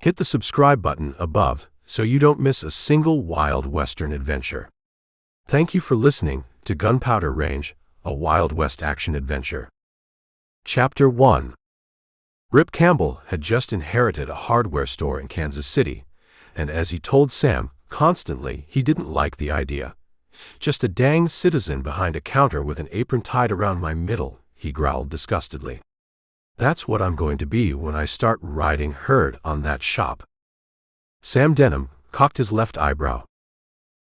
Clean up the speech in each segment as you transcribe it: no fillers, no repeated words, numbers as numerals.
Hit the subscribe button above so you don't miss a single Wild Western adventure. Thank you for listening to Gunpowder Range, a Wild West action adventure. Chapter 1. Rip Campbell had just inherited a hardware store in Kansas City, and as he told Sam constantly, he didn't like the idea. "Just a dang citizen behind a counter with an apron tied around my middle," he growled disgustedly. "That's what I'm going to be when I start riding herd on that shop." Sam Denham cocked his left eyebrow.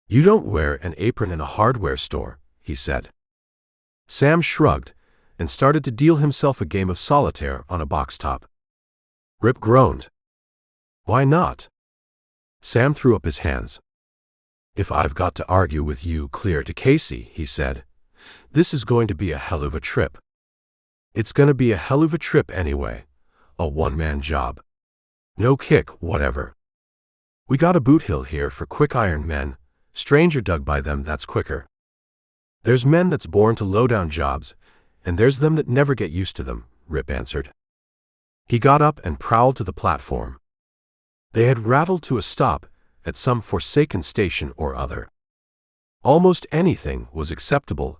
"You don't wear an apron in a hardware store," he said. Sam shrugged and started to deal himself a game of solitaire on a box top. Rip groaned. "Why not?" Sam threw up his hands. "If I've got to argue with you clear to Casey," he said, "this is going to be a hell of a trip." "It's going to be a hell of a trip anyway. A one-man job. No kick, whatever. We got a boot hill here for quick iron men. Stranger dug by them, that's quicker. There's men that's born to low-down jobs, and there's them that never get used to them," Rip answered. He got up and prowled to the platform. They had rattled to a stop at some forsaken station or other. Almost anything was acceptable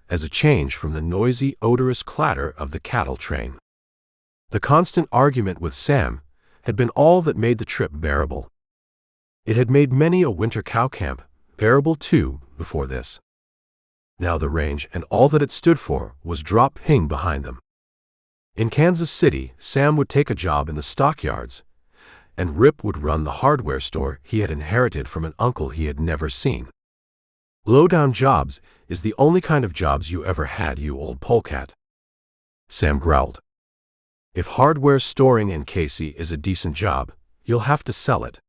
as a change from the noisy, odorous clatter of the cattle train. The constant argument with Sam had been all that made the trip bearable. It had made many a winter cow camp bearable too before this. Now the range and all that it stood for was drop-ping behind them. In Kansas City, Sam would take a job in the stockyards, and Rip would run the hardware store he had inherited from an uncle he had never seen. "Low-down jobs is the only kind of jobs you ever had, you old polecat," Sam growled. "If hardware storing in Casey is a decent job, you'll have to sell it."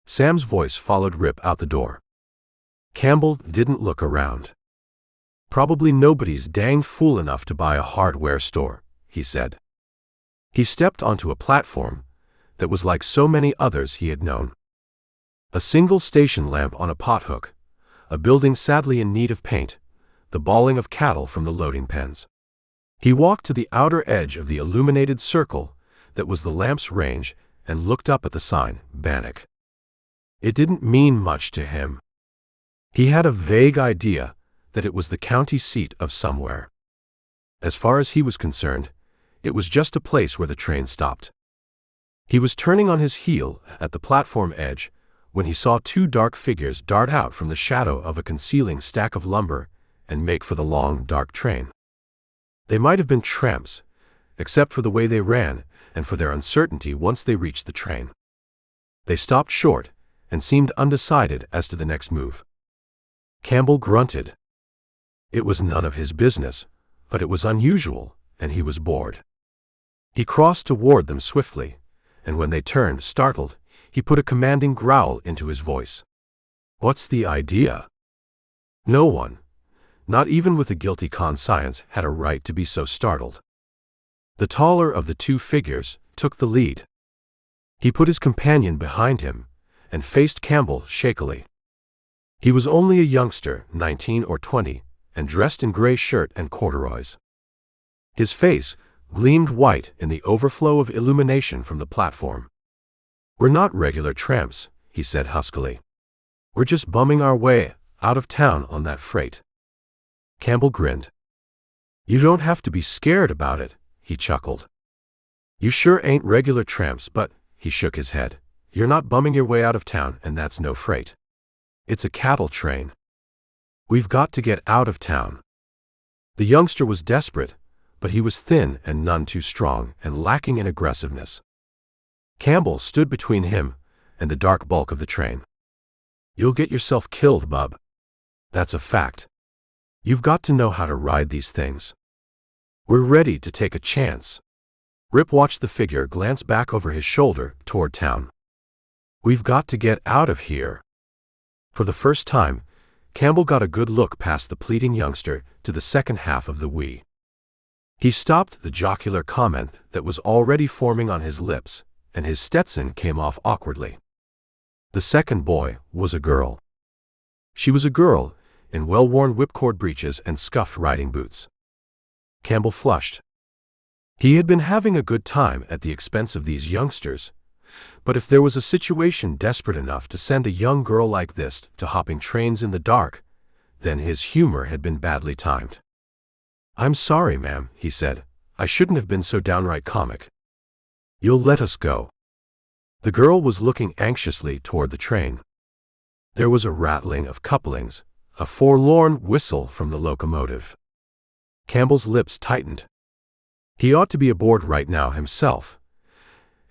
Sam's voice followed Rip out the door. Campbell didn't look around. "Probably nobody's danged fool enough to buy a hardware store," he said. He stepped onto a platform that was like so many others he had known. A single station lamp on a pothook, a building sadly in need of paint, the bawling of cattle from the loading pens. He walked to the outer edge of the illuminated circle that was the lamp's range and looked up at the sign, Bannock. It didn't mean much to him. He had a vague idea that it was the county seat of somewhere. As far as he was concerned, it was just a place where the train stopped. He was turning on his heel at the platform edge when he saw two dark figures dart out from the shadow of a concealing stack of lumber and make for the long, dark train. They might have been tramps, except for the way they ran and for their uncertainty once they reached the train. They stopped short and seemed undecided as to the next move. Campbell grunted. It was none of his business, but it was unusual, and he was bored. He crossed toward them swiftly, and when they turned, startled, he put a commanding growl into his voice. "What's the idea?" No one, not even with a guilty conscience, had a right to be so startled. The taller of the two figures took the lead. He put his companion behind him and faced Campbell shakily. He was only a youngster, 19 or 20, and dressed in gray shirt and corduroys. His face gleamed white in the overflow of illumination from the platform. "We're not regular tramps," he said huskily. "We're just bumming our way out of town on that freight." Campbell grinned. "You don't have to be scared about it," he chuckled. "You sure ain't regular tramps, but," he shook his head, "you're not bumming your way out of town, and that's no freight. It's a cattle train. We've got to get out of town." The youngster was desperate, but he was thin and none too strong and lacking in aggressiveness. Campbell stood between him and the dark bulk of the train. "You'll get yourself killed, bub. That's a fact. You've got to know how to ride these things. We're ready to take a chance." Rip watched the figure glance back over his shoulder toward town. "We've got to get out of here." For the first time, Campbell got a good look past the pleading youngster to the second half of the "we." He stopped the jocular comment that was already forming on his lips, and his Stetson came off awkwardly. The second boy was a girl. She was a girl in well-worn whipcord breeches and scuffed riding boots. Campbell flushed. He had been having a good time at the expense of these youngsters, But if there was a situation desperate enough to send a young girl like this to hopping trains in the dark, then his humor had been badly timed. "I'm sorry, ma'am," he said. "I shouldn't have been so downright comic. You'll let us go." The girl was looking anxiously toward the train. There was a rattling of couplings, a forlorn whistle from the locomotive. Campbell's lips tightened. He ought to be aboard right now himself.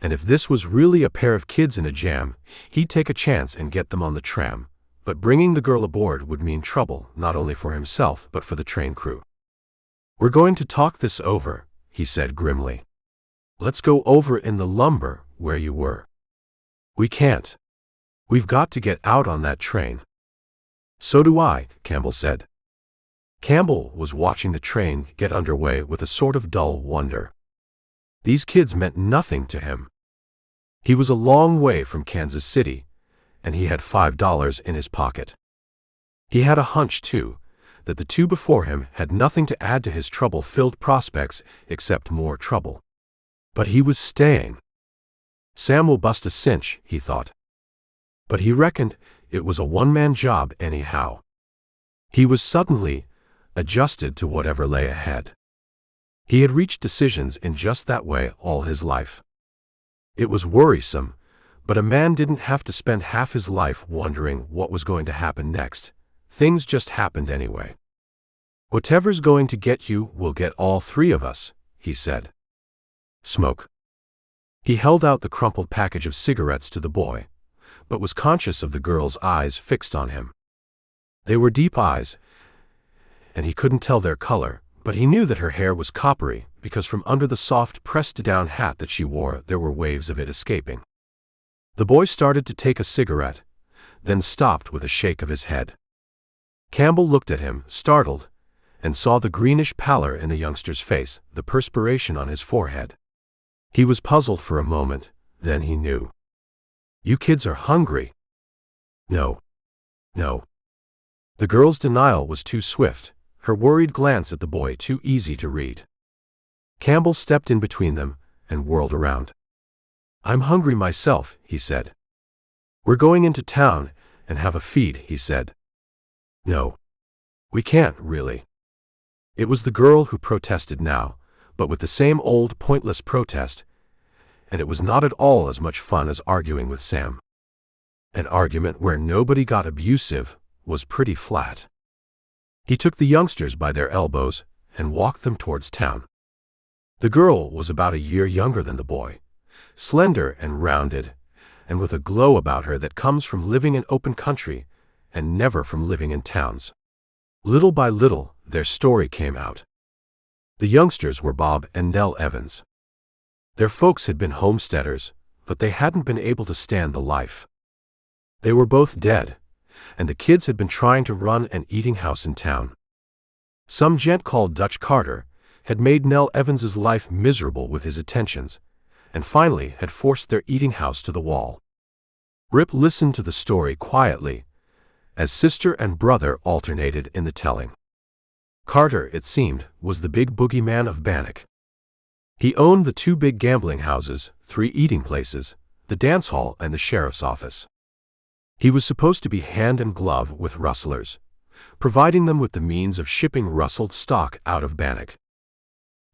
And if this was really a pair of kids in a jam, he'd take a chance and get them on the tram. But bringing the girl aboard would mean trouble, not only for himself but for the train crew. "We're going to talk this over," he said grimly. "Let's go over in the lumber where you were." "We can't. We've got to get out on that train." "So do I," Campbell said. Campbell was watching the train get underway with a sort of dull wonder. These kids meant nothing to him. He was a long way from Kansas City, and he had $5 in his pocket. He had a hunch, too, that the two before him had nothing to add to his trouble-filled prospects except more trouble. But he was staying. Sam will bust a cinch, he thought. But he reckoned it was a one-man job anyhow. He was suddenly adjusted to whatever lay ahead. He had reached decisions in just that way all his life. It was worrisome, but a man didn't have to spend half his life wondering what was going to happen next. Things just happened anyway. "Whatever's going to get you will get all three of us," he said. "Smoke." He held out the crumpled package of cigarettes to the boy, but was conscious of the girl's eyes fixed on him. They were deep eyes, and he couldn't tell their color, but he knew that her hair was coppery because from under the soft, pressed-down hat that she wore there were waves of it escaping. The boy started to take a cigarette, then stopped with a shake of his head. Campbell looked at him, startled, and saw the greenish pallor in the youngster's face, the perspiration on his forehead. He was puzzled for a moment, then he knew. "You kids are hungry." "No. No." The girl's denial was too swift, her worried glance at the boy too easy to read. Campbell stepped in between them and whirled around. "I'm hungry myself," he said. "We're going into town and have a feed," he said. "No. We can't, really." It was the girl who protested now, but with the same old pointless protest, and it was not at all as much fun as arguing with Sam. An argument where nobody got abusive was pretty flat. He took the youngsters by their elbows and walked them towards town. The girl was about a year younger than the boy, slender and rounded, and with a glow about her that comes from living in open country and never from living in towns. Little by little, their story came out. The youngsters were Bob and Nell Evans. Their folks had been homesteaders, but they hadn't been able to stand the life. They were both dead, and the kids had been trying to run an eating house in town. Some gent called Dutch Carter had made Nell Evans's life miserable with his attentions, and finally had forced their eating house to the wall. Rip listened to the story quietly, as sister and brother alternated in the telling. Carter, it seemed, was the big boogeyman of Bannock. He owned the two big gambling houses, 3 eating places, the dance hall and the sheriff's office. He was supposed to be hand and glove with rustlers, providing them with the means of shipping rustled stock out of Bannock.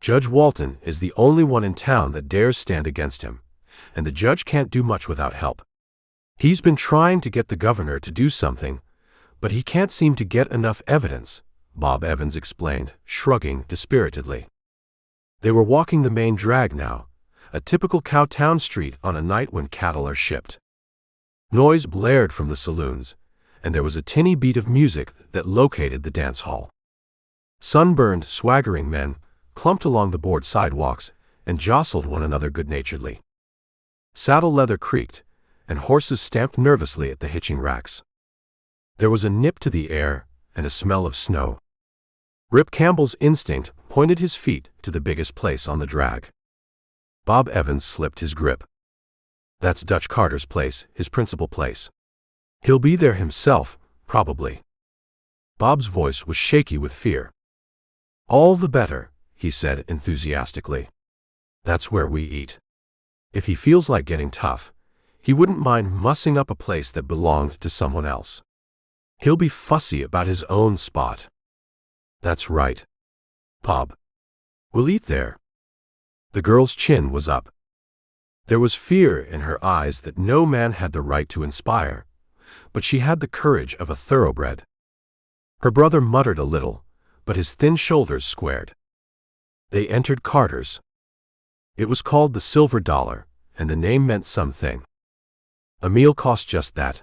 Judge Walton is the only one in town that dares stand against him, and the judge can't do much without help. He's been trying to get the governor to do something, but he can't seem to get enough evidence, Bob Evans explained, shrugging dispiritedly. They were walking the main drag now, a typical cowtown street on a night when cattle are shipped. Noise blared from the saloons, and there was a tinny beat of music that located the dance hall. Sunburned, swaggering men clumped along the board sidewalks and jostled one another good-naturedly. Saddle leather creaked, and horses stamped nervously at the hitching racks. There was a nip to the air and a smell of snow. Rip Campbell's instinct pointed his feet to the biggest place on the drag. Bob Evans slipped his grip. "That's Dutch Carter's place, his principal place. He'll be there himself, probably." Bob's voice was shaky with fear. "All the better," he said enthusiastically. "That's where we eat. If he feels like getting tough, He wouldn't mind mussing up a place that belonged to someone else. He'll be fussy about his own spot. That's right, Bob. We'll eat there. The girl's chin was up. There was fear in her eyes that no man had the right to inspire, but she had the courage of a thoroughbred. Her brother muttered a little, but his thin shoulders squared. They entered Carter's. It was called the Silver Dollar, and the name meant something. A meal cost just that.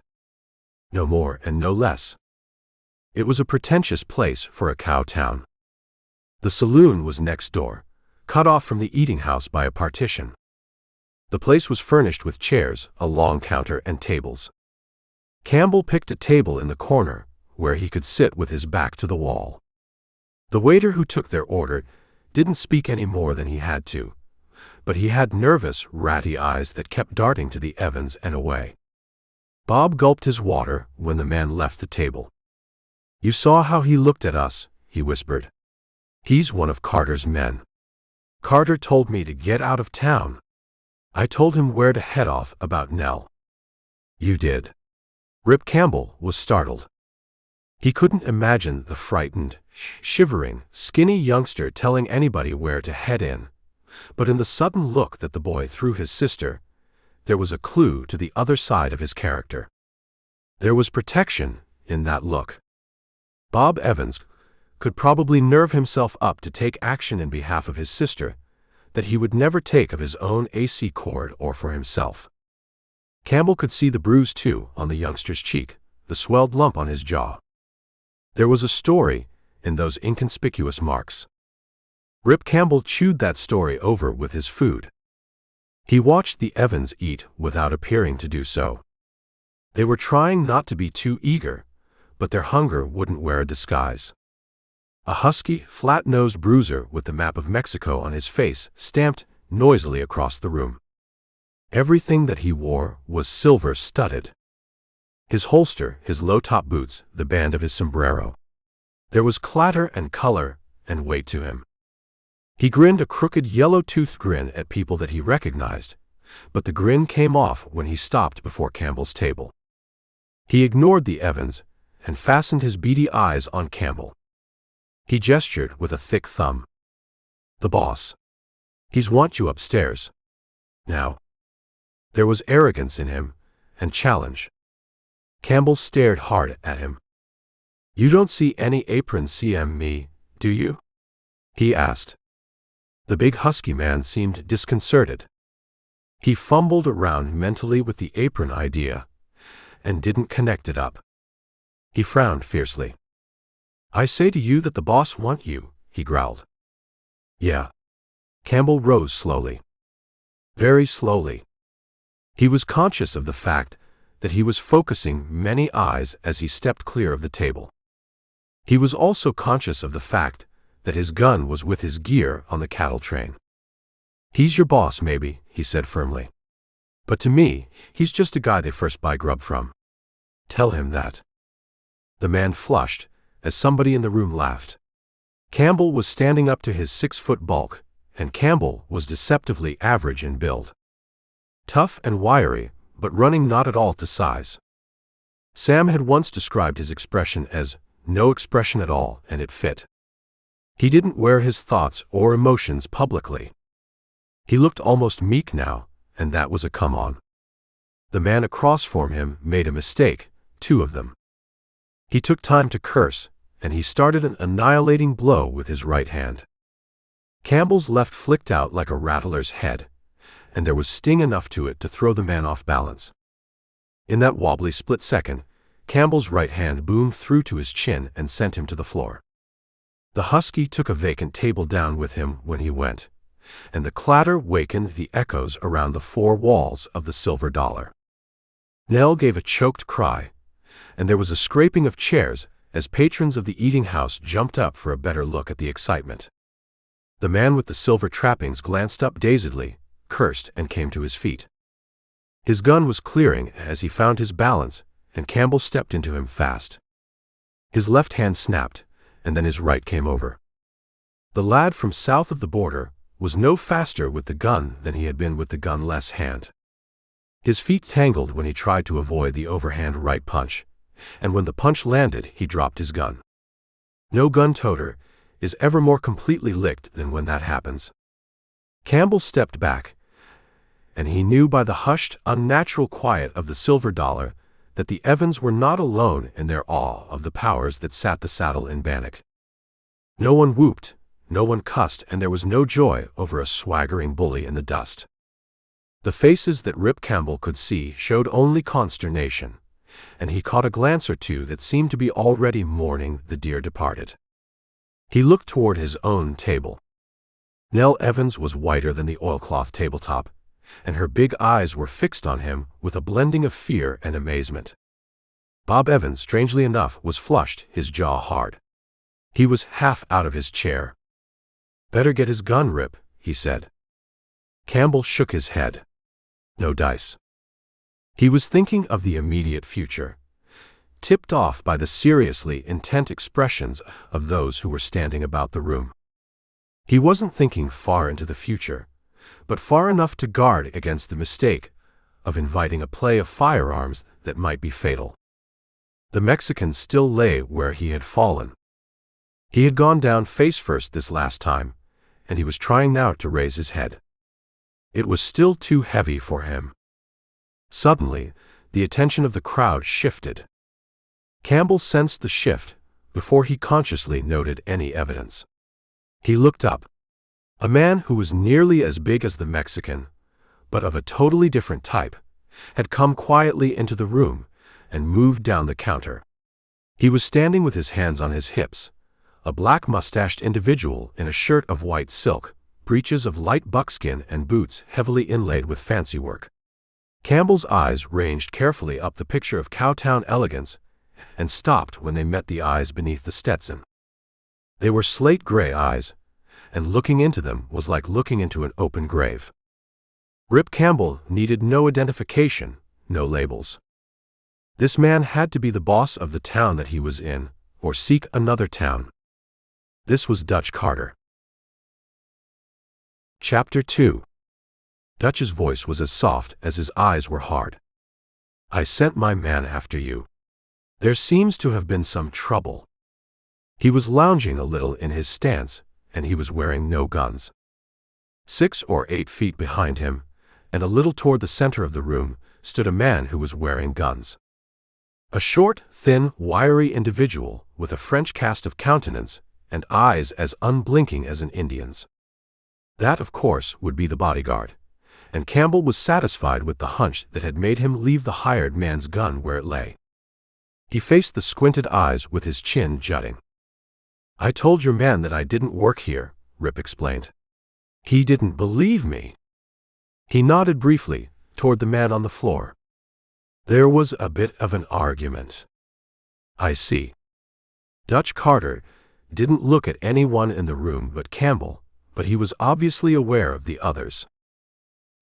No more and no less. It was a pretentious place for a cow town. The saloon was next door, cut off from the eating house by a partition. The place was furnished with chairs, a long counter, and tables. Campbell picked a table in the corner, where he could sit with his back to the wall. The waiter who took their order didn't speak any more than he had to, but he had nervous, ratty eyes that kept darting to the Evans and away. Bob gulped his water when the man left the table. "You saw how he looked at us," he whispered. "He's one of Carter's men. Carter told me to get out of town. I told him where to head off about Nell." "You did?" Rip Campbell was startled. He couldn't imagine the frightened, shivering, skinny youngster telling anybody where to head in, but in the sudden look that the boy threw his sister, there was a clue to the other side of his character. There was protection in that look. Bob Evans could probably nerve himself up to take action in behalf of his sister that he would never take of his own AC cord or for himself. Campbell could see the bruise, too, on the youngster's cheek, the swelled lump on his jaw. There was a story in those inconspicuous marks. Rip Campbell chewed that story over with his food. He watched the Evans eat without appearing to do so. They were trying not to be too eager, but their hunger wouldn't wear a disguise. A husky, flat-nosed bruiser with the map of Mexico on his face stamped noisily across the room. Everything that he wore was silver-studded. His holster, his low-top boots, the band of his sombrero. There was clatter and color and weight to him. He grinned a crooked, yellow-toothed grin at people that he recognized, but the grin came off when he stopped before Campbell's table. He ignored the Evans and fastened his beady eyes on Campbell. He gestured with a thick thumb. "The boss. He's want you upstairs. Now." There was arrogance in him, and challenge. Campbell stared hard at him. "You don't see any apron CM me, do you?" he asked. The big husky man seemed disconcerted. He fumbled around mentally with the apron idea, and didn't connect it up. He frowned fiercely. "I say to you that the boss want you," he growled. "Yeah." Campbell rose slowly. Very slowly. He was conscious of the fact that he was focusing many eyes as he stepped clear of the table. He was also conscious of the fact that his gun was with his gear on the cattle train. "He's your boss, maybe," he said firmly. "But to me, he's just a guy they first buy grub from. Tell him that." The man flushed as somebody in the room laughed. Campbell was standing up to his 6-foot bulk, and Campbell was deceptively average in build. Tough and wiry, but running not at all to size. Sam had once described his expression as no expression at all, and it fit. He didn't wear his thoughts or emotions publicly. He looked almost meek now, and that was a come-on. The man across from him made a mistake, 2 of them. He took time to curse, and he started an annihilating blow with his right hand. Campbell's left flicked out like a rattler's head, and there was sting enough to it to throw the man off balance. In that wobbly split second, Campbell's right hand boomed through to his chin and sent him to the floor. The husky took a vacant table down with him when he went, and the clatter wakened the echoes around the 4 walls of the Silver Dollar. Nell gave a choked cry, and there was a scraping of chairs as patrons of the eating house jumped up for a better look at the excitement. The man with the silver trappings glanced up dazedly, cursed, and came to his feet. His gun was clearing as he found his balance, and Campbell stepped into him fast. His left hand snapped, and then his right came over. The lad from south of the border was no faster with the gun than he had been with the gunless hand. His feet tangled when he tried to avoid the overhand right punch, and when the punch landed, he dropped his gun. No gun-toter is ever more completely licked than when that happens. Campbell stepped back, and he knew by the hushed, unnatural quiet of the silver dollar that the Evans were not alone in their awe of the powers that sat the saddle in Bannock. No one whooped, no one cussed, and there was no joy over a swaggering bully in the dust. The faces that Rip Campbell could see showed only consternation, and he caught a glance or two that seemed to be already mourning the dear departed. He looked toward his own table. Nell Evans was whiter than the oilcloth tabletop, and her big eyes were fixed on him with a blending of fear and amazement. Bob Evans, strangely enough, was flushed, his jaw hard. He was half out of his chair. "Better get his gun, Rip," he said. Campbell shook his head. No dice. He was thinking of the immediate future, tipped off by the seriously intent expressions of those who were standing about the room. He wasn't thinking far into the future, but far enough to guard against the mistake of inviting a play of firearms that might be fatal. The Mexican still lay where he had fallen. He had gone down face first this last time, and he was trying now to raise his head. It was still too heavy for him. Suddenly, the attention of the crowd shifted. Campbell sensed the shift before he consciously noted any evidence. He looked up. A man who was nearly as big as the Mexican, but of a totally different type, had come quietly into the room and moved down the counter. He was standing with his hands on his hips, a black-mustached individual in a shirt of white silk, breeches of light buckskin, and boots heavily inlaid with fancy work. Campbell's eyes ranged carefully up the picture of Cowtown elegance and stopped when they met the eyes beneath the Stetson. They were slate-gray eyes, and looking into them was like looking into an open grave. Rip Campbell needed no identification, no labels. This man had to be the boss of the town that he was in, or seek another town. This was Dutch Carter. Chapter 2. Dutch's voice was as soft as his eyes were hard. "I sent my man after you. There seems to have been some trouble." He was lounging a little in his stance, and he was wearing no guns. 6 or 8 feet behind him, and a little toward the center of the room, stood a man who was wearing guns. A short, thin, wiry individual with a French cast of countenance and eyes as unblinking as an Indian's. That, of course, would be the bodyguard, and Campbell was satisfied with the hunch that had made him leave the hired man's gun where it lay. He faced the squinted eyes with his chin jutting. "I told your man that I didn't work here," Rip explained. "He didn't believe me." He nodded briefly toward the man on the floor. "There was a bit of an argument." "I see." Dutch Carter didn't look at anyone in the room but Campbell, but he was obviously aware of the others.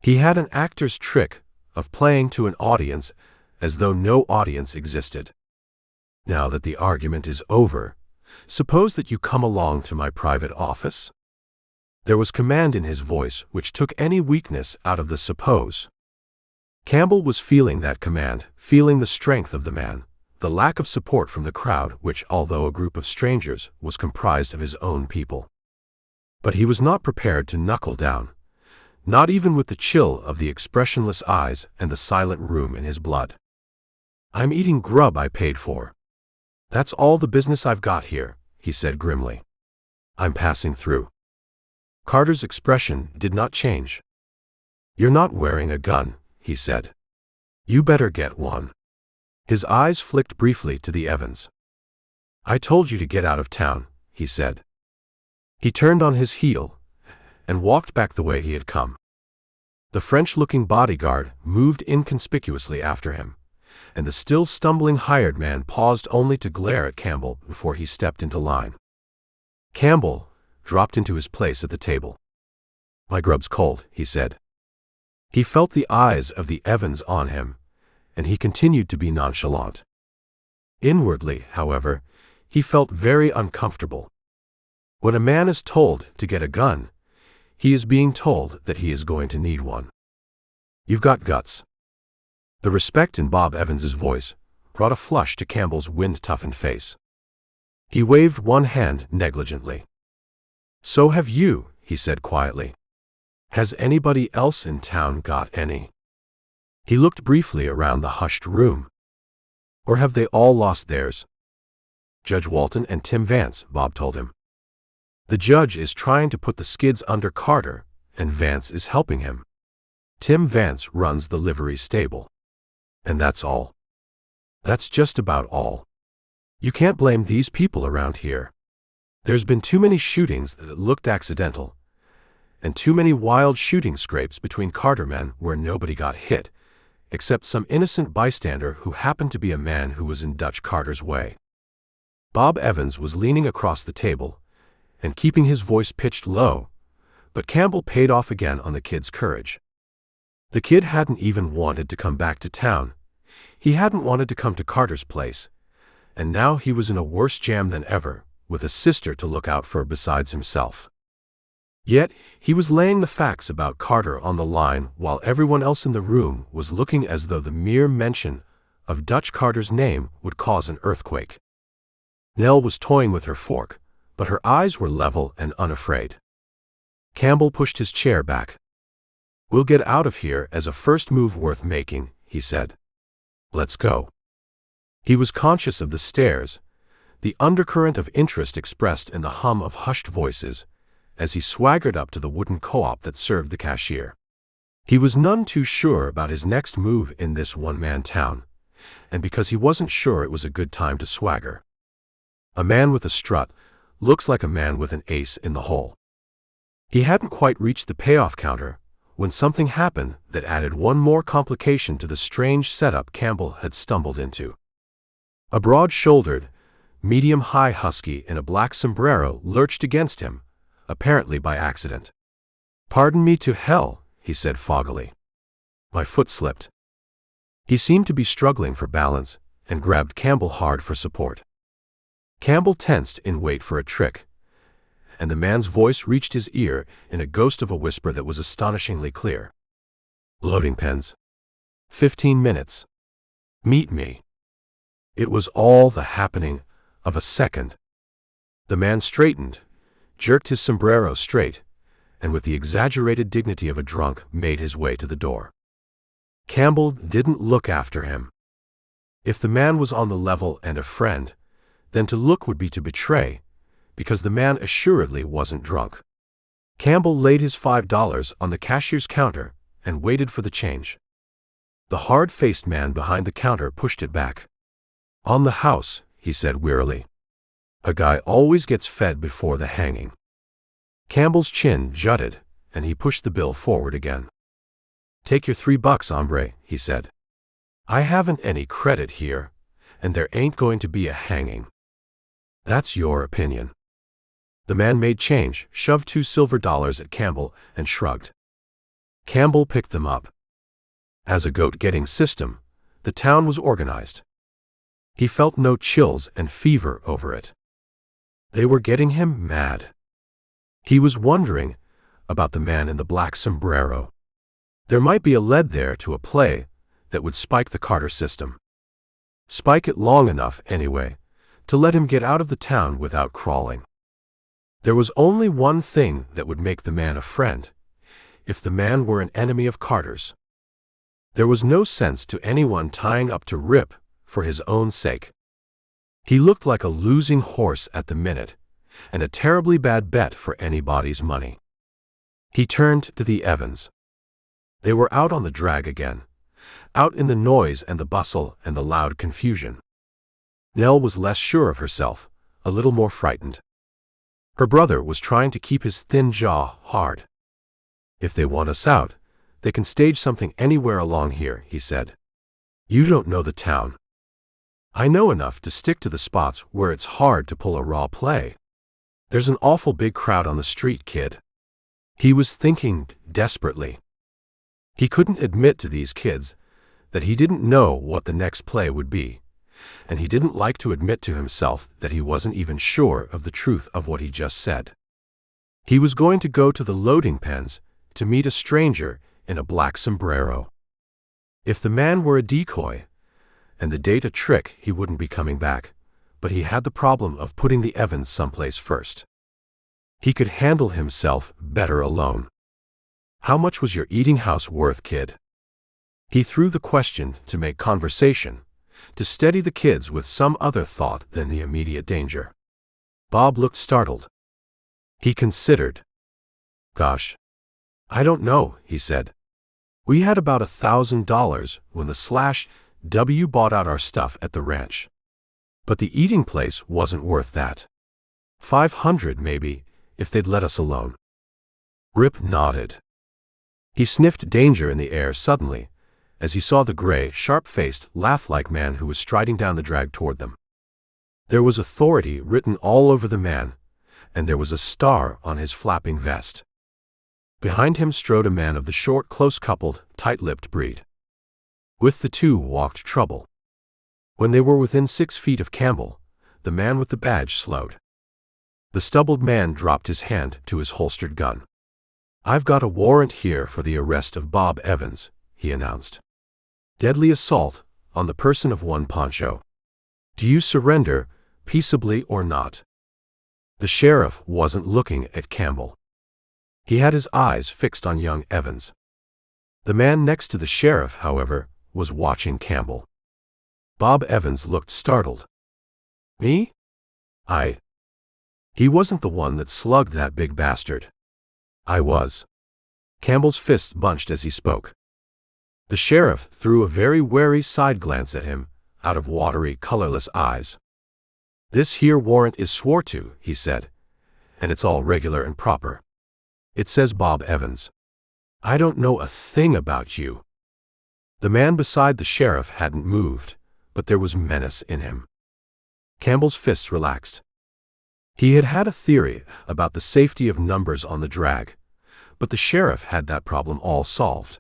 He had an actor's trick of playing to an audience as though no audience existed. "Now that the argument is over, suppose that you come along to my private office?" There was command in his voice which took any weakness out of the suppose. Campbell was feeling that command, feeling the strength of the man, the lack of support from the crowd which, although a group of strangers, was comprised of his own people. But he was not prepared to knuckle down, not even with the chill of the expressionless eyes and the silent room in his blood. "I'm eating grub I paid for. That's all the business I've got here," he said grimly. "I'm passing through." Carter's expression did not change. "You're not wearing a gun," he said. "You better get one." His eyes flicked briefly to the Evans. "I told you to get out of town," he said. He turned on his heel and walked back the way he had come. The French-looking bodyguard moved inconspicuously after him, and the still stumbling hired man paused only to glare at Campbell before he stepped into line. Campbell dropped into his place at the table. "My grub's cold," he said. He felt the eyes of the Evans on him, and he continued to be nonchalant. Inwardly, however, he felt very uncomfortable. When a man is told to get a gun, he is being told that he is going to need one. "You've got guts." The respect in Bob Evans's voice brought a flush to Campbell's wind-toughened face. He waved one hand negligently. "So have you," he said quietly. "Has anybody else in town got any?" He looked briefly around the hushed room. "Or have they all lost theirs?" "Judge Walton and Tim Vance," Bob told him. "The judge is trying to put the skids under Carter, and Vance is helping him. Tim Vance runs the livery stable. And that's all. That's just about all. You can't blame these people around here. There's been too many shootings that looked accidental, and too many wild shooting scrapes between Carter men where nobody got hit, except some innocent bystander who happened to be a man who was in Dutch Carter's way." Bob Evans was leaning across the table and keeping his voice pitched low, but Campbell paid off again on the kid's courage. The kid hadn't even wanted to come back to town. He hadn't wanted to come to Carter's place, and now he was in a worse jam than ever, with a sister to look out for besides himself. Yet, he was laying the facts about Carter on the line while everyone else in the room was looking as though the mere mention of Dutch Carter's name would cause an earthquake. Nell was toying with her fork, but her eyes were level and unafraid. Campbell pushed his chair back. "We'll get out of here as a first move worth making," he said. "Let's go." He was conscious of the stares, the undercurrent of interest expressed in the hum of hushed voices, as he swaggered up to the wooden co-op that served the cashier. He was none too sure about his next move in this one-man town, and because he wasn't sure it was a good time to swagger. A man with a strut looks like a man with an ace in the hole. He hadn't quite reached the payoff counter when something happened that added one more complication to the strange setup Campbell had stumbled into. A broad-shouldered, medium-high husky in a black sombrero lurched against him, apparently by accident. "Pardon me to hell," he said foggily. "My foot slipped." He seemed to be struggling for balance and grabbed Campbell hard for support. Campbell tensed in wait for a trick, and the man's voice reached his ear in a ghost of a whisper that was astonishingly clear. "Loading pens. 15 minutes. Meet me." It was all the happening of a second. The man straightened, jerked his sombrero straight, and with the exaggerated dignity of a drunk made his way to the door. Campbell didn't look after him. If the man was on the level and a friend, then to look would be to betray, because the man assuredly wasn't drunk. Campbell laid his $5 on the cashier's counter and waited for the change. The hard-faced man behind the counter pushed it back. "On the house," he said wearily. "A guy always gets fed before the hanging." Campbell's chin jutted, and he pushed the bill forward again. "Take your $3, hombre," he said. "I haven't any credit here, and there ain't going to be a hanging." "That's your opinion." The man made change, shoved $2 silver at Campbell, and shrugged. Campbell picked them up. As a goat-getting system, the town was organized. He felt no chills and fever over it. They were getting him mad. He was wondering about the man in the black sombrero. There might be a lead there to a play that would spike the Carter system. Spike it long enough, anyway, to let him get out of the town without crawling. There was only one thing that would make the man a friend, if the man were an enemy of Carter's. There was no sense to anyone tying up to Rip for his own sake. He looked like a losing horse at the minute, and a terribly bad bet for anybody's money. He turned to the Evans. They were out on the drag again, out in the noise and the bustle and the loud confusion. Nell was less sure of herself, a little more frightened. Her brother was trying to keep his thin jaw hard. "If they want us out, they can stage something anywhere along here," he said. "You don't know the town." "I know enough to stick to the spots where it's hard to pull a raw play. There's an awful big crowd on the street, kid." He was thinking desperately. He couldn't admit to these kids that he didn't know what the next play would be, and he didn't like to admit to himself that he wasn't even sure of the truth of what he just said. He was going to go to the loading pens to meet a stranger in a black sombrero. If the man were a decoy, and the date a trick, he wouldn't be coming back, but he had the problem of putting the Evans someplace first. He could handle himself better alone. How much was your eating house worth, kid? He threw the question to make conversation, to steady the kids with some other thought than the immediate danger. Bob looked startled. He considered. Gosh, I don't know, he said. We had about $1,000 when the /W bought out our stuff at the ranch. But the eating place wasn't worth that. $500 maybe, if they'd let us alone. Rip nodded. He sniffed danger in the air suddenly, as he saw the gray, sharp-faced, lath-like man who was striding down the drag toward them. There was authority written all over the man, and there was a star on his flapping vest. Behind him strode a man of the short, close-coupled, tight-lipped breed. With the two walked Trouble. When they were within 6 feet of Campbell, the man with the badge slowed. The stubbled man dropped his hand to his holstered gun. I've got a warrant here for the arrest of Bob Evans, he announced. Deadly assault on the person of one Poncho. Do you surrender, peaceably or not? The sheriff wasn't looking at Campbell. He had his eyes fixed on young Evans. The man next to the sheriff, however, was watching Campbell. Bob Evans looked startled. Me? He wasn't the one that slugged that big bastard. I was. Campbell's fists bunched as he spoke. The sheriff threw a very wary side glance at him, out of watery, colorless eyes. This here warrant is swore to, he said, and it's all regular and proper. It says Bob Evans. I don't know a thing about you. The man beside the sheriff hadn't moved, but there was menace in him. Campbell's fists relaxed. He had had a theory about the safety of numbers on the drag, but the sheriff had that problem all solved.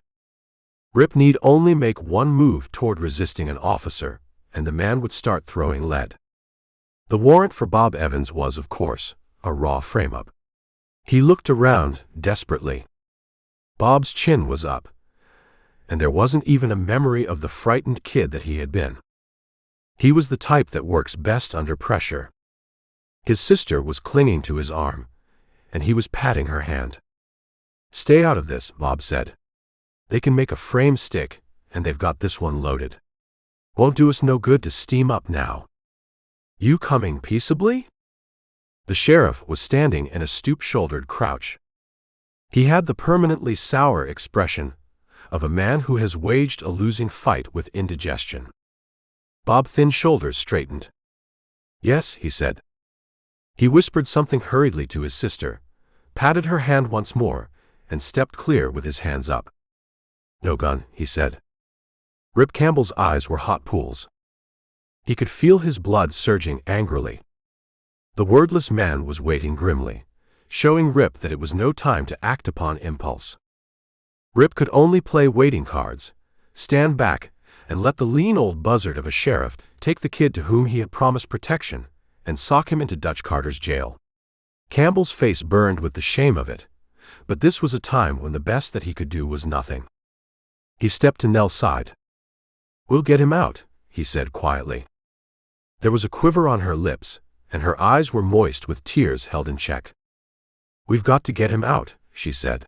Rip need only make one move toward resisting an officer, and the man would start throwing lead. The warrant for Bob Evans was, of course, a raw frame-up. He looked around desperately. Bob's chin was up, and there wasn't even a memory of the frightened kid that he had been. He was the type that works best under pressure. His sister was clinging to his arm, and he was patting her hand. Stay out of this, Bob said. They can make a frame stick, and they've got this one loaded. Won't do us no good to steam up now. You coming peaceably? The sheriff was standing in a stoop-shouldered crouch. He had the permanently sour expression of a man who has waged a losing fight with indigestion. Bob's thin shoulders straightened. Yes, he said. He whispered something hurriedly to his sister, patted her hand once more, and stepped clear with his hands up. No gun, he said. Rip Campbell's eyes were hot pools. He could feel his blood surging angrily. The wordless man was waiting grimly, showing Rip that it was no time to act upon impulse. Rip could only play waiting cards, stand back, and let the lean old buzzard of a sheriff take the kid to whom he had promised protection, and sock him into Dutch Carter's jail. Campbell's face burned with the shame of it, but this was a time when the best that he could do was nothing. He stepped to Nell's side. We'll get him out, he said quietly. There was a quiver on her lips, and her eyes were moist with tears held in check. We've got to get him out, she said.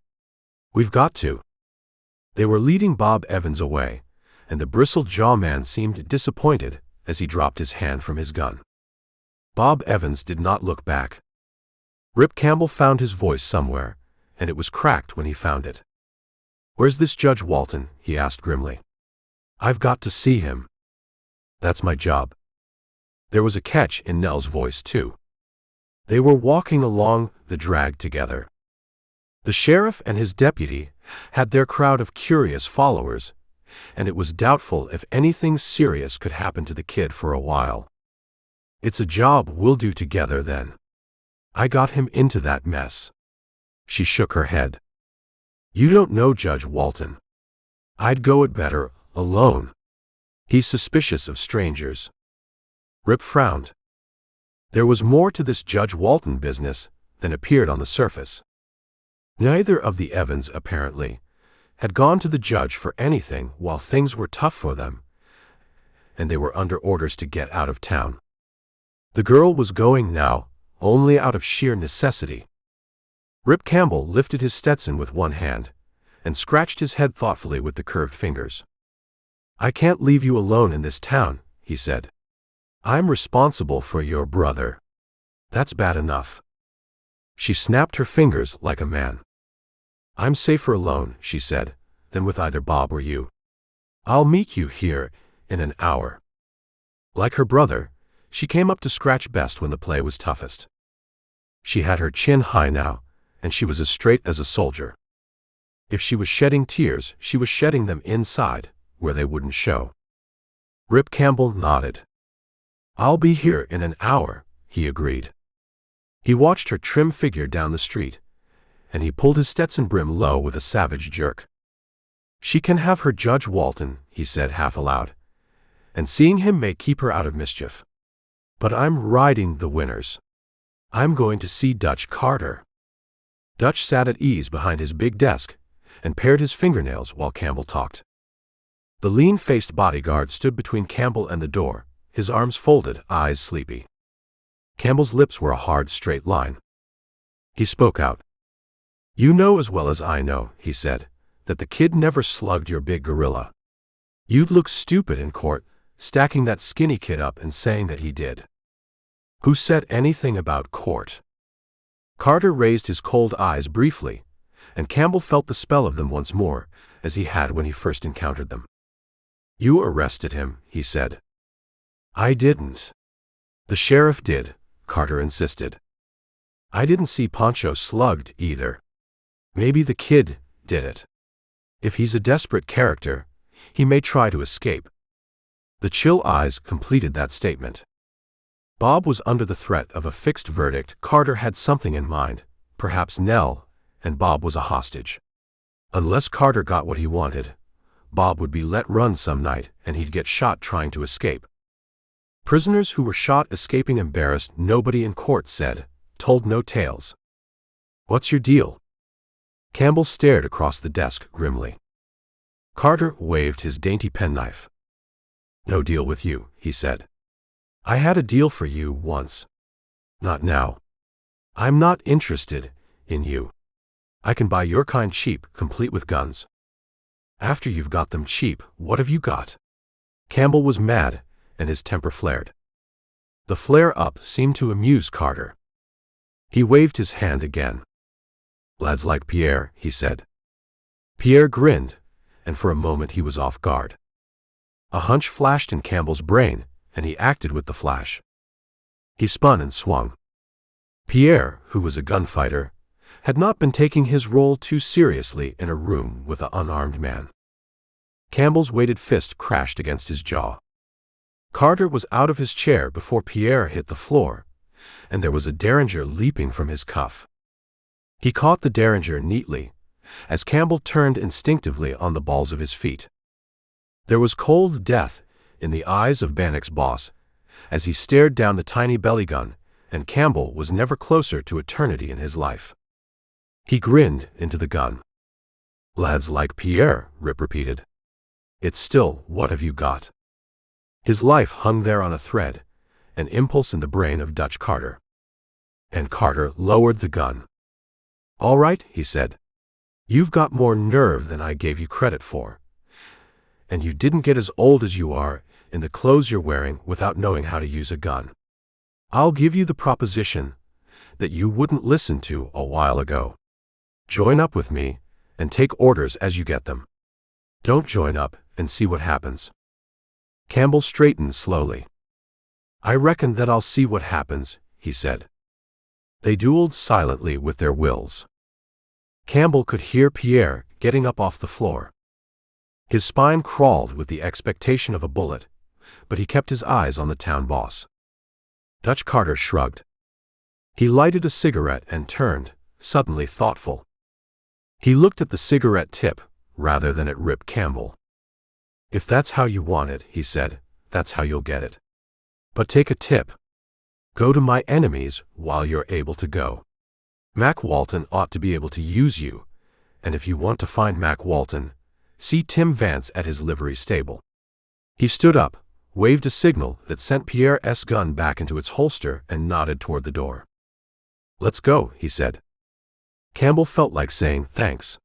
We've got to. They were leading Bob Evans away, and the bristle-jaw man seemed disappointed as he dropped his hand from his gun. Bob Evans did not look back. Rip Campbell found his voice somewhere, and it was cracked when he found it. Where's this Judge Walton? He asked grimly. I've got to see him. That's my job. There was a catch in Nell's voice, too. They were walking along the drag together. The sheriff and his deputy had their crowd of curious followers, and it was doubtful if anything serious could happen to the kid for a while. It's a job we'll do together then. I got him into that mess. She shook her head. You don't know Judge Walton. I'd go it better alone. He's suspicious of strangers. Rip frowned. There was more to this Judge Walton business than appeared on the surface. Neither of the Evans, apparently, had gone to the judge for anything while things were tough for them, and they were under orders to get out of town. The girl was going now, only out of sheer necessity. Rip Campbell lifted his Stetson with one hand and scratched his head thoughtfully with the curved fingers. "I can't leave you alone in this town," he said. "I'm responsible for your brother. That's bad enough." She snapped her fingers like a man. "I'm safer alone," she said, "than with either Bob or you. I'll meet you here in an hour." Like her brother, she came up to scratch best when the play was toughest. She had her chin high now, and she was as straight as a soldier. If she was shedding tears, she was shedding them inside, where they wouldn't show. Rip Campbell nodded. "I'll be here in an hour," he agreed. He watched her trim figure down the street, and he pulled his Stetson brim low with a savage jerk. "She can have her Judge Walton," he said half aloud, "and seeing him may keep her out of mischief. But I'm riding the winners. I'm going to see Dutch Carter." Dutch sat at ease behind his big desk and pared his fingernails while Campbell talked. The lean-faced bodyguard stood between Campbell and the door, his arms folded, eyes sleepy. Campbell's lips were a hard, straight line. He spoke out. "You know as well as I know," he said, "that the kid never slugged your big gorilla. You'd look stupid in court, stacking that skinny kid up and saying that he did." "Who said anything about court?" Carter raised his cold eyes briefly, and Campbell felt the spell of them once more, as he had when he first encountered them. "You arrested him," he said. "I didn't." "The sheriff did," Carter insisted. "I didn't see Poncho slugged either. Maybe the kid did it. If he's a desperate character, he may try to escape." The chill eyes completed that statement. Bob was under the threat of a fixed verdict. Carter had something in mind, perhaps Nell, and Bob was a hostage. Unless Carter got what he wanted, Bob would be let run some night and he'd get shot trying to escape. Prisoners who were shot escaping embarrassed nobody in court said, told no tales. "What's your deal?" Campbell stared across the desk grimly. Carter waved his dainty penknife. "No deal with you," he said. "I had a deal for you once. Not now. I'm not interested in you. I can buy your kind cheap, complete with guns. After you've got them cheap, what have you got?" Campbell was mad, and his temper flared. The flare-up seemed to amuse Carter. He waved his hand again. "Lads like Pierre," he said. Pierre grinned, and for a moment he was off guard. A hunch flashed in Campbell's brain, and he acted with the flash. He spun and swung. Pierre, who was a gunfighter, had not been taking his role too seriously in a room with an unarmed man. Campbell's weighted fist crashed against his jaw. Carter was out of his chair before Pierre hit the floor, and there was a derringer leaping from his cuff. He caught the derringer neatly, as Campbell turned instinctively on the balls of his feet. There was cold death in the eyes of Bannock's boss as he stared down the tiny belly gun, and Campbell was never closer to eternity in his life. He grinned into the gun. "Lads like Pierre," Rip repeated. "It's still, what have you got?" His life hung there on a thread, an impulse in the brain of Dutch Carter. And Carter lowered the gun. "All right," he said. "You've got more nerve than I gave you credit for. And you didn't get as old as you are in the clothes you're wearing without knowing how to use a gun. I'll give you the proposition that you wouldn't listen to a while ago. Join up with me and take orders as you get them. Don't join up and see what happens." Campbell straightened slowly. "I reckon that I'll see what happens," he said. They dueled silently with their wills. Campbell could hear Pierre getting up off the floor. His spine crawled with the expectation of a bullet, but he kept his eyes on the town boss. Dutch Carter shrugged. He lighted a cigarette and turned, suddenly thoughtful. He looked at the cigarette tip, rather than at Rip Campbell. "If that's how you want it," he said, "that's how you'll get it. But take a tip. Go to my enemies while you're able to go. Mac Walton ought to be able to use you, and if you want to find Mac Walton, see Tim Vance at his livery stable. He stood up, waved a signal that sent Pierre's gun back into its holster, and nodded toward the door. "Let's go," he said. Campbell felt like saying thanks.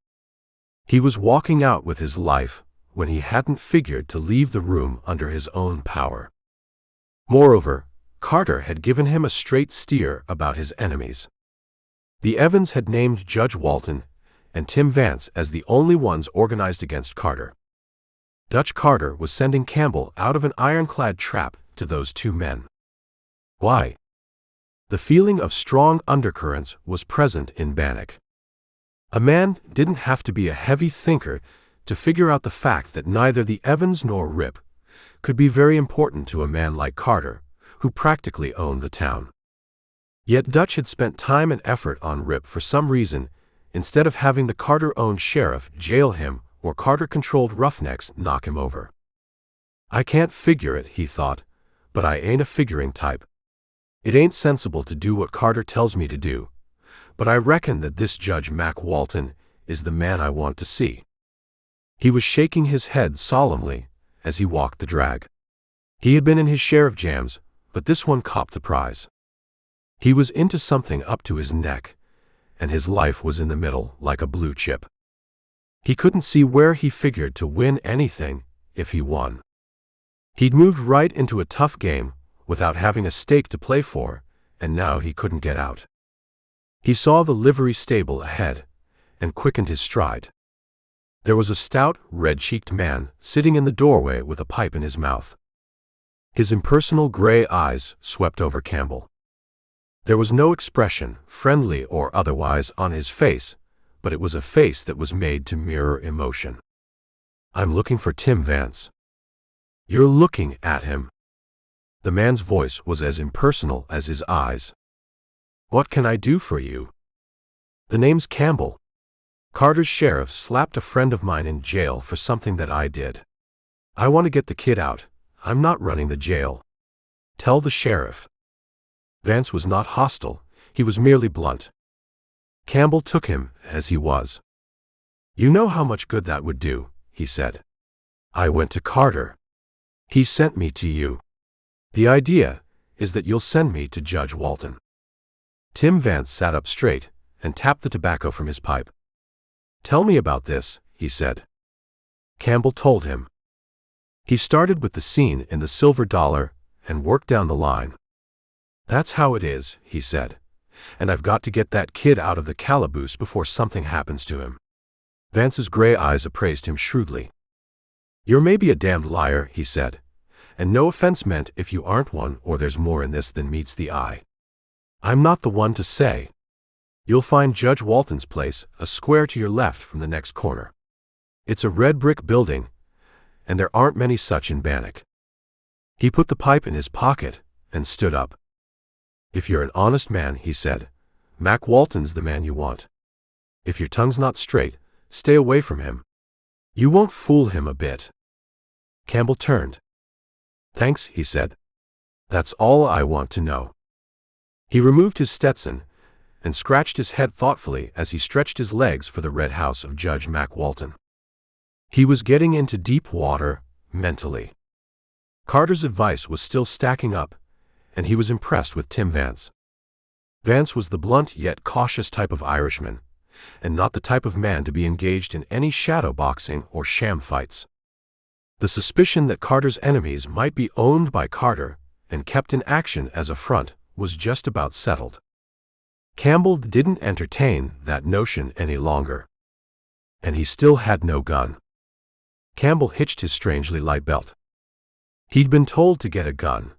He was walking out with his life when he hadn't figured to leave the room under his own power. Moreover, Carter had given him a straight steer about his enemies. The Evans had named Judge Walton and Tim Vance as the only ones organized against Carter. Dutch Carter was sending Campbell out of an ironclad trap to those two men. Why? The feeling of strong undercurrents was present in Bannock. A man didn't have to be a heavy thinker to figure out the fact that neither the Evans nor Rip could be very important to a man like Carter, who practically owned the town. Yet Dutch had spent time and effort on Rip for some reason, instead of having the Carter-owned sheriff jail him or Carter-controlled roughnecks knock him over. "I can't figure it," he thought, "but I ain't a figuring type. It ain't sensible to do what Carter tells me to do, but I reckon that this Judge Mac Walton is the man I want to see." He was shaking his head solemnly as he walked the drag. He had been in his share of jams, but this one copped the prize. He was into something up to his neck, and his life was in the middle like a blue chip. He couldn't see where he figured to win anything if he won. He'd moved right into a tough game without having a stake to play for, and now he couldn't get out. He saw the livery stable ahead and quickened his stride. There was a stout, red-cheeked man sitting in the doorway with a pipe in his mouth. His impersonal gray eyes swept over Campbell. There was no expression, friendly or otherwise, on his face, but it was a face that was made to mirror emotion. "I'm looking for Tim Vance." "You're looking at him." The man's voice was as impersonal as his eyes. "What can I do for you?" "The name's Campbell. Carter's sheriff slapped a friend of mine in jail for something that I did. I want to get the kid out. I'm not running the jail. Tell the sheriff." Vance was not hostile, he was merely blunt. Campbell took him as he was. "You know how much good that would do," he said. "I went to Carter. He sent me to you. The idea is that you'll send me to Judge Walton." Tim Vance sat up straight and tapped the tobacco from his pipe. "Tell me about this," he said. Campbell told him. He started with the scene in the Silver Dollar and worked down the line. "That's how it is," he said, "and I've got to get that kid out of the calaboose before something happens to him." Vance's gray eyes appraised him shrewdly. "You're maybe a damned liar," he said, "and no offense meant if you aren't one, or there's more in this than meets the eye. I'm not the one to say. You'll find Judge Walton's place a square to your left from the next corner. It's a red brick building, and there aren't many such in Bannock." He put the pipe in his pocket and stood up. "If you're an honest man," he said, "Mac Walton's the man you want. If your tongue's not straight, stay away from him. You won't fool him a bit." Campbell turned. "Thanks," he said. "That's all I want to know." He removed his Stetson and scratched his head thoughtfully as he stretched his legs for the red house of Judge Mac Walton. He was getting into deep water, mentally. Carter's advice was still stacking up, and he was impressed with Tim Vance. Vance was the blunt yet cautious type of Irishman, and not the type of man to be engaged in any shadow boxing or sham fights. The suspicion that Carter's enemies might be owned by Carter and kept in action as a front was just about settled. Campbell didn't entertain that notion any longer. And he still had no gun. Campbell hitched his strangely light belt. He'd been told to get a gun,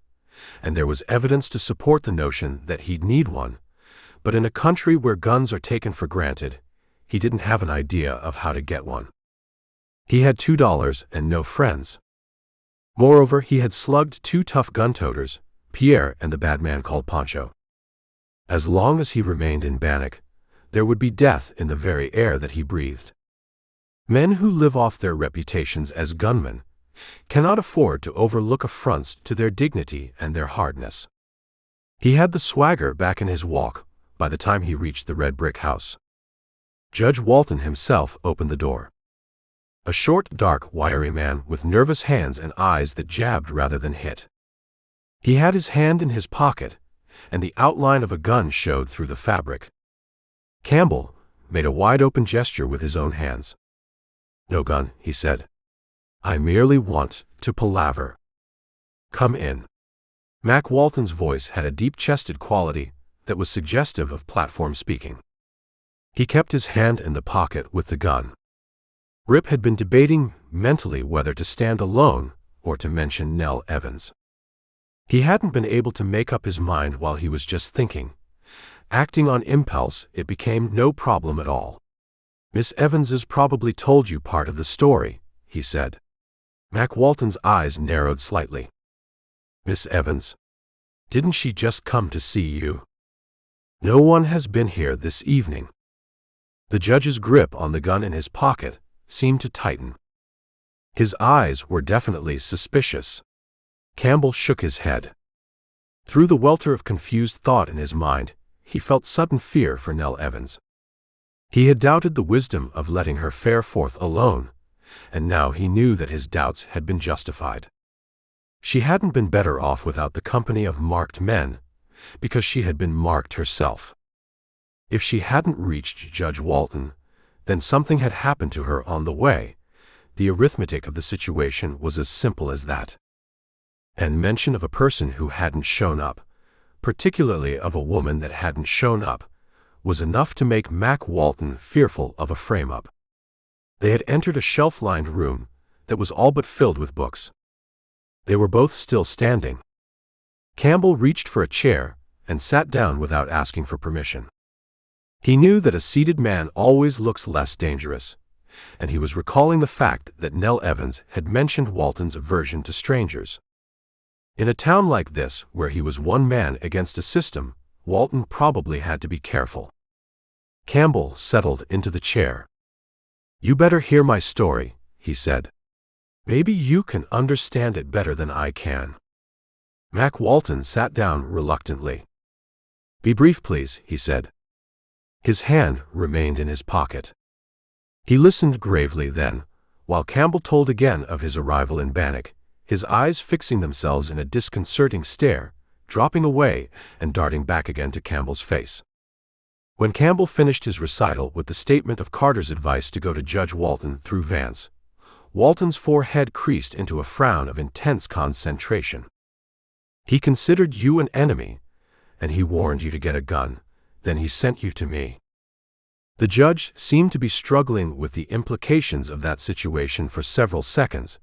and there was evidence to support the notion that he'd need one, but in a country where guns are taken for granted, he didn't have an idea of how to get one. He had $2 and no friends. Moreover, he had slugged two tough gun-toters, Pierre and the bad man called Pancho. As long as he remained in Bannock, there would be death in the very air that he breathed. Men who live off their reputations as gunmen cannot afford to overlook affronts to their dignity and their hardness. He had the swagger back in his walk by the time he reached the red brick house. Judge Walton himself opened the door. A short, dark, wiry man with nervous hands and eyes that jabbed rather than hit. He had his hand in his pocket, and the outline of a gun showed through the fabric. Campbell made a wide-open gesture with his own hands. "No gun," he said. "I merely want to palaver. Come in." Mac Walton's voice had a deep-chested quality that was suggestive of platform speaking. He kept his hand in the pocket with the gun. Rip had been debating mentally whether to stand alone or to mention Nell Evans. He hadn't been able to make up his mind while he was just thinking. Acting on impulse, it became no problem at all. "Miss Evans has probably told you part of the story," he said. Mac Walton's eyes narrowed slightly. "Miss Evans? Didn't she just come to see you?" "No one has been here this evening." The judge's grip on the gun in his pocket seemed to tighten. His eyes were definitely suspicious. Campbell shook his head. Through the welter of confused thought in his mind, he felt sudden fear for Nell Evans. He had doubted the wisdom of letting her fare forth alone, and now he knew that his doubts had been justified. She hadn't been better off without the company of marked men, because she had been marked herself. If she hadn't reached Judge Walton, then something had happened to her on the way. The arithmetic of the situation was as simple as that. And mention of a person who hadn't shown up, particularly of a woman that hadn't shown up, was enough to make Mac Walton fearful of a frame-up. They had entered a shelf-lined room that was all but filled with books. They were both still standing. Campbell reached for a chair and sat down without asking for permission. He knew that a seated man always looks less dangerous, and he was recalling the fact that Nell Evans had mentioned Walton's aversion to strangers. In a town like this, where he was one man against a system, Walton probably had to be careful. Campbell settled into the chair. "You better hear my story," he said. "Maybe you can understand it better than I can." Mac Walton sat down reluctantly. "Be brief, please," he said. His hand remained in his pocket. He listened gravely then, while Campbell told again of his arrival in Bannock, his eyes fixing themselves in a disconcerting stare, dropping away and darting back again to Campbell's face. When Campbell finished his recital with the statement of Carter's advice to go to Judge Walton through Vance, Walton's forehead creased into a frown of intense concentration. "He considered you an enemy, and he warned you to get a gun. Then he sent you to me." The judge seemed to be struggling with the implications of that situation for several seconds.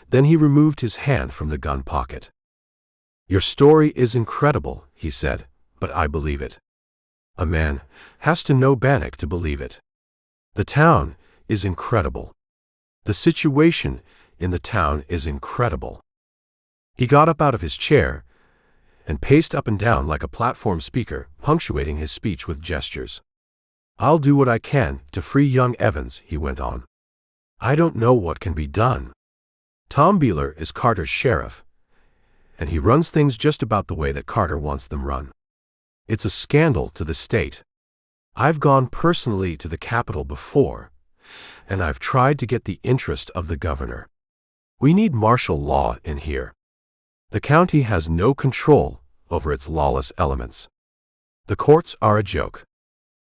Then he removed his hand from the gun pocket. "Your story is incredible," he said, "but I believe it. A man has to know Bannock to believe it. The town is incredible. The situation in the town is incredible." He got up out of his chair and paced up and down like a platform speaker, punctuating his speech with gestures. "I'll do what I can to free young Evans," he went on. "I don't know what can be done. Tom Beeler is Carter's sheriff, and he runs things just about the way that Carter wants them run. It's a scandal to the state. I've gone personally to the Capitol before, and I've tried to get the interest of the governor. We need martial law in here. The county has no control over its lawless elements. The courts are a joke."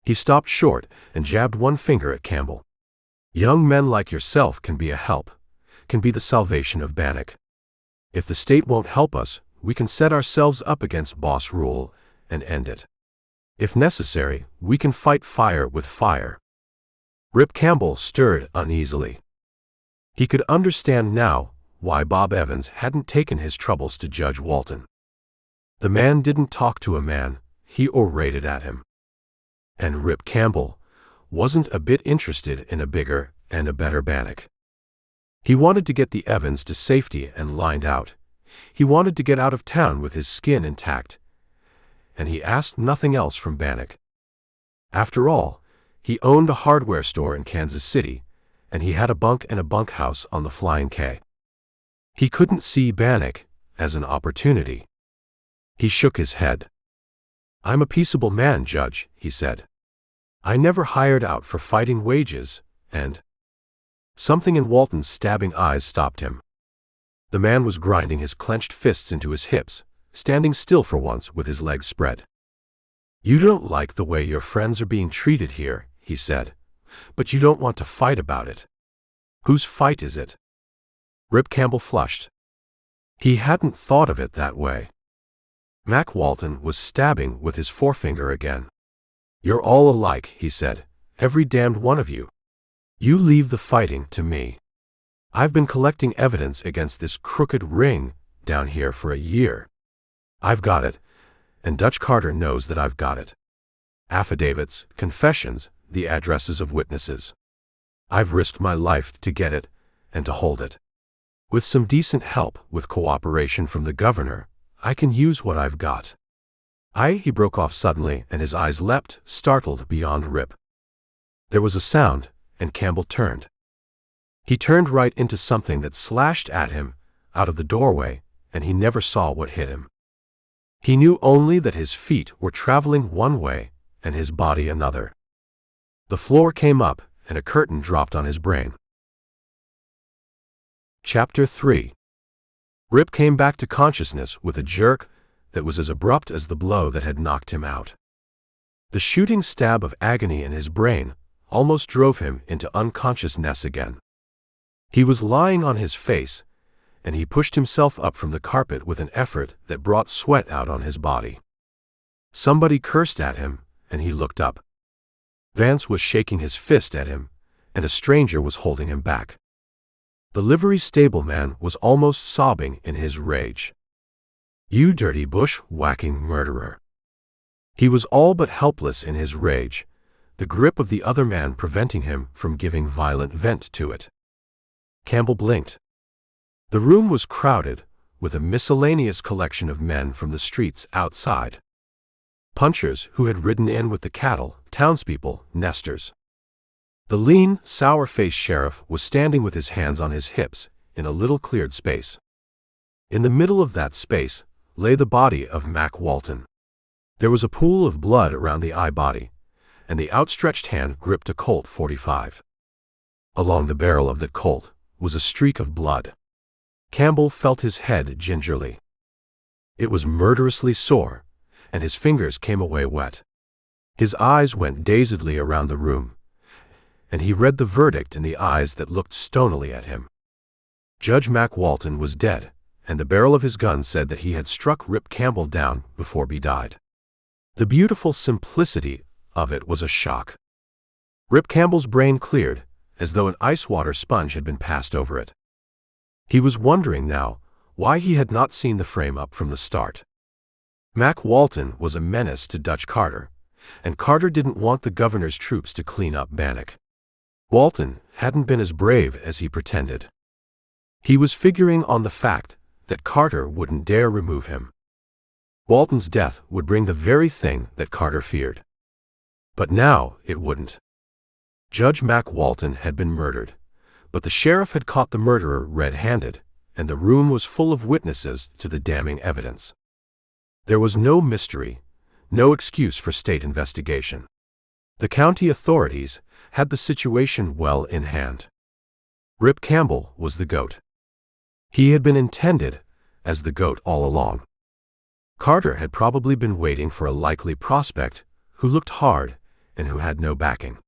He stopped short and jabbed one finger at Campbell. "Young men like yourself can be a help, can be the salvation of Bannock. If the state won't help us, we can set ourselves up against boss rule and end it. If necessary, we can fight fire with fire." Rip Campbell stirred uneasily. He could understand now why Bob Evans hadn't taken his troubles to Judge Walton. The man didn't talk to a man, he orated at him. And Rip Campbell wasn't a bit interested in a bigger and a better Bannock. He wanted to get the Evans to safety and lined out. He wanted to get out of town with his skin intact, and he asked nothing else from Bannock. After all, he owned a hardware store in Kansas City, and he had a bunk and a bunkhouse on the Flying K. He couldn't see Bannock as an opportunity. He shook his head. "I'm a peaceable man, Judge," he said. "I never hired out for fighting wages, and Something in Walton's stabbing eyes stopped him. The man was grinding his clenched fists into his hips, standing still for once with his legs spread. "You don't like the way your friends are being treated here," he said, "but you don't want to fight about it. Whose fight is it?" Rip Campbell flushed. He hadn't thought of it that way. Mac Walton was stabbing with his forefinger again. "You're all alike," he said, "every damned one of you. You leave the fighting to me. I've been collecting evidence against this crooked ring down here for a year. I've got it, and Dutch Carter knows that I've got it. Affidavits, confessions, the addresses of witnesses. I've risked my life to get it and to hold it. With some decent help, with cooperation from the governor, I can use what I've got." He broke off suddenly, and his eyes leapt, startled beyond Rip. There was a sound, and Campbell turned. He turned right into something that slashed at him out of the doorway, and he never saw what hit him. He knew only that his feet were traveling one way and his body another. The floor came up, and a curtain dropped on his brain. Chapter 3. Rip came back to consciousness with a jerk that was as abrupt as the blow that had knocked him out. The shooting stab of agony in his brain almost drove him into unconsciousness again. He was lying on his face, and he pushed himself up from the carpet with an effort that brought sweat out on his body. Somebody cursed at him, and he looked up. Vance was shaking his fist at him, and a stranger was holding him back. The livery stableman was almost sobbing in his rage. "You dirty bushwhacking murderer!" He was all but helpless in his rage, the grip of the other man preventing him from giving violent vent to it. Campbell blinked. The room was crowded with a miscellaneous collection of men from the streets outside. Punchers who had ridden in with the cattle, townspeople, nesters. The lean, sour-faced sheriff was standing with his hands on his hips in a little cleared space. In the middle of that space lay the body of Mac Walton. There was a pool of blood around the body, and the outstretched hand gripped a Colt .45. Along the barrel of that Colt was a streak of blood. Campbell felt his head gingerly. It was murderously sore, and his fingers came away wet. His eyes went dazedly around the room, and he read the verdict in the eyes that looked stonily at him. Judge Mac Walton was dead, and the barrel of his gun said that he had struck Rip Campbell down before he died. The beautiful simplicity of it was a shock. Rip Campbell's brain cleared, as though an ice-water sponge had been passed over it. He was wondering now why he had not seen the frame-up from the start. Mac Walton was a menace to Dutch Carter, and Carter didn't want the governor's troops to clean up Bannock. Walton hadn't been as brave as he pretended. He was figuring on the fact that Carter wouldn't dare remove him. Walton's death would bring the very thing that Carter feared. But now it wouldn't. Judge Mac Walton had been murdered, but the sheriff had caught the murderer red-handed, and the room was full of witnesses to the damning evidence. There was no mystery, no excuse for state investigation. The county authorities had the situation well in hand. Rip Campbell was the goat. He had been intended as the goat all along. Carter had probably been waiting for a likely prospect who looked hard and who had no backing.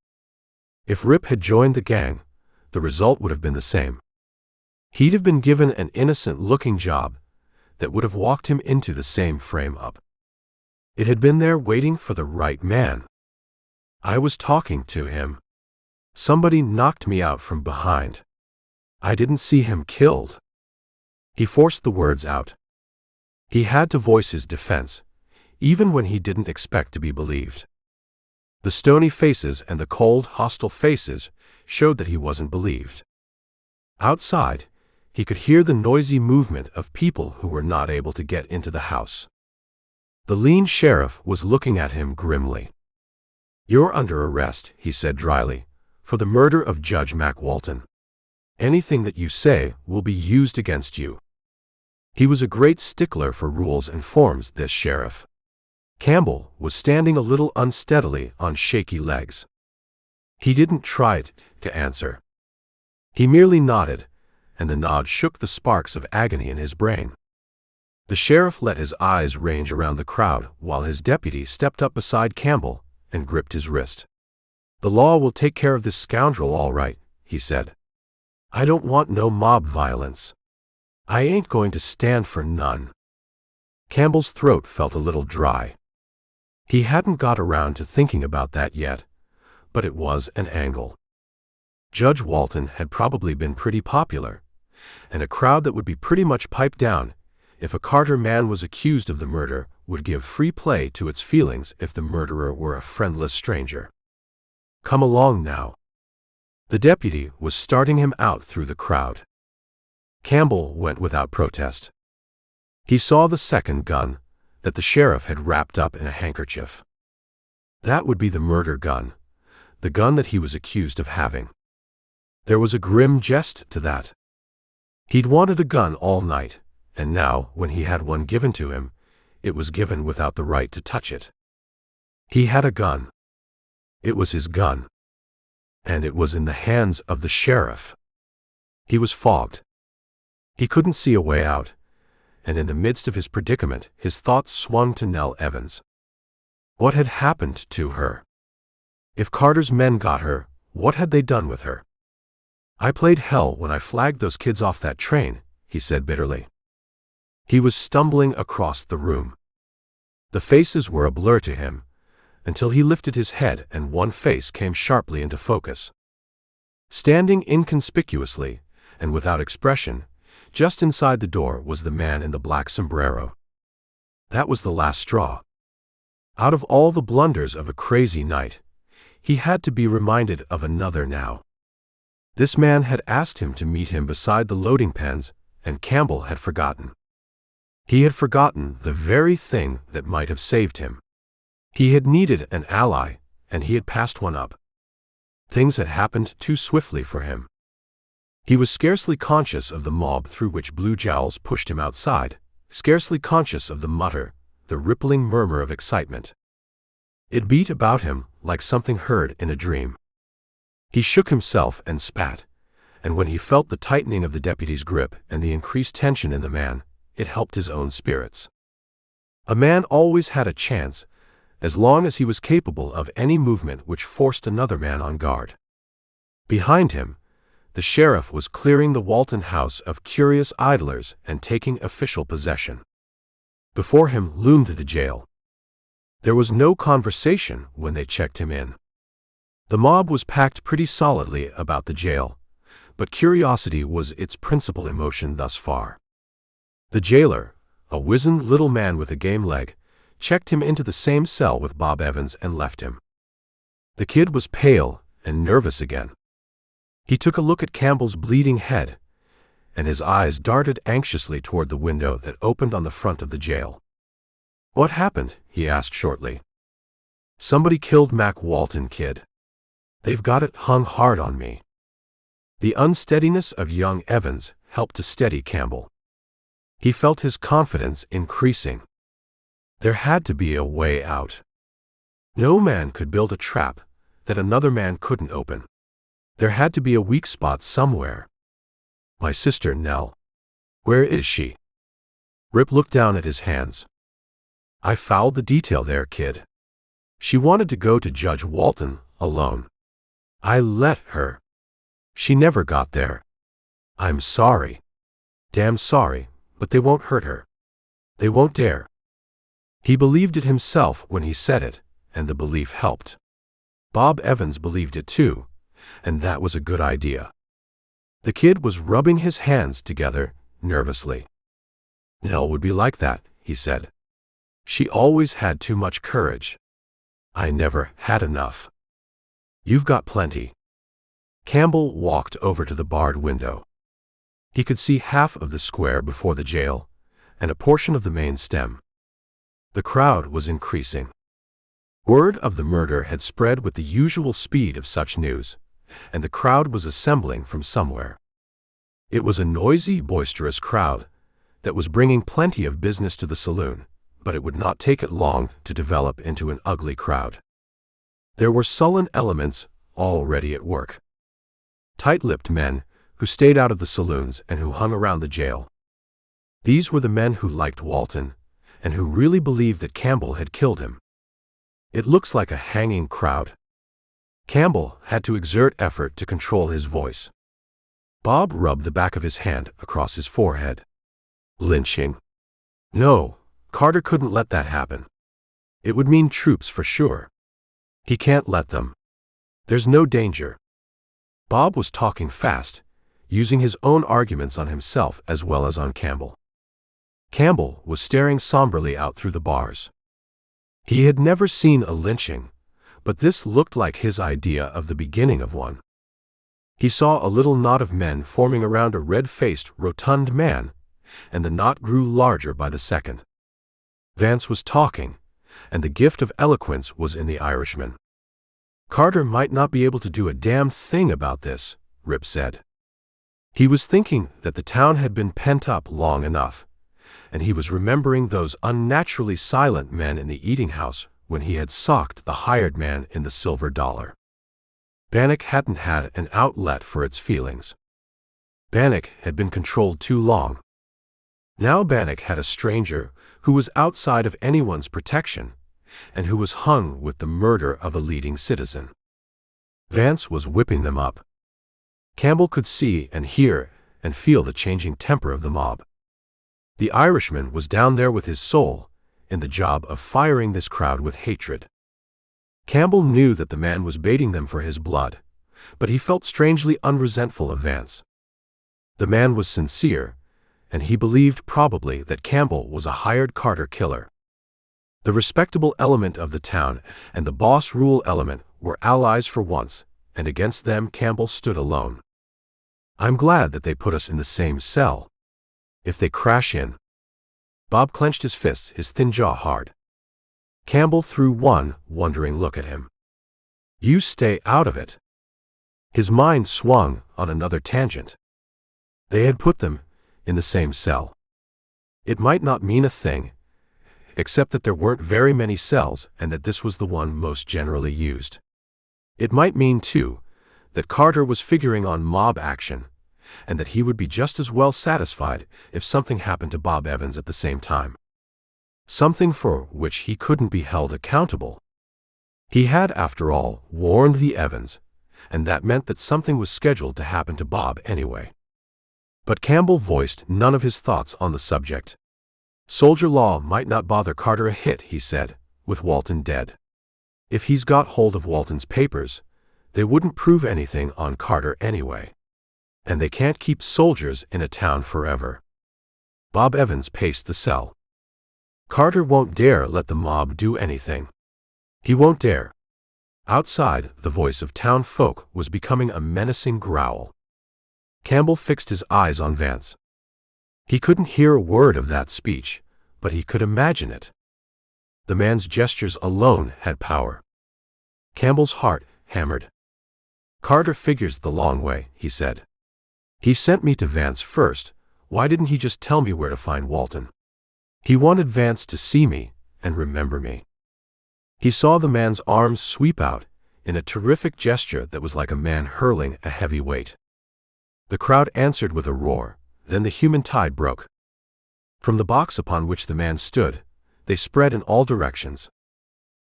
If Rip had joined the gang, the result would have been the same. He'd have been given an innocent-looking job that would have walked him into the same frame-up. It had been there waiting for the right man. "I was talking to him. Somebody knocked me out from behind. I didn't see him killed." He forced the words out. He had to voice his defense, even when he didn't expect to be believed. The stony faces and the cold, hostile faces showed that he wasn't believed. Outside, he could hear the noisy movement of people who were not able to get into the house. The lean sheriff was looking at him grimly. "You're under arrest," he said dryly, "for the murder of Judge Mac Walton. Anything that you say will be used against you." He was a great stickler for rules and forms, this sheriff. Campbell was standing a little unsteadily on shaky legs. He didn't try to answer. He merely nodded, and the nod shook the sparks of agony in his brain. The sheriff let his eyes range around the crowd while his deputy stepped up beside Campbell and gripped his wrist. "The law will take care of this scoundrel all right," he said. "I don't want no mob violence. I ain't going to stand for none." Campbell's throat felt a little dry. He hadn't got around to thinking about that yet, but it was an angle. Judge Walton had probably been pretty popular, and a crowd that would be pretty much piped down if a Carter man was accused of the murder would give free play to its feelings if the murderer were a friendless stranger. "Come along now." The deputy was starting him out through the crowd. Campbell went without protest. He saw the second gun that the sheriff had wrapped up in a handkerchief. That would be the murder gun, the gun that he was accused of having. There was a grim jest to that. He'd wanted a gun all night, and now, when he had one given to him, it was given without the right to touch it. He had a gun. It was his gun. And it was in the hands of the sheriff. He was fogged. He couldn't see a way out, and in the midst of his predicament, his thoughts swung to Nell Evans. What had happened to her? If Carter's men got her, what had they done with her? "I played hell when I flagged those kids off that train," he said bitterly. He was stumbling across the room. The faces were a blur to him, until he lifted his head and one face came sharply into focus. Standing inconspicuously, and without expression, just inside the door was the man in the black sombrero. That was the last straw. Out of all the blunders of a crazy night, he had to be reminded of another now. This man had asked him to meet him beside the loading pens, and Campbell had forgotten. He had forgotten the very thing that might have saved him. He had needed an ally, and he had passed one up. Things had happened too swiftly for him. He was scarcely conscious of the mob through which Blue Jowls pushed him outside, scarcely conscious of the mutter, the rippling murmur of excitement. It beat about him like something heard in a dream. He shook himself and spat, and when he felt the tightening of the deputy's grip and the increased tension in the man, it helped his own spirits. A man always had a chance, as long as he was capable of any movement which forced another man on guard. Behind him, the sheriff was clearing the Walton house of curious idlers and taking official possession. Before him loomed the jail. There was no conversation when they checked him in. The mob was packed pretty solidly about the jail, but curiosity was its principal emotion thus far. The jailer, a wizened little man with a game leg, checked him into the same cell with Bob Evans and left him. The kid was pale and nervous again. He took a look at Campbell's bleeding head, and his eyes darted anxiously toward the window that opened on the front of the jail. "What happened?" he asked shortly. "Somebody killed Mac Walton, kid. They've got it hung hard on me." The unsteadiness of young Evans helped to steady Campbell. He felt his confidence increasing. There had to be a way out. No man could build a trap that another man couldn't open. There had to be a weak spot somewhere. "My sister Nell. Where is she?" Rip looked down at his hands. "I fouled the detail there, kid. She wanted to go to Judge Walton alone. I let her. She never got there. I'm sorry. Damn sorry, but they won't hurt her. They won't dare." He believed it himself when he said it, and the belief helped. Bob Evans believed it too, and that was a good idea. The kid was rubbing his hands together nervously. "Nell would be like that," he said. "She always had too much courage. I never had enough. You've got plenty." Campbell walked over to the barred window. He could see half of the square before the jail, and a portion of the main stem. The crowd was increasing. Word of the murder had spread with the usual speed of such news, and the crowd was assembling from somewhere. It was a noisy, boisterous crowd that was bringing plenty of business to the saloon, but it would not take it long to develop into an ugly crowd. There were sullen elements already at work. Tight-lipped men who stayed out of the saloons and who hung around the jail. These were the men who liked Walton, and who really believed that Campbell had killed him. It looks like a hanging crowd. Campbell had to exert effort to control his voice. Bob rubbed the back of his hand across his forehead. Lynching? No, Carter couldn't let that happen. It would mean troops for sure. He can't let them. There's no danger. Bob was talking fast, using his own arguments on himself as well as on Campbell. Campbell was staring somberly out through the bars. He had never seen a lynching, but this looked like his idea of the beginning of one. He saw a little knot of men forming around a red-faced, rotund man, and the knot grew larger by the second. Vance was talking, and the gift of eloquence was in the Irishman. Carter might not be able to do a damn thing about this, Rip said. He was thinking that the town had been pent up long enough, and he was remembering those unnaturally silent men in the eating house when he had socked the hired man in the silver dollar. Bannock hadn't had an outlet for its feelings. Bannock had been controlled too long. Now Bannock had a stranger who was outside of anyone's protection, and who was hung with the murder of a leading citizen. Vance was whipping them up. Campbell could see and hear and feel the changing temper of the mob. The Irishman was down there with his soul, in the job of firing this crowd with hatred. Campbell knew that the man was baiting them for his blood, but he felt strangely unresentful of Vance. The man was sincere, and he believed probably that Campbell was a hired Carter killer. The respectable element of the town and the boss rule element were allies for once, and against them Campbell stood alone. I'm glad that they put us in the same cell. If they crash in. Bob clenched his fists, his thin jaw hard. Campbell threw one wondering look at him. You stay out of it. His mind swung on another tangent. They had put them in the same cell. It might not mean a thing, except that there weren't very many cells and that this was the one most generally used. It might mean, too, that Carter was figuring on mob action, and that he would be just as well satisfied if something happened to Bob Evans at the same time. Something for which he couldn't be held accountable. He had, after all, warned the Evans, and that meant that something was scheduled to happen to Bob anyway. But Campbell voiced none of his thoughts on the subject. Soldier law might not bother Carter a hit, he said, with Walton dead. If he's got hold of Walton's papers, they wouldn't prove anything on Carter anyway. And they can't keep soldiers in a town forever. Bob Evans paced the cell. Carter won't dare let the mob do anything. He won't dare. Outside, the voice of town folk was becoming a menacing growl. Campbell fixed his eyes on Vance. He couldn't hear a word of that speech, but he could imagine it. The man's gestures alone had power. Campbell's heart hammered. Carter figures the long way, he said. He sent me to Vance first. Why didn't he just tell me where to find Walton? He wanted Vance to see me and remember me. He saw the man's arms sweep out in a terrific gesture that was like a man hurling a heavy weight. The crowd answered with a roar, then the human tide broke. From the box upon which the man stood, they spread in all directions.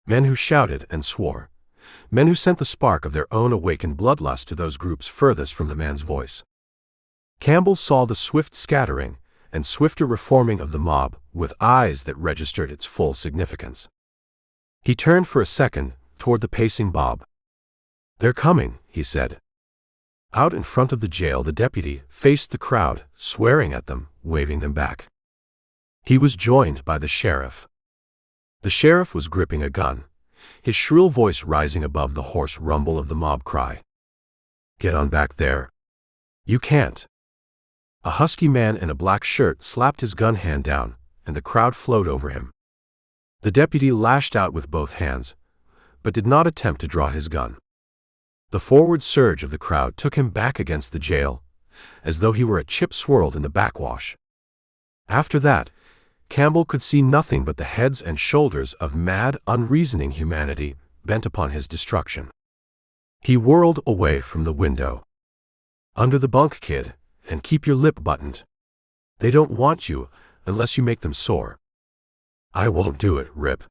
Men who shouted and swore, men who sent the spark of their own awakened bloodlust to those groups furthest from the man's voice. Campbell saw the swift scattering and swifter reforming of the mob with eyes that registered its full significance. He turned for a second toward the pacing Bob. They're coming, he said. Out in front of the jail, the deputy faced the crowd, swearing at them, waving them back. He was joined by the sheriff. The sheriff was gripping a gun, his shrill voice rising above the hoarse rumble of the mob cry. Get on back there. You can't. A husky man in a black shirt slapped his gun hand down, and the crowd flowed over him. The deputy lashed out with both hands, but did not attempt to draw his gun. The forward surge of the crowd took him back against the jail, as though he were a chip swirled in the backwash. After that, Campbell could see nothing but the heads and shoulders of mad, unreasoning humanity bent upon his destruction. He whirled away from the window. Under the bunk, kid, and keep your lip buttoned. They don't want you unless you make them sore. I won't do it, Rip.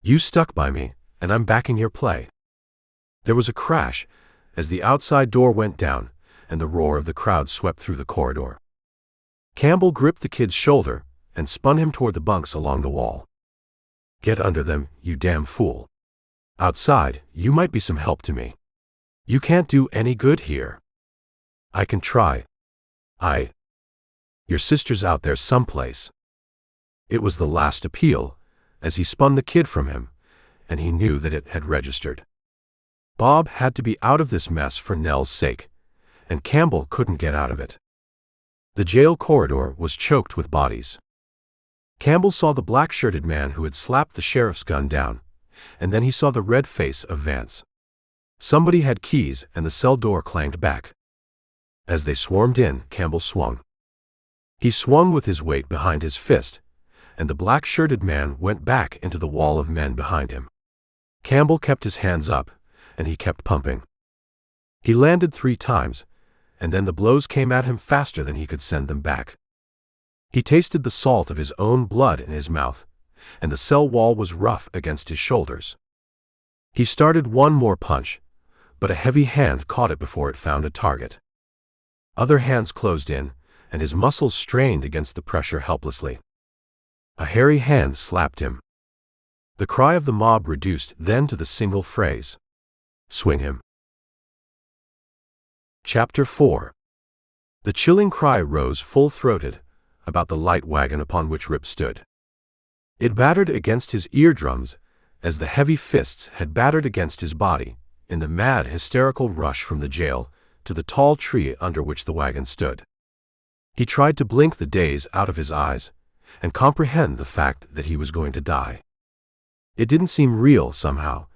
You stuck by me, and I'm backing your play. There was a crash as the outside door went down, and the roar of the crowd swept through the corridor. Campbell gripped the kid's shoulder and spun him toward the bunks along the wall. Get under them, you damn fool. Outside, you might be some help to me. You can't do any good here. I can try. Your sister's out there someplace. It was the last appeal, as he spun the kid from him, and he knew that it had registered. Bob had to be out of this mess for Nell's sake, and Campbell couldn't get out of it. The jail corridor was choked with bodies. Campbell saw the black-shirted man who had slapped the sheriff's gun down, and then he saw the red face of Vance. Somebody had keys, and the cell door clanged back. As they swarmed in, Campbell swung. He swung with his weight behind his fist, and the black-shirted man went back into the wall of men behind him. Campbell kept his hands up, and he kept pumping. He landed 3 times, and then the blows came at him faster than he could send them back. He tasted the salt of his own blood in his mouth, and the cell wall was rough against his shoulders. He started one more punch, but a heavy hand caught it before it found a target. Other hands closed in, and his muscles strained against the pressure helplessly. A hairy hand slapped him. The cry of the mob reduced then to the single phrase, "Swing him." Chapter 4. The chilling cry rose full-throated about the light wagon upon which Rip stood. It battered against his eardrums as the heavy fists had battered against his body in the mad, hysterical rush from the jail to the tall tree under which the wagon stood. He tried to blink the daze out of his eyes and comprehend the fact that he was going to die. It didn't seem real somehow,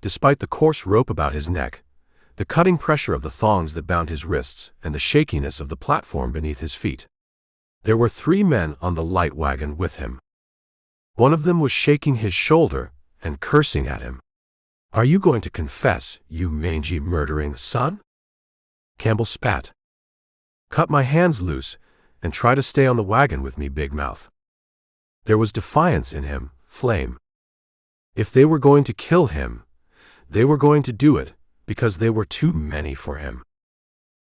despite the coarse rope about his neck, the cutting pressure of the thongs that bound his wrists, and the shakiness of the platform beneath his feet. There were 3 men on the light wagon with him. One of them was shaking his shoulder and cursing at him. "Are you going to confess, you mangy murdering son?" Campbell spat. "Cut my hands loose and try to stay on the wagon with me, big mouth." There was defiance in him, flame. If they were going to kill him, they were going to do it because they were too many for him.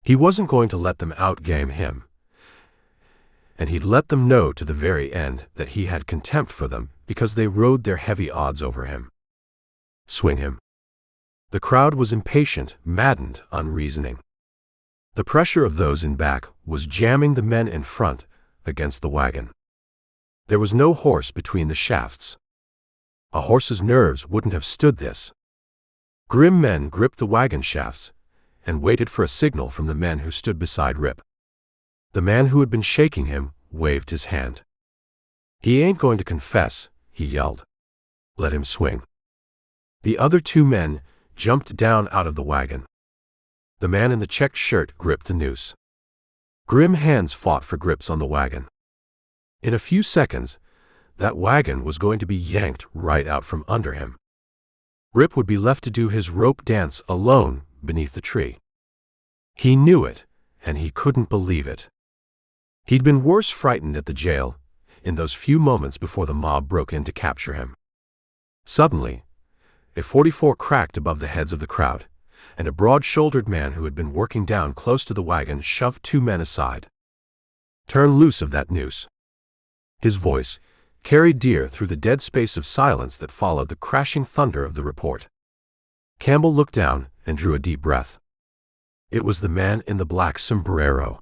He wasn't going to let them outgame him, and he'd let them know to the very end that he had contempt for them because they rode their heavy odds over him. Swing him. The crowd was impatient, maddened, unreasoning. The pressure of those in back was jamming the men in front against the wagon. There was no horse between the shafts. A horse's nerves wouldn't have stood this. Grim men gripped the wagon shafts and waited for a signal from the men who stood beside Rip. The man who had been shaking him waved his hand. "He ain't going to confess," he yelled. "Let him swing." The other 2 men jumped down out of the wagon. The man in the checked shirt gripped the noose. Grim hands fought for grips on the wagon. In a few seconds, that wagon was going to be yanked right out from under him. Rip would be left to do his rope dance alone beneath the tree. He knew it, and he couldn't believe it. He'd been worse frightened at the jail, in those few moments before the mob broke in to capture him. Suddenly, a .44 cracked above the heads of the crowd, and a broad-shouldered man who had been working down close to the wagon shoved 2 men aside. "Turn loose of that noose." His voice carried dear through the dead space of silence that followed the crashing thunder of the report. Campbell looked down and drew a deep breath. It was the man in the black sombrero.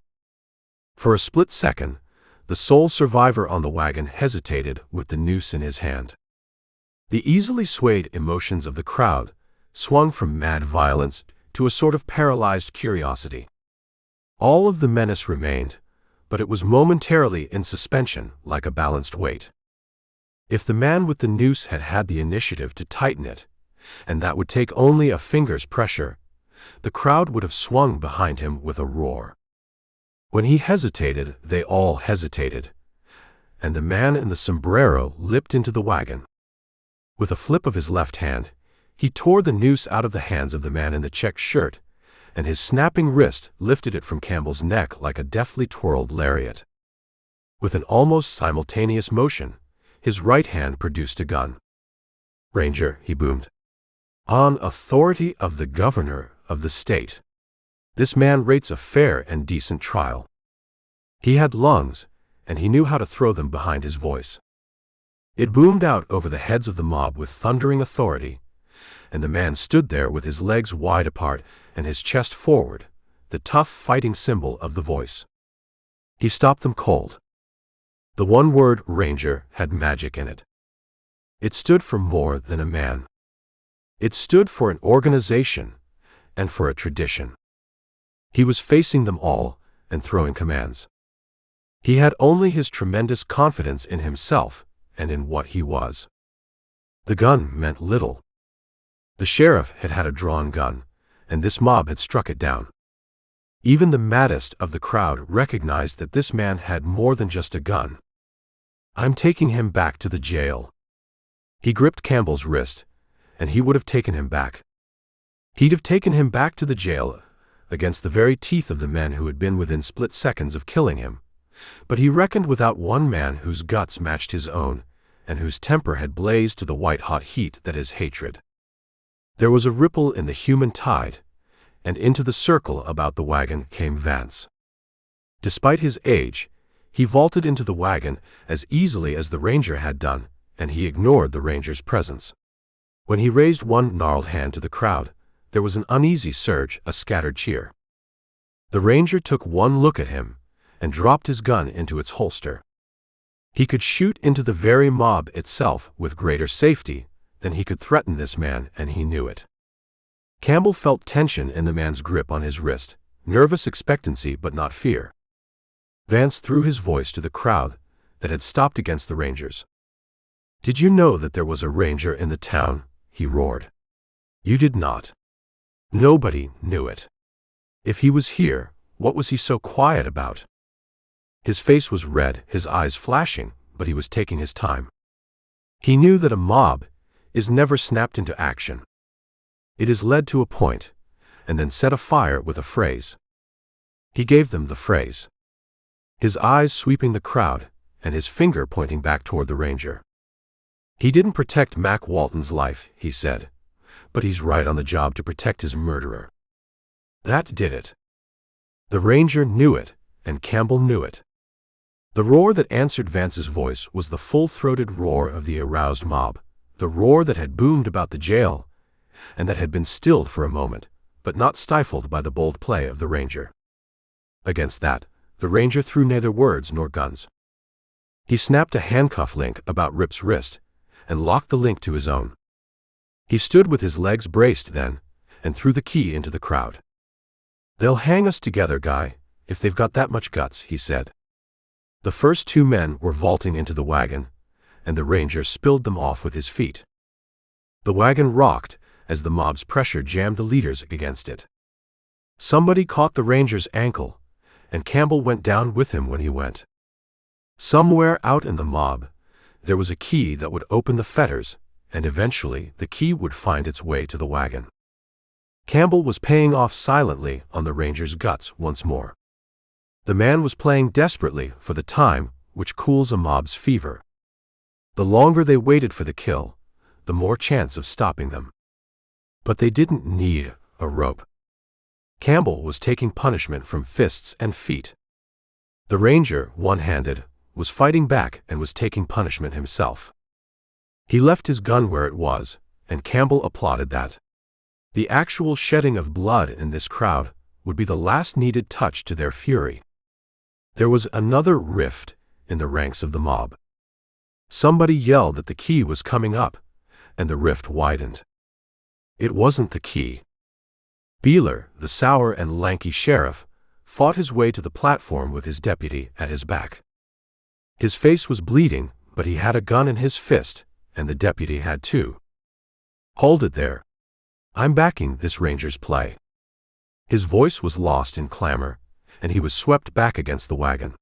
For a split second, the sole survivor on the wagon hesitated with the noose in his hand. The easily swayed emotions of the crowd swung from mad violence to a sort of paralyzed curiosity. All of the menace remained, but it was momentarily in suspension like a balanced weight. If the man with the noose had had the initiative to tighten it, and that would take only a finger's pressure, the crowd would have swung behind him with a roar. When he hesitated, they all hesitated, and the man in the sombrero leaped into the wagon. With a flip of his left hand, he tore the noose out of the hands of the man in the checked shirt and his snapping wrist lifted it from Campbell's neck like a deftly twirled lariat. With an almost simultaneous motion, his right hand produced a gun. "Ranger," he boomed. "On authority of the governor of the state, this man rates a fair and decent trial." He had lungs, and he knew how to throw them behind his voice. It boomed out over the heads of the mob with thundering authority, and the man stood there with his legs wide apart and his chest forward, the tough fighting symbol of the voice. He stopped them cold. The one word Ranger had magic in it. It stood for more than a man. It stood for an organization and for a tradition. He was facing them all and throwing commands. He had only his tremendous confidence in himself and in what he was. The gun meant little. The sheriff had had a drawn gun, and this mob had struck it down. Even the maddest of the crowd recognized that this man had more than just a gun. "I'm taking him back to the jail." He gripped Campbell's wrist, and he would have taken him back. He'd have taken him back to the jail against the very teeth of the men who had been within split seconds of killing him. But he reckoned without one man whose guts matched his own, and whose temper had blazed to the white-hot heat that is hatred. There was a ripple in the human tide, and into the circle about the wagon came Vance. Despite his age, he vaulted into the wagon as easily as the ranger had done, and he ignored the ranger's presence. When he raised one gnarled hand to the crowd, there was an uneasy surge, a scattered cheer. The ranger took one look at him, and dropped his gun into its holster. He could shoot into the very mob itself with greater safety than he could threaten this man, and he knew it. Campbell felt tension in the man's grip on his wrist, nervous expectancy but not fear. Vance threw his voice to the crowd that had stopped against the rangers. "Did you know that there was a ranger in the town?" he roared. "You did not. Nobody knew it. If he was here, what was he so quiet about?" His face was red, his eyes flashing, but he was taking his time. He knew that a mob is never snapped into action. It is led to a point, and then set afire with a phrase. He gave them the phrase. His eyes sweeping the crowd, and his finger pointing back toward the ranger. "He didn't protect Mac Walton's life," he said, "but he's right on the job to protect his murderer." That did it. The ranger knew it, and Campbell knew it. The roar that answered Vance's voice was the full-throated roar of the aroused mob, the roar that had boomed about the jail, and that had been stilled for a moment, but not stifled by the bold play of the ranger. Against that, the ranger threw neither words nor guns. He snapped a handcuff link about Rip's wrist, and locked the link to his own. He stood with his legs braced then, and threw the key into the crowd. "They'll hang us together, guy, if they've got that much guts," he said. The first two men were vaulting into the wagon, and the ranger spilled them off with his feet. The wagon rocked as the mob's pressure jammed the leaders against it. Somebody caught the ranger's ankle, and Campbell went down with him when he went. Somewhere out in the mob, there was a key that would open the fetters, and eventually the key would find its way to the wagon. Campbell was paying off silently on the ranger's guts once more. The man was playing desperately for the time which cools a mob's fever. The longer they waited for the kill, the more chance of stopping them. But they didn't need a rope. Campbell was taking punishment from fists and feet. The ranger, one-handed, was fighting back and was taking punishment himself. He left his gun where it was, and Campbell applauded that. The actual shedding of blood in this crowd would be the last needed touch to their fury. There was another rift in the ranks of the mob. Somebody yelled that the key was coming up, and the rift widened. It wasn't the key. Beeler, the sour and lanky sheriff, fought his way to the platform with his deputy at his back. His face was bleeding, but he had a gun in his fist, and the deputy had too. "Hold it there. I'm backing this ranger's play." His voice was lost in clamor, and he was swept back against the wagon.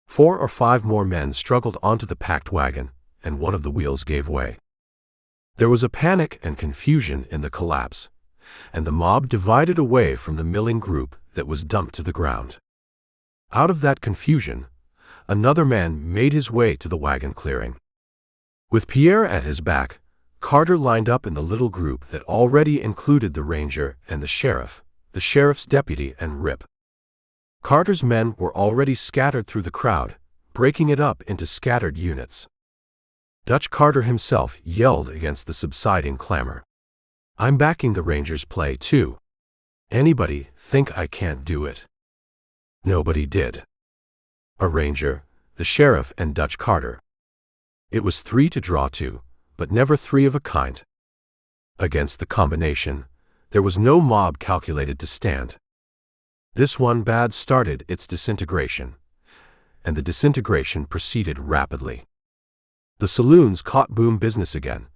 4 or 5 more men struggled onto the packed wagon, and one of the wheels gave way. There was a panic and confusion in the collapse, and the mob divided away from the milling group that was dumped to the ground. Out of that confusion, another man made his way to the wagon clearing. With Pierre at his back, Carter lined up in the little group that already included the ranger and the sheriff's deputy, and Rip. Carter's men were already scattered through the crowd, breaking it up into scattered units. Dutch Carter himself yelled against the subsiding clamor. "I'm backing the Rangers' play, too. Anybody think I can't do it?" Nobody did. A ranger, the sheriff, and Dutch Carter. It was 3 to draw 2, but never 3 of a kind. Against the combination, there was no mob calculated to stand. This one bad started its disintegration, and the disintegration proceeded rapidly. The saloons caught boom business again,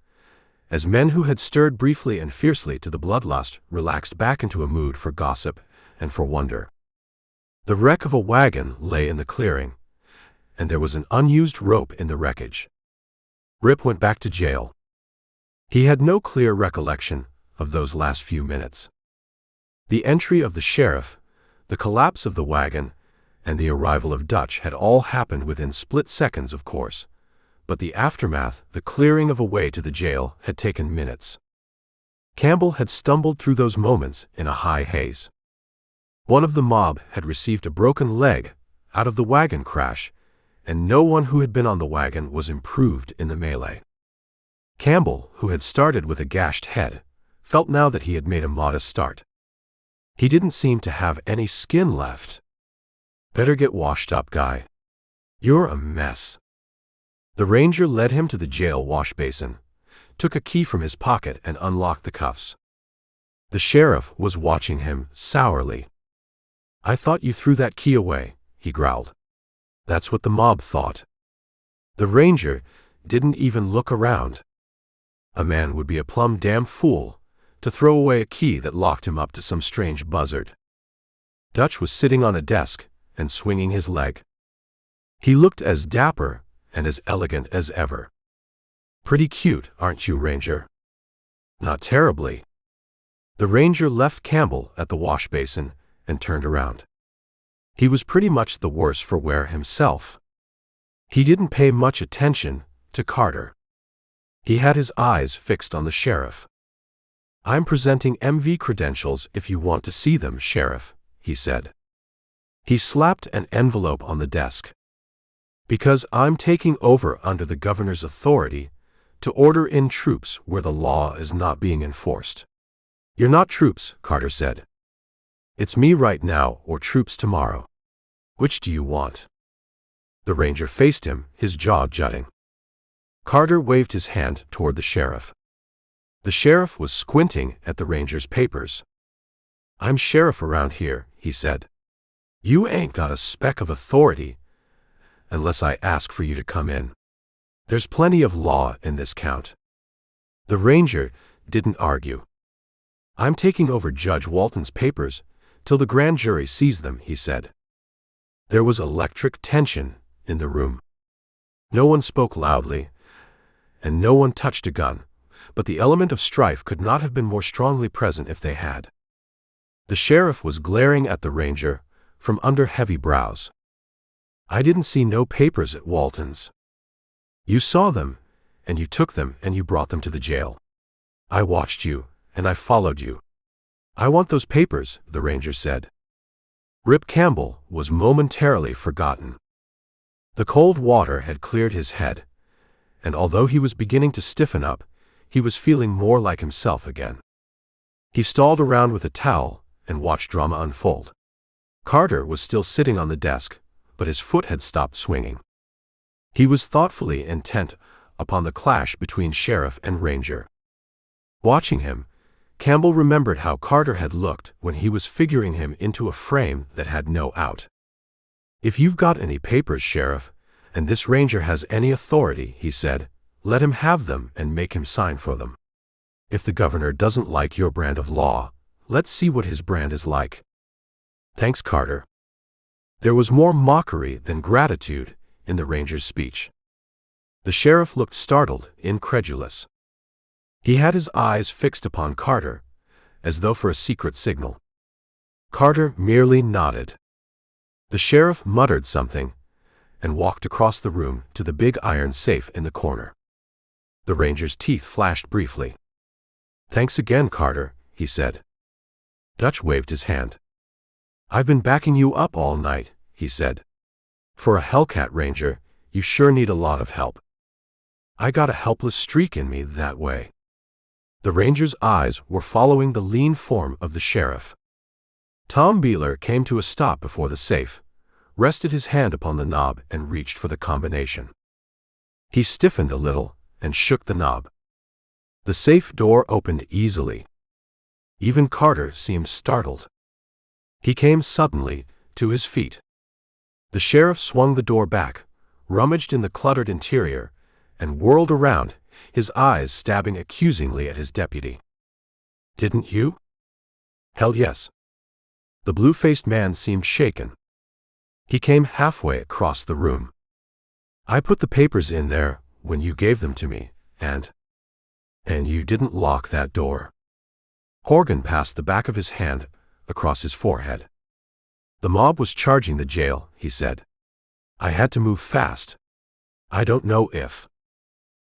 as men who had stirred briefly and fiercely to the bloodlust relaxed back into a mood for gossip and for wonder. The wreck of a wagon lay in the clearing, and there was an unused rope in the wreckage. Rip went back to jail. He had no clear recollection of those last few minutes. The entry of the sheriff, the collapse of the wagon, and the arrival of Dutch had all happened within split seconds, of course, but the aftermath, the clearing of a way to the jail, had taken minutes. Campbell had stumbled through those moments in a high haze. One of the mob had received a broken leg out of the wagon crash, and no one who had been on the wagon was improved in the melee. Campbell, who had started with a gashed head, felt now that he had made a modest start. He didn't seem to have any skin left. "Better get washed up, guy. You're a mess." The ranger led him to the jail wash basin, took a key from his pocket, and unlocked the cuffs. The sheriff was watching him sourly. "I thought you threw that key away," he growled. That's what the mob thought. The ranger didn't even look around. A man would be a plumb damn fool to throw away a key that locked him up to some strange buzzard. Dutch was sitting on a desk and swinging his leg. He looked as dapper and as elegant as ever. "Pretty cute, aren't you, Ranger?" "Not terribly." The ranger left Campbell at the wash basin and turned around. He was pretty much the worse for wear himself. He didn't pay much attention to Carter. He had his eyes fixed on the sheriff. "I'm presenting MV credentials if you want to see them, Sheriff," he said. He slapped an envelope on the desk. "Because I'm taking over under the governor's authority to order in troops where the law is not being enforced." "You're not troops," Carter said. "It's me right now or troops tomorrow. Which do you want?" The ranger faced him, his jaw jutting. Carter waved his hand toward the sheriff. The sheriff was squinting at the ranger's papers. "I'm sheriff around here," he said. "You ain't got a speck of authority unless I ask for you to come in. There's plenty of law in this count." The ranger didn't argue. "I'm taking over Judge Walton's papers till the grand jury sees them," he said. There was electric tension in the room. No one spoke loudly, and no one touched a gun, but the element of strife could not have been more strongly present if they had. The sheriff was glaring at the ranger from under heavy brows. "I didn't see no papers at Walton's." "You saw them, and you took them, and you brought them to the jail. I watched you, and I followed you." "I want those papers," the ranger said. Rip Campbell was momentarily forgotten. The cold water had cleared his head, and although he was beginning to stiffen up, he was feeling more like himself again. He stalled around with a towel and watched drama unfold. Carter was still sitting on the desk, but his foot had stopped swinging. He was thoughtfully intent upon the clash between sheriff and ranger. Watching him, Campbell remembered how Carter had looked when he was figuring him into a frame that had no out. "If you've got any papers, Sheriff, and this ranger has any authority," he said, "let him have them and make him sign for them. If the governor doesn't like your brand of law, let's see what his brand is like." "Thanks, Carter." There was more mockery than gratitude in the ranger's speech. The sheriff looked startled, incredulous. He had his eyes fixed upon Carter, as though for a secret signal. Carter merely nodded. The sheriff muttered something and walked across the room to the big iron safe in the corner. The ranger's teeth flashed briefly. "Thanks again, Carter," he said. Dutch waved his hand. "I've been backing you up all night," he said. "For a Hellcat Ranger, you sure need a lot of help." "I got a helpless streak in me that way." The ranger's eyes were following the lean form of the sheriff. Tom Beeler came to a stop before the safe, rested his hand upon the knob and reached for the combination. He stiffened a little and shook the knob. The safe door opened easily. Even Carter seemed startled. He came suddenly to his feet. The sheriff swung the door back, rummaged in the cluttered interior, and whirled around, his eyes stabbing accusingly at his deputy. "Didn't you?" "Hell yes." The blue-faced man seemed shaken. He came halfway across the room. "I put the papers in there when you gave them to me, and you didn't lock that door." Horgan passed the back of his hand across his forehead. "The mob was charging the jail," he said. "I had to move fast. I don't know if—"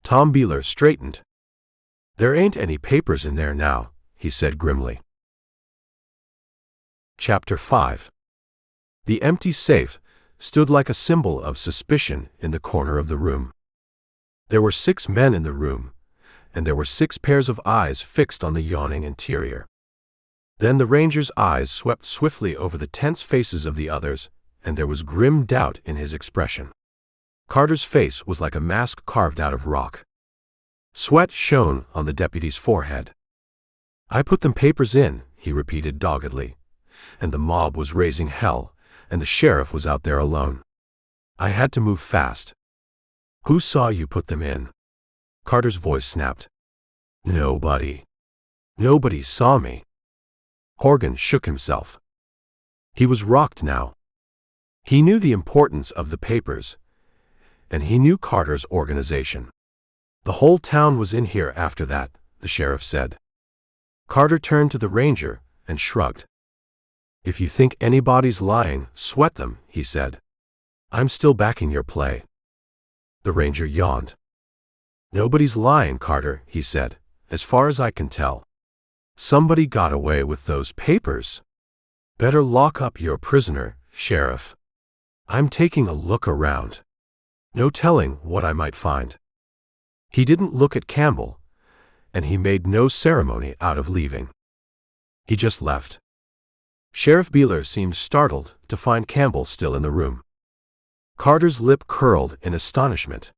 Tom Beeler straightened. "There ain't any papers in there now," he said grimly. Chapter 5. The empty safe stood like a symbol of suspicion in the corner of the room. There were 6 men in the room, and there were 6 pairs of eyes fixed on the yawning interior. Then the ranger's eyes swept swiftly over the tense faces of the others, and there was grim doubt in his expression. Carter's face was like a mask carved out of rock. Sweat shone on the deputy's forehead. "I put them papers in," he repeated doggedly, "and the mob was raising hell, and the sheriff was out there alone. I had to move fast." "Who saw you put them in?" Carter's voice snapped. "Nobody. Nobody saw me." Horgan shook himself. He was rocked now. He knew the importance of the papers, and he knew Carter's organization. "The whole town was in here after that," the sheriff said. Carter turned to the ranger and shrugged. "If you think anybody's lying, sweat them," he said. "I'm still backing your play." The ranger yawned. "Nobody's lying, Carter," he said, "as far as I can tell. Somebody got away with those papers. Better lock up your prisoner, Sheriff. I'm taking a look around. No telling what I might find." He didn't look at Campbell, and he made no ceremony out of leaving. He just left. Sheriff Beeler seemed startled to find Campbell still in the room. Carter's lip curled in astonishment.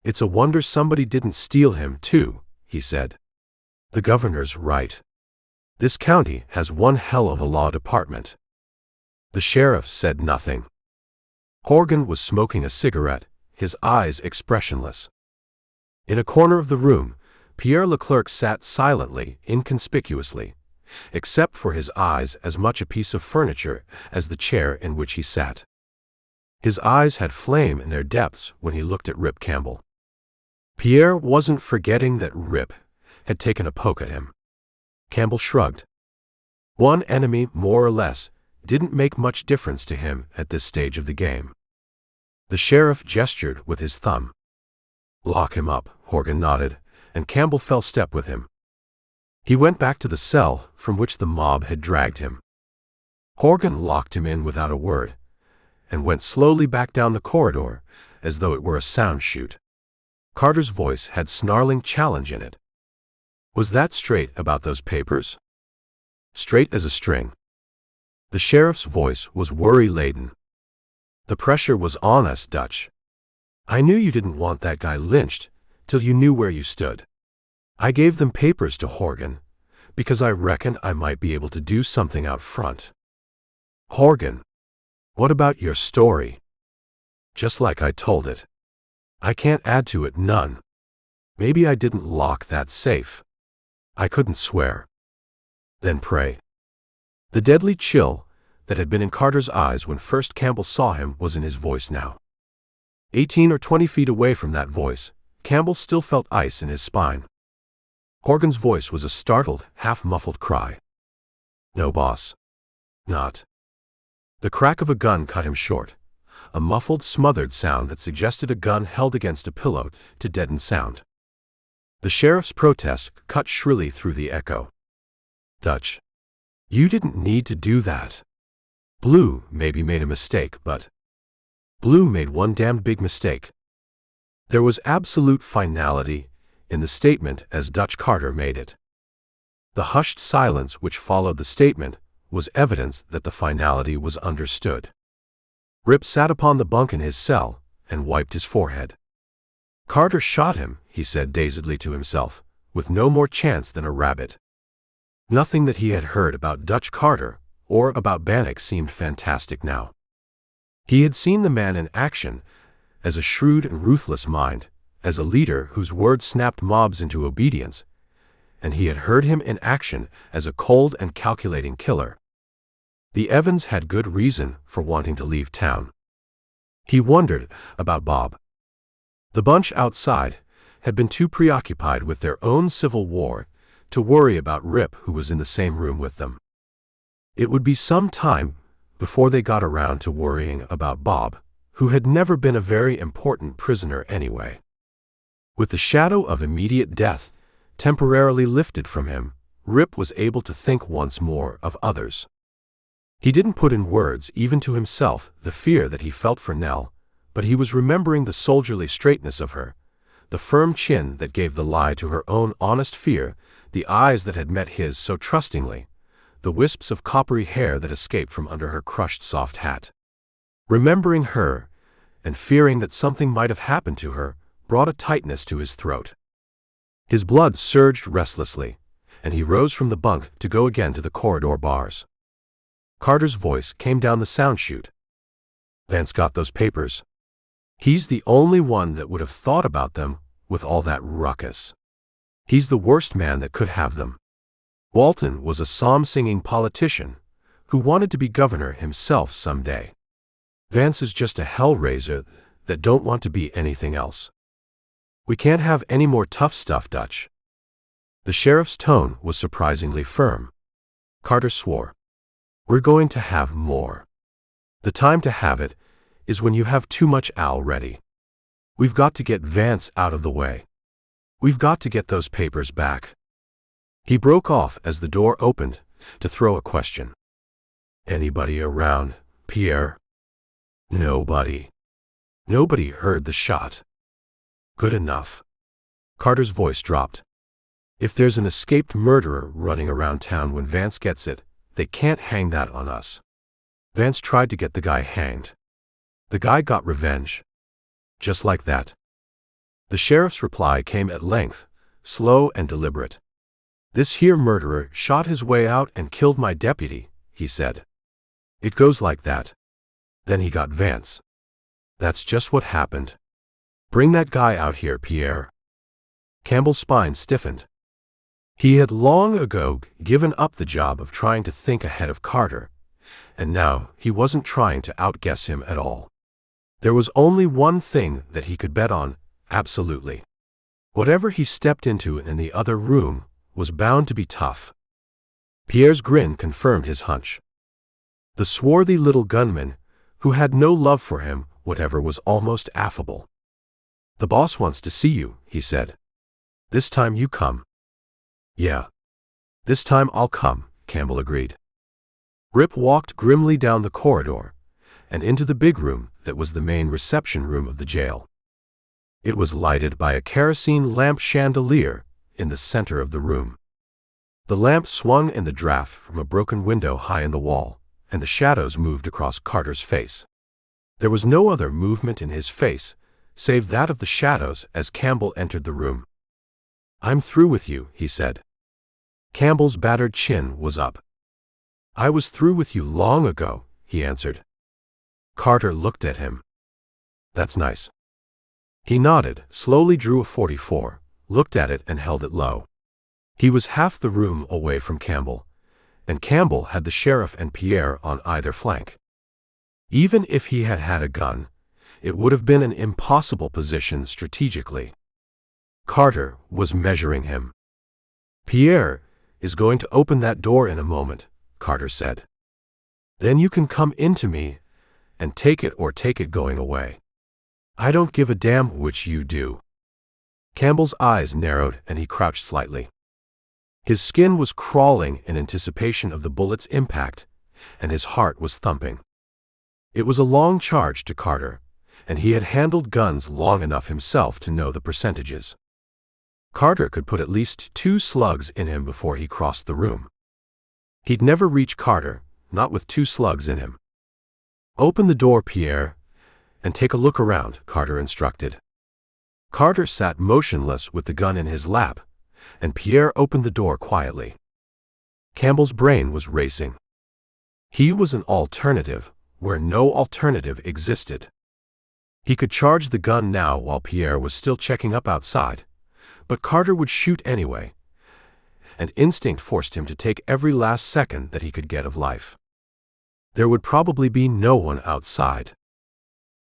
"It's a wonder somebody didn't steal him, too," he said. "The governor's right. This county has one hell of a law department." The sheriff said nothing. Horgan was smoking a cigarette, his eyes expressionless. In a corner of the room, Pierre Leclerc sat silently, inconspicuously, except for his eyes as much a piece of furniture as the chair in which he sat. His eyes had flame in their depths when he looked at Rip Campbell. Pierre wasn't forgetting that Rip had taken a poke at him. Campbell shrugged. One enemy, more or less, didn't make much difference to him at this stage of the game. The sheriff gestured with his thumb. "Lock him up," Horgan nodded, and Campbell fell step with him. He went back to the cell from which the mob had dragged him. Horgan locked him in without a word, and went slowly back down the corridor as though it were a sound chute. Carter's voice had snarling challenge in it. "Was that straight about those papers?" "Straight as a string." The sheriff's voice was worry-laden. "The pressure was on us, Dutch. I knew you didn't want that guy lynched till you knew where you stood. I gave them papers to Horgan because I reckoned I might be able to do something out front." "Horgan, what about your story?" "Just like I told it. I can't add to it none. Maybe I didn't lock that safe. I couldn't swear." "Then pray." The deadly chill that had been in Carter's eyes when first Campbell saw him was in his voice now. 18 or 20 feet away from that voice, Campbell still felt ice in his spine. Horgan's voice was a startled, half-muffled cry. "No, boss. Not." The crack of a gun cut him short, a muffled, smothered sound that suggested a gun held against a pillow to deaden sound. The sheriff's protest cut shrilly through the echo. "Dutch, you didn't need to do that. Blue maybe made a mistake, but Blue made one damned big mistake." There was absolute finality in the statement as Dutch Carter made it. The hushed silence which followed the statement was evidence that the finality was understood. Rip sat upon the bunk in his cell and wiped his forehead. "Carter shot him," he said dazedly to himself, with no more chance than a rabbit. Nothing that he had heard about Dutch Carter or about Bannock seemed fantastic now. He had seen the man in action as a shrewd and ruthless mind, as a leader whose words snapped mobs into obedience, and he had heard him in action as a cold and calculating killer. The Evans had good reason for wanting to leave town. He wondered about Bob. The bunch outside had been too preoccupied with their own civil war to worry about Rip, who was in the same room with them. It would be some time before they got around to worrying about Bob, who had never been a very important prisoner anyway. With the shadow of immediate death temporarily lifted from him, Rip was able to think once more of others. He didn't put in words, even to himself, the fear that he felt for Nell, but he was remembering the soldierly straightness of her, the firm chin that gave the lie to her own honest fear, the eyes that had met his so trustingly, the wisps of coppery hair that escaped from under her crushed soft hat. Remembering her, and fearing that something might have happened to her, brought a tightness to his throat. His blood surged restlessly, and he rose from the bunk to go again to the corridor bars. Carter's voice came down the sound chute. "Vance got those papers. He's the only one that would have thought about them with all that ruckus. He's the worst man that could have them. Walton was a psalm-singing politician who wanted to be governor himself someday. Vance is just a hell-raiser that don't want to be anything else. We can't have any more tough stuff, Dutch." The sheriff's tone was surprisingly firm. Carter swore. "We're going to have more. The time to have it is when you have too much Al ready. We've got to get Vance out of the way. We've got to get those papers back." He broke off as the door opened to throw a question. "Anybody around, Pierre?" "Nobody. Nobody heard the shot." "Good enough." Carter's voice dropped. "If there's an escaped murderer running around town when Vance gets it, they can't hang that on us. Vance tried to get the guy hanged. The guy got revenge. Just like that." The sheriff's reply came at length, slow and deliberate. "This here murderer shot his way out and killed my deputy," he said. "It goes like that. Then he got Vance. That's just what happened. Bring that guy out here, Pierre." Campbell's spine stiffened. He had long ago given up the job of trying to think ahead of Carter, and now he wasn't trying to outguess him at all. There was only one thing that he could bet on, absolutely. Whatever he stepped into in the other room was bound to be tough. Pierre's grin confirmed his hunch. The swarthy little gunman, who had no love for him whatever, was almost affable. "The boss wants to see you," he said. "This time you come." "Yeah. This time I'll come," Campbell agreed. Rip walked grimly down the corridor and into the big room that was the main reception room of the jail. It was lighted by a kerosene lamp chandelier in the center of the room. The lamp swung in the draft from a broken window high in the wall, and the shadows moved across Carter's face. There was no other movement in his face save that of the shadows as Campbell entered the room. "I'm through with you," he said. Campbell's battered chin was up. "I was through with you long ago," he answered. Carter looked at him. "That's nice." He nodded, slowly drew a .44, looked at it and held it low. He was half the room away from Campbell, and Campbell had the sheriff and Pierre on either flank. Even if he had had a gun, it would have been an impossible position strategically. Carter was measuring him. Pierre is going to open that door in a moment, Carter said. Then you can come into me and take it going away. I don't give a damn which you do. Campbell's eyes narrowed and he crouched slightly. His skin was crawling in anticipation of the bullet's impact, and his heart was thumping. It was a long charge to Carter, and he had handled guns long enough himself to know the percentages. Carter could put at least 2 slugs in him before he crossed the room. He'd never reach Carter, not with 2 slugs in him. Open the door, Pierre, and take a look around, Carter instructed. Carter sat motionless with the gun in his lap, and Pierre opened the door quietly. Campbell's brain was racing. He was an alternative where no alternative existed. He could charge the gun now while Pierre was still checking up outside, but Carter would shoot anyway, and instinct forced him to take every last second that he could get of life. There would probably be no one outside.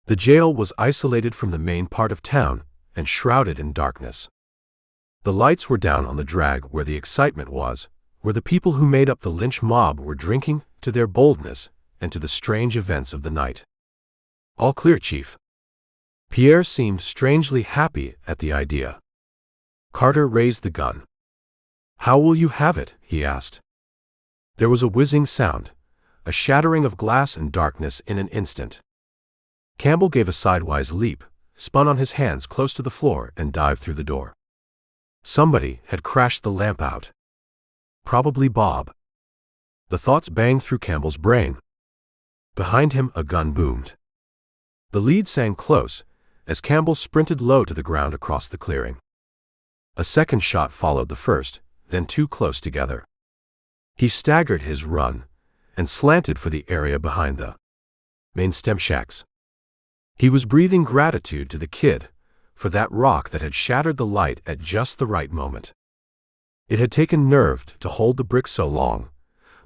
The jail was isolated from the main part of town and shrouded in darkness. The lights were down on the drag where the excitement was, where the people who made up the lynch mob were drinking to their boldness and to the strange events of the night. All clear, Chief. Pierre seemed strangely happy at the idea. Carter raised the gun. How will you have it? He asked. There was a whizzing sound, a shattering of glass and darkness in an instant. Campbell gave a sidewise leap, spun on his hands close to the floor, and dived through the door. Somebody had crashed the lamp out. Probably Bob. The thoughts banged through Campbell's brain. Behind him, a gun boomed. The lead sang close as Campbell sprinted low to the ground across the clearing. A second shot followed the first, then 2 close together. He staggered his run and slanted for the area behind the main stem shacks. He was breathing gratitude to the kid for that rock that had shattered the light at just the right moment. It had taken nerve to hold the brick so long,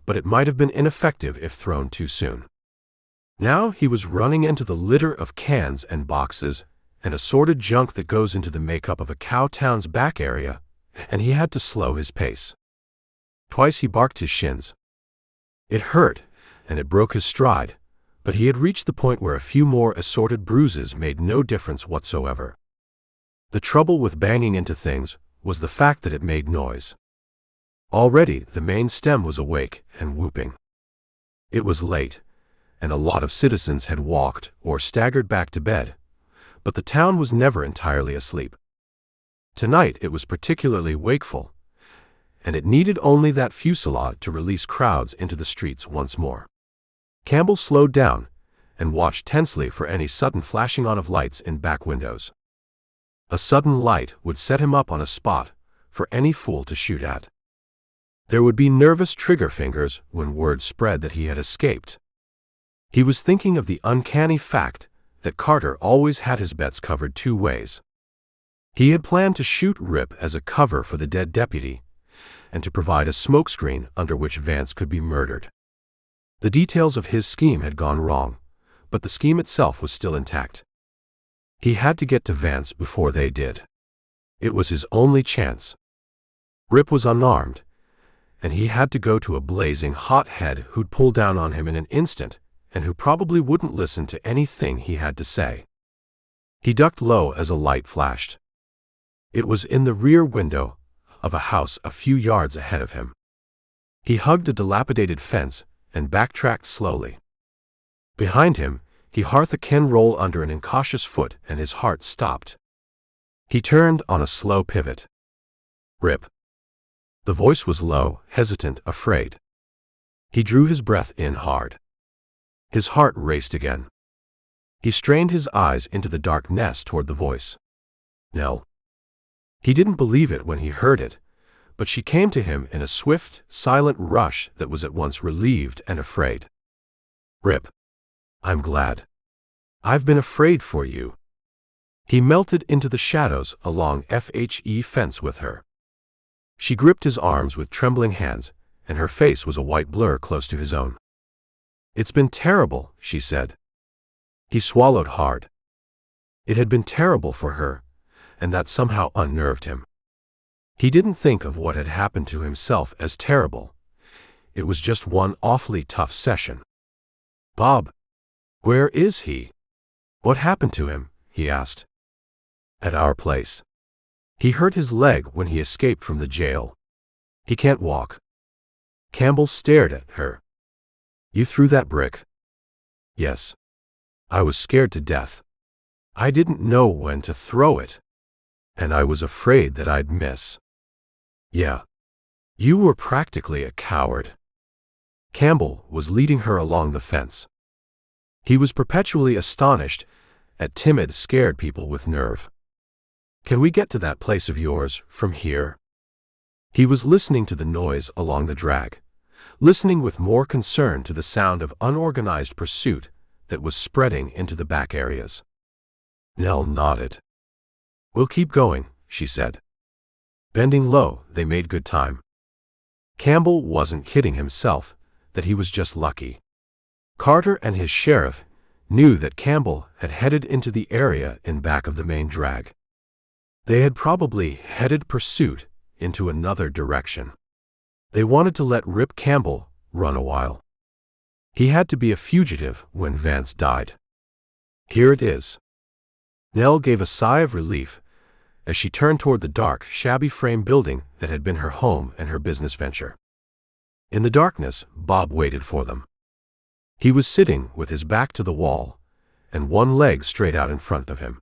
but it might have been ineffective if thrown too soon. Now he was running into the litter of cans and boxes and assorted junk that goes into the makeup of a cow town's back area, and he had to slow his pace. Twice he barked his shins. It hurt, and it broke his stride, but he had reached the point where a few more assorted bruises made no difference whatsoever. The trouble with banging into things was the fact that it made noise. Already the main stem was awake and whooping. It was late, and a lot of citizens had walked or staggered back to bed, but the town was never entirely asleep. Tonight it was particularly wakeful, and it needed only that fusillade to release crowds into the streets once more. Campbell slowed down and watched tensely for any sudden flashing on of lights in back windows. A sudden light would set him up on a spot for any fool to shoot at. There would be nervous trigger fingers when word spread that he had escaped. He was thinking of the uncanny fact that Carter always had his bets covered 2 ways. He had planned to shoot Rip as a cover for the dead deputy, and to provide a smokescreen under which Vance could be murdered. The details of his scheme had gone wrong, but the scheme itself was still intact. He had to get to Vance before they did. It was his only chance. Rip was unarmed, and he had to go to a blazing hothead who'd pull down on him in an instant, and who probably wouldn't listen to anything he had to say. He ducked low as a light flashed. It was in the rear window of a house a few yards ahead of him. He hugged a dilapidated fence and backtracked slowly. Behind him, he heard the ken roll under an incautious foot, and his heart stopped. He turned on a slow pivot. Rip. The voice was low, hesitant, afraid. He drew his breath in hard. His heart raced again. He strained his eyes into the darkness toward the voice. No. He didn't believe it when he heard it, but she came to him in a swift, silent rush that was at once relieved and afraid. Rip. I'm glad. I've been afraid for you. He melted into the shadows along FHE fence with her. She gripped his arms with trembling hands, and her face was a white blur close to his own. It's been terrible, she said. He swallowed hard. It had been terrible for her, and that somehow unnerved him. He didn't think of what had happened to himself as terrible. It was just one awfully tough session. "Bob, where is he? What happened to him?" he asked. "At our place. He hurt his leg when he escaped from the jail. He can't walk." Campbell stared at her. "You threw that brick?" "Yes. I was scared to death. I didn't know when to throw it. And I was afraid that I'd miss." "Yeah. You were practically a coward." Campbell was leading her along the fence. He was perpetually astonished at timid, scared people with nerve. "Can we get to that place of yours from here?" He was listening to the noise along the drag, listening with more concern to the sound of unorganized pursuit that was spreading into the back areas. Nell nodded. "We'll keep going," she said. Bending low, they made good time. Campbell wasn't kidding himself that he was just lucky. Carter and his sheriff knew that Campbell had headed into the area in back of the main drag. They had probably headed pursuit into another direction. They wanted to let Rip Campbell run a while. He had to be a fugitive when Vance died. "Here it is." Nell gave a sigh of relief as she turned toward the dark, shabby frame building that had been her home and her business venture. In the darkness, Bob waited for them. He was sitting with his back to the wall and one leg straight out in front of him.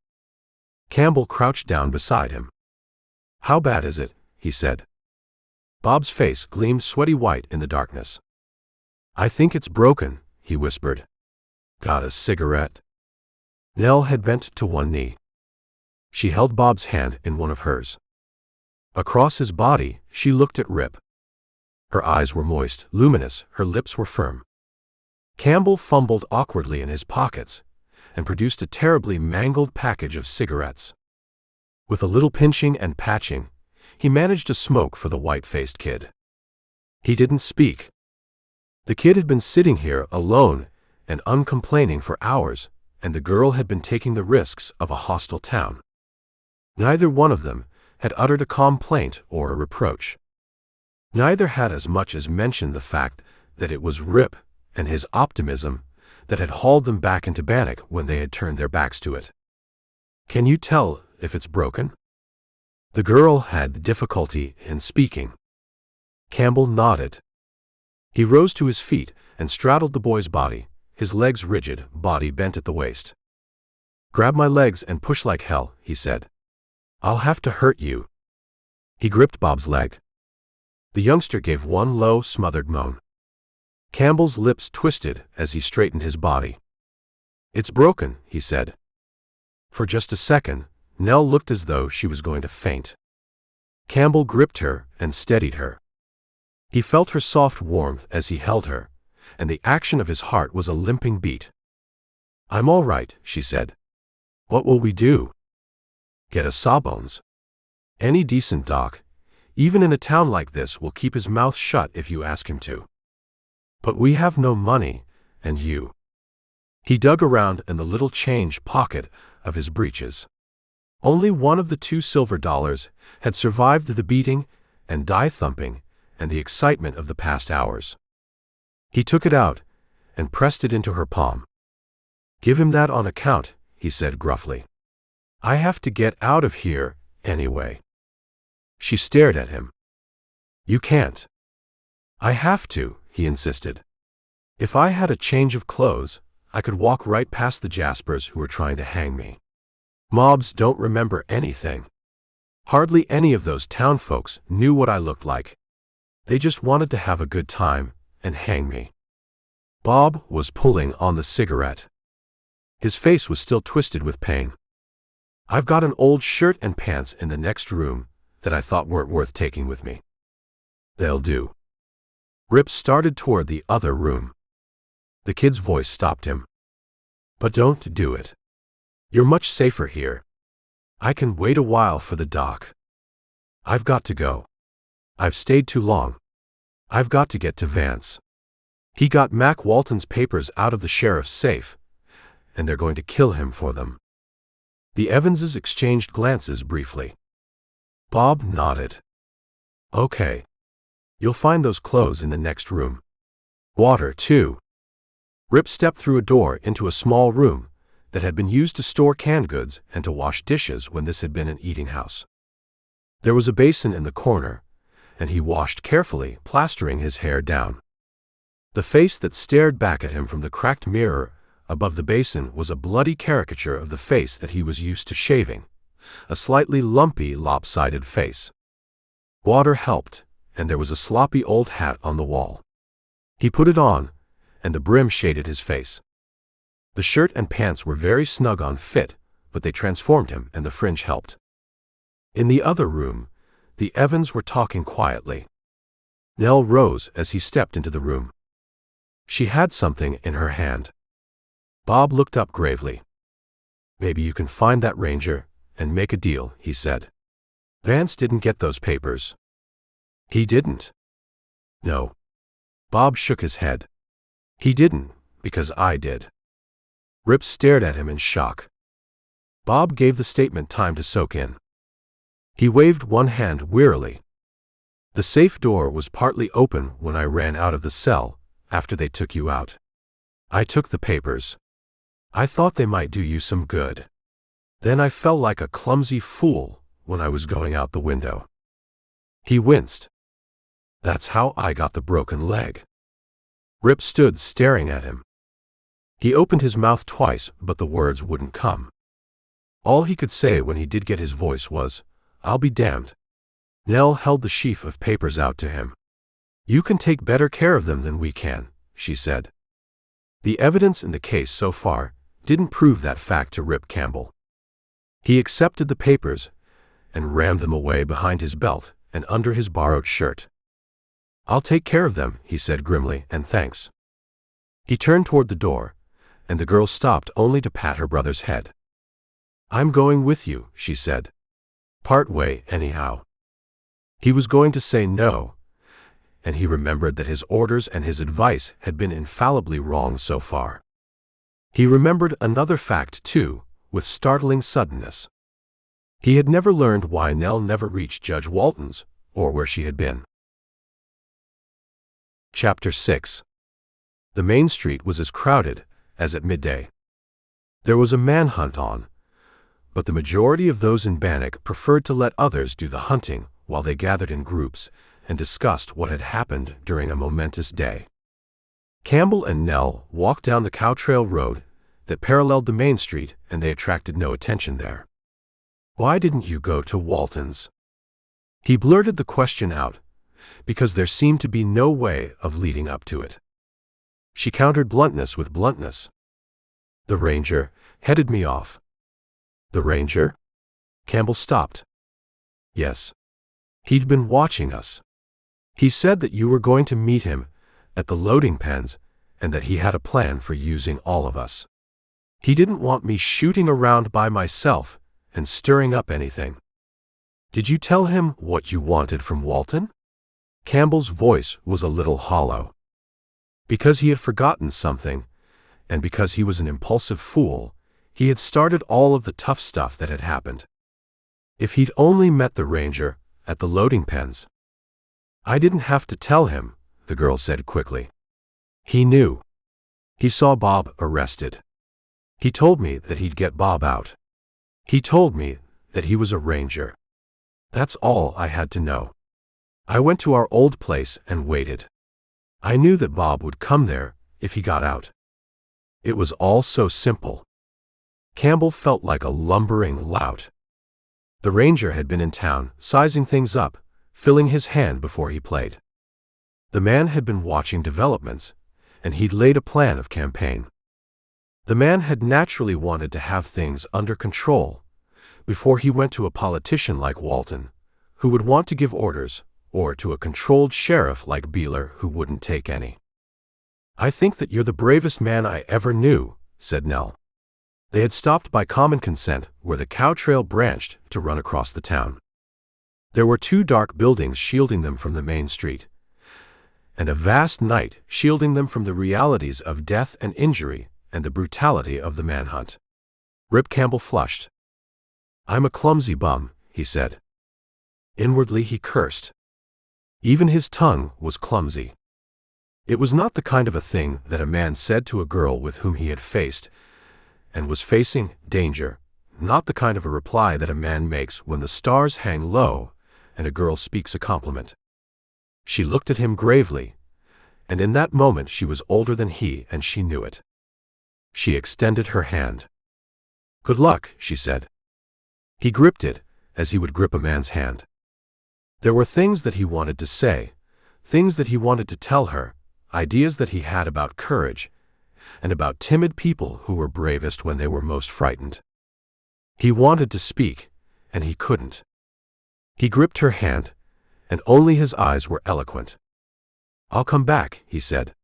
Campbell crouched down beside him. "How bad is it?" he said. Bob's face gleamed sweaty white in the darkness. "I think it's broken," he whispered. "Got a cigarette?" Nell had bent to one knee. She held Bob's hand in one of hers. Across his body, she looked at Rip. Her eyes were moist, luminous, her lips were firm. Campbell fumbled awkwardly in his pockets and produced a terribly mangled package of cigarettes. With a little pinching and patching, he managed a smoke for the white-faced kid. He didn't speak. The kid had been sitting here alone and uncomplaining for hours, and the girl had been taking the risks of a hostile town. Neither one of them had uttered a complaint or a reproach. Neither had as much as mentioned the fact that it was Rip and his optimism that had hauled them back into Bannock when they had turned their backs to it. "Can you tell if it's broken?" The girl had difficulty in speaking. Campbell nodded. He rose to his feet and straddled the boy's body, his legs rigid, body bent at the waist. "Grab my legs and push like hell," he said. "I'll have to hurt you." He gripped Bob's leg. The youngster gave one low, smothered moan. Campbell's lips twisted as he straightened his body. "It's broken," he said. For just a second, Nell looked as though she was going to faint. Campbell gripped her and steadied her. He felt her soft warmth as he held her, and the action of his heart was a limping beat. "I'm all right," she said. "What will we do?" "Get a sawbones. Any decent doc, even in a town like this, will keep his mouth shut if you ask him to. But we have no money, and you." He dug around in the little change pocket of his breeches. Only one of the $2 silver had survived the beating and die-thumping and the excitement of the past hours. He took it out and pressed it into her palm. "Give him that on account," he said gruffly. "I have to get out of here anyway." She stared at him. "You can't." "I have to," he insisted. "If I had a change of clothes, I could walk right past the Jaspers who are trying to hang me. Mobs don't remember anything. Hardly any of those town folks knew what I looked like. They just wanted to have a good time and hang me." Bob was pulling on the cigarette. His face was still twisted with pain. "I've got an old shirt and pants in the next room that I thought weren't worth taking with me." "They'll do." Rip started toward the other room. The kid's voice stopped him. "But don't do it. You're much safer here. I can wait a while for the doc. I've got to go. I've stayed too long. I've got to get to Vance. He got Mac Walton's papers out of the sheriff's safe, and they're going to kill him for them." The Evanses exchanged glances briefly. Bob nodded. Okay. You'll find those clothes in the next room. Water, too. Rip stepped through a door into a small room that had been used to store canned goods and to wash dishes when this had been an eating house. There was a basin in the corner, and he washed carefully, plastering his hair down. The face that stared back at him from the cracked mirror above the basin was a bloody caricature of the face that he was used to shaving, a slightly lumpy, lopsided face. Water helped, and there was a sloppy old hat on the wall. He put it on, and the brim shaded his face. The shirt and pants were very snug on fit, but they transformed him, and the fringe helped. In the other room, the Evans were talking quietly. Nell rose as he stepped into the room. She had something in her hand. Bob looked up gravely. "Maybe you can find that ranger and make a deal," he said. "Vance didn't get those papers." "He didn't." "No." Bob shook his head. "He didn't, because I did." Rip stared at him in shock. Bob gave the statement time to soak in. He waved one hand wearily. "The safe door was partly open when I ran out of the cell after they took you out. I took the papers. I thought they might do you some good. Then I felt like a clumsy fool when I was going out the window." He winced. "That's how I got the broken leg." Rip stood staring at him. He opened his mouth twice, but the words wouldn't come. All he could say when he did get his voice was, "I'll be damned." Nell held the sheaf of papers out to him. "You can take better care of them than we can," she said. The evidence in the case so far didn't prove that fact to Rip Campbell. He accepted the papers and rammed them away behind his belt and under his borrowed shirt. "I'll take care of them," he said grimly, "and thanks." He turned toward the door, and the girl stopped only to pat her brother's head. "I'm going with you," she said. "Part way, anyhow." He was going to say no, and he remembered that his orders and his advice had been infallibly wrong so far. He remembered another fact, too, with startling suddenness. He had never learned why Nell never reached Judge Walton's, or where she had been. Chapter 6. The main street was as crowded as at midday. There was a manhunt on, but the majority of those in Bannock preferred to let others do the hunting while they gathered in groups and discussed what had happened during a momentous day. Campbell and Nell walked down the cow trail road that paralleled the main street, and they attracted no attention there. "Why didn't you go to Walton's?" He blurted the question out, because there seemed to be no way of leading up to it. She countered bluntness with bluntness. "The ranger headed me off." "The ranger?" Campbell stopped. "Yes. He'd been watching us. He said that you were going to meet him at the loading pens and that he had a plan for using all of us. He didn't want me shooting around by myself and stirring up anything." "Did you tell him what you wanted from Walton?" Campbell's voice was a little hollow. Because he had forgotten something, and because he was an impulsive fool, he had started all of the tough stuff that had happened. If he'd only met the ranger at the loading pens. "I didn't have to tell him," the girl said quickly. "He knew. He saw Bob arrested. He told me that he'd get Bob out. He told me that he was a ranger. That's all I had to know. I went to our old place and waited. I knew that Bob would come there if he got out. It was all so simple." Campbell felt like a lumbering lout. The ranger had been in town, sizing things up, filling his hand before he played. The man had been watching developments, and he'd laid a plan of campaign. The man had naturally wanted to have things under control before he went to a politician like Walton, who would want to give orders, or to a controlled sheriff like Beeler who wouldn't take any. "I think that you're the bravest man I ever knew," said Nell. They had stopped by common consent where the cow trail branched to run across the town. There were 2 dark buildings shielding them from the main street, and a vast night shielding them from the realities of death and injury and the brutality of the manhunt. Rip Campbell flushed. "I'm a clumsy bum," he said. Inwardly he cursed. Even his tongue was clumsy. It was not the kind of a thing that a man said to a girl with whom he had faced and was facing danger, not the kind of a reply that a man makes when the stars hang low and a girl speaks a compliment. She looked at him gravely, and in that moment she was older than he, and she knew it. She extended her hand. "Good luck," she said. He gripped it as he would grip a man's hand. There were things that he wanted to say, things that he wanted to tell her, ideas that he had about courage, and about timid people who were bravest when they were most frightened. He wanted to speak, and he couldn't. He gripped her hand, and only his eyes were eloquent. "I'll come back," he said.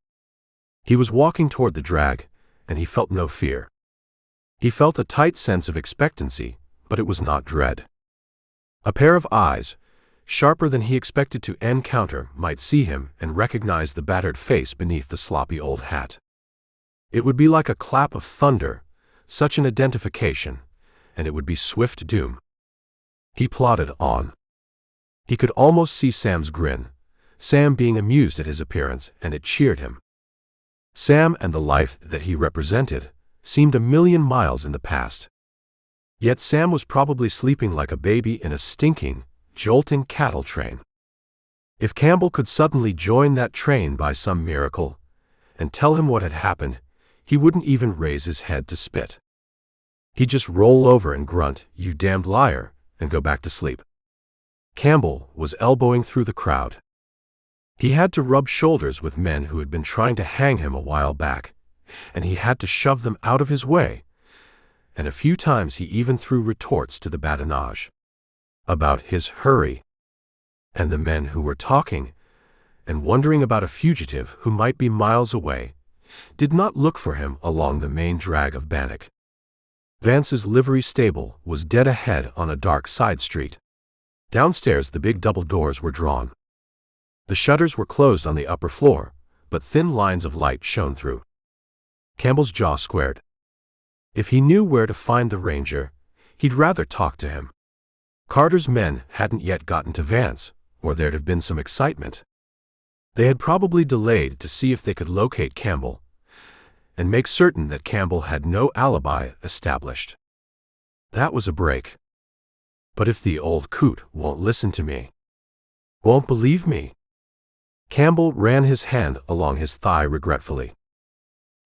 He was walking toward the drag, and he felt no fear. He felt a tight sense of expectancy, but it was not dread. A pair of eyes, sharper than he expected to encounter, might see him and recognize the battered face beneath the sloppy old hat. It would be like a clap of thunder, such an identification, and it would be swift doom. He plodded on. He could almost see Sam's grin, Sam being amused at his appearance, and it cheered him. Sam and the life that he represented seemed a million miles in the past. Yet Sam was probably sleeping like a baby in a stinking, jolting cattle train. If Campbell could suddenly join that train by some miracle and tell him what had happened, he wouldn't even raise his head to spit. He'd just roll over and grunt, "You damned liar," and go back to sleep. Campbell was elbowing through the crowd. He had to rub shoulders with men who had been trying to hang him a while back, and he had to shove them out of his way, and a few times he even threw retorts to the badinage about his hurry. And the men who were talking and wondering about a fugitive who might be miles away did not look for him along the main drag of Bannock. Vance's livery stable was dead ahead on a dark side street. Downstairs the big double doors were drawn. The shutters were closed on the upper floor, but thin lines of light shone through. Campbell's jaw squared. If he knew where to find the ranger, he'd rather talk to him. Carter's men hadn't yet gotten to Vance, or there'd have been some excitement. They had probably delayed to see if they could locate Campbell and make certain that Campbell had no alibi established. That was a break. But if the old coot won't listen to me, won't believe me. Campbell ran his hand along his thigh regretfully.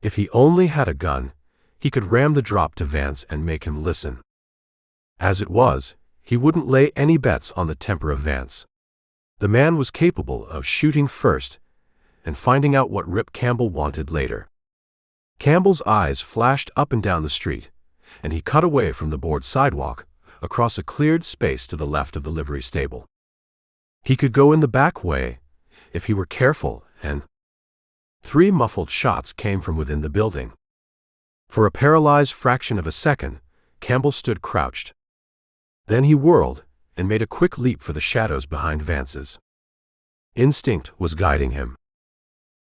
If he only had a gun, he could ram the drop to Vance and make him listen. As it was, he wouldn't lay any bets on the temper of Vance. The man was capable of shooting first and finding out what Rip Campbell wanted later. Campbell's eyes flashed up and down the street, and he cut away from the board sidewalk across a cleared space to the left of the livery stable. He could go in the back way if he were careful, and 3 muffled shots came from within the building. For a paralyzed fraction of a second, Campbell stood crouched. Then he whirled and made a quick leap for the shadows behind Vance's. Instinct was guiding him.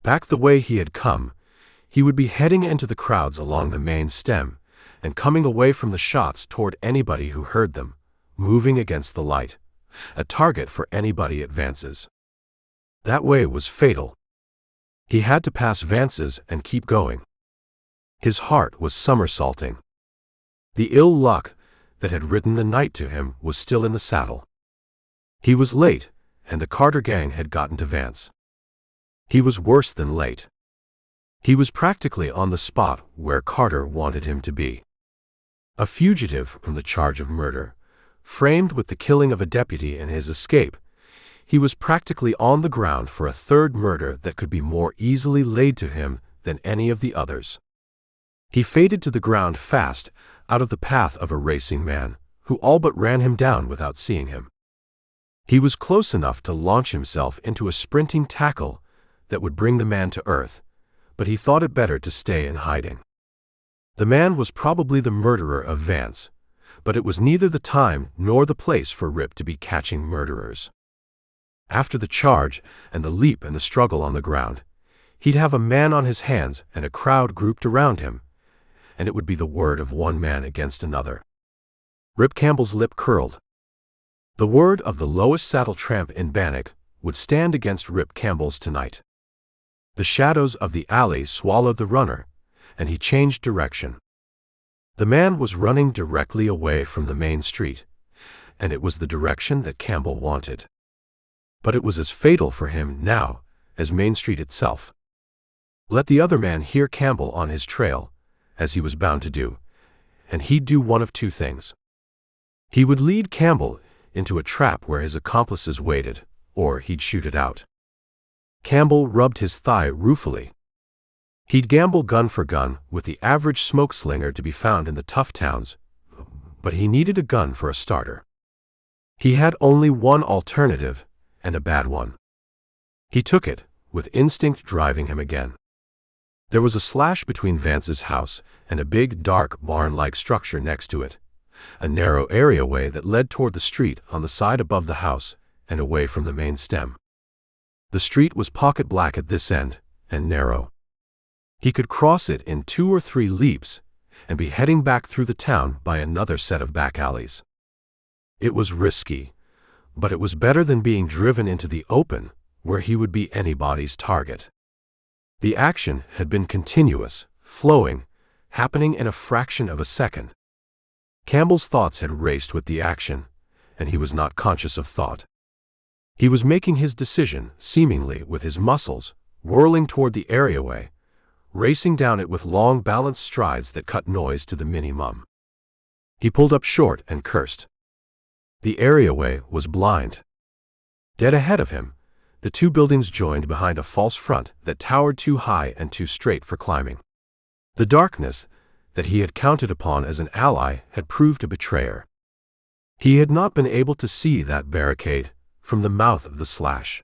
Back the way he had come, he would be heading into the crowds along the main stem and coming away from the shots toward anybody who heard them, moving against the light, a target for anybody at Vance's. That way was fatal. He had to pass Vance's and keep going. His heart was somersaulting. The ill luck that had ridden the night to him was still in the saddle. He was late, and the Carter gang had gotten to Vance. He was worse than late. He was practically on the spot where Carter wanted him to be. A fugitive from the charge of murder, framed with the killing of a deputy and his escape, he was practically on the ground for a third murder that could be more easily laid to him than any of the others. He faded to the ground fast, out of the path of a racing man, who all but ran him down without seeing him. He was close enough to launch himself into a sprinting tackle that would bring the man to earth, but he thought it better to stay in hiding. The man was probably the murderer of Vance, but it was neither the time nor the place for Rip to be catching murderers. After the charge and the leap and the struggle on the ground, he'd have a man on his hands and a crowd grouped around him, and it would be the word of one man against another. Rip Campbell's lip curled. The word of the lowest saddle tramp in Bannock would stand against Rip Campbell's tonight. The shadows of the alley swallowed the runner, and he changed direction. The man was running directly away from the main street, and it was the direction that Campbell wanted. But it was as fatal for him now as Main Street itself. Let the other man hear Campbell on his trail, as he was bound to do, and he'd do one of two things. He would lead Campbell into a trap where his accomplices waited, or he'd shoot it out. Campbell rubbed his thigh ruefully. He'd gamble gun for gun with the average smoke slinger to be found in the tough towns, but he needed a gun for a starter. He had only one alternative, and a bad one. He took it, with instinct driving him again. There was a slash between Vance's house and a big, dark, barn-like structure next to it, a narrow areaway that led toward the street on the side above the house and away from the main stem. The street was pocket black at this end, and narrow. He could cross it in 2 or 3 leaps and be heading back through the town by another set of back alleys. It was risky, but it was better than being driven into the open, where he would be anybody's target. The action had been continuous, flowing, happening in a fraction of a second. Campbell's thoughts had raced with the action, and he was not conscious of thought. He was making his decision, seemingly with his muscles, whirling toward the areaway, racing down it with long balanced strides that cut noise to the minimum. He pulled up short and cursed. The areaway was blind. Dead ahead of him, the 2 buildings joined behind a false front that towered too high and too straight for climbing. The darkness that he had counted upon as an ally had proved a betrayer. He had not been able to see that barricade from the mouth of the slash.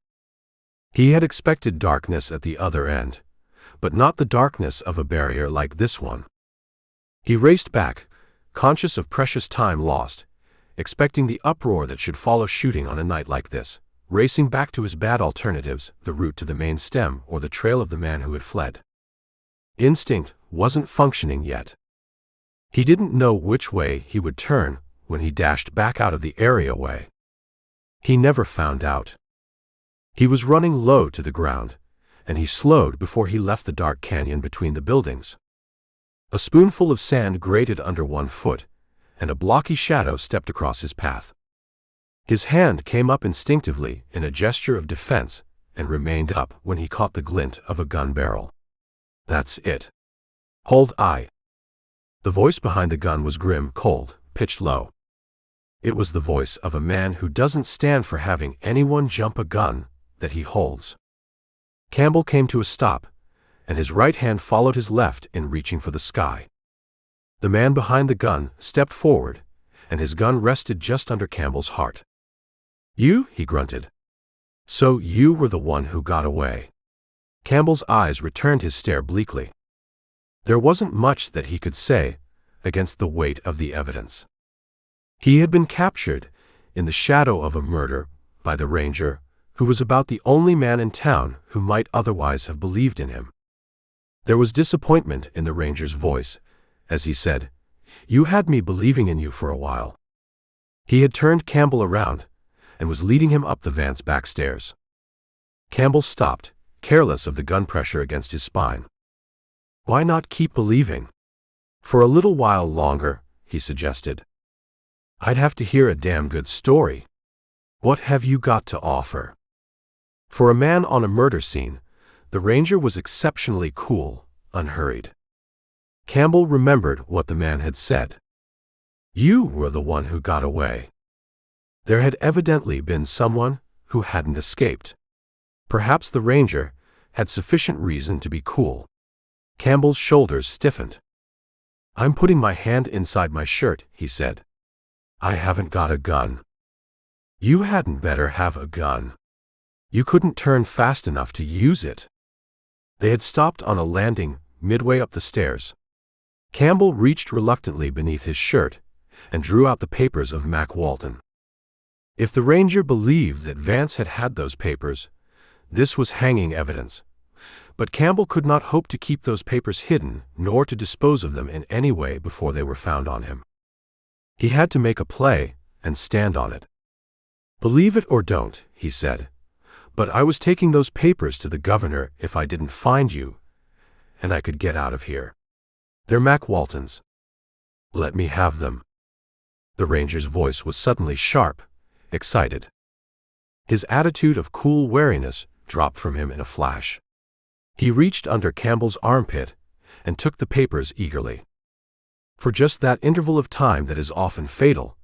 He had expected darkness at the other end, but not the darkness of a barrier like this one. He raced back, conscious of precious time lost, expecting the uproar that should follow shooting on a night like this, racing back to his bad alternatives, the route to the main stem or the trail of the man who had fled. Instinct wasn't functioning yet. He didn't know which way he would turn when he dashed back out of the areaway. He never found out. He was running low to the ground, and he slowed before he left the dark canyon between the buildings. A spoonful of sand grated under one foot, and a blocky shadow stepped across his path. His hand came up instinctively in a gesture of defense and remained up when he caught the glint of a gun barrel. That's it. Hold I. The voice behind the gun was grim, cold, pitched low. It was the voice of a man who doesn't stand for having anyone jump a gun that he holds. Campbell came to a stop, and his right hand followed his left in reaching for the sky. The man behind the gun stepped forward, and his gun rested just under Campbell's heart. You? He grunted. So you were the one who got away. Campbell's eyes returned his stare bleakly. There wasn't much that he could say against the weight of the evidence. He had been captured in the shadow of a murder by the ranger, who was about the only man in town who might otherwise have believed in him. There was disappointment in the ranger's voice as he said, "You had me believing in you for a while." He had turned Campbell around and was leading him up the Vance back stairs. Campbell stopped, careless of the gun pressure against his spine. Why not keep believing? For a little while longer, he suggested. I'd have to hear a damn good story. What have you got to offer? For a man on a murder scene, the ranger was exceptionally cool, unhurried. Campbell remembered what the man had said. You were the one who got away. There had evidently been someone who hadn't escaped. Perhaps the ranger had sufficient reason to be cool. Campbell's shoulders stiffened. I'm putting my hand inside my shirt, he said. I haven't got a gun. You hadn't better have a gun. You couldn't turn fast enough to use it. They had stopped on a landing midway up the stairs. Campbell reached reluctantly beneath his shirt and drew out the papers of Mac Walton. If the ranger believed that Vance had had those papers, this was hanging evidence. But Campbell could not hope to keep those papers hidden, nor to dispose of them in any way before they were found on him. He had to make a play and stand on it. Believe it or don't, he said, But I was taking those papers to the governor if I didn't find you, and I could get out of here. They're Mac Walton's. Let me have them." The ranger's voice was suddenly sharp, excited. His attitude of cool wariness dropped from him in a flash. He reached under Campbell's armpit and took the papers eagerly. For just that interval of time that is often fatal,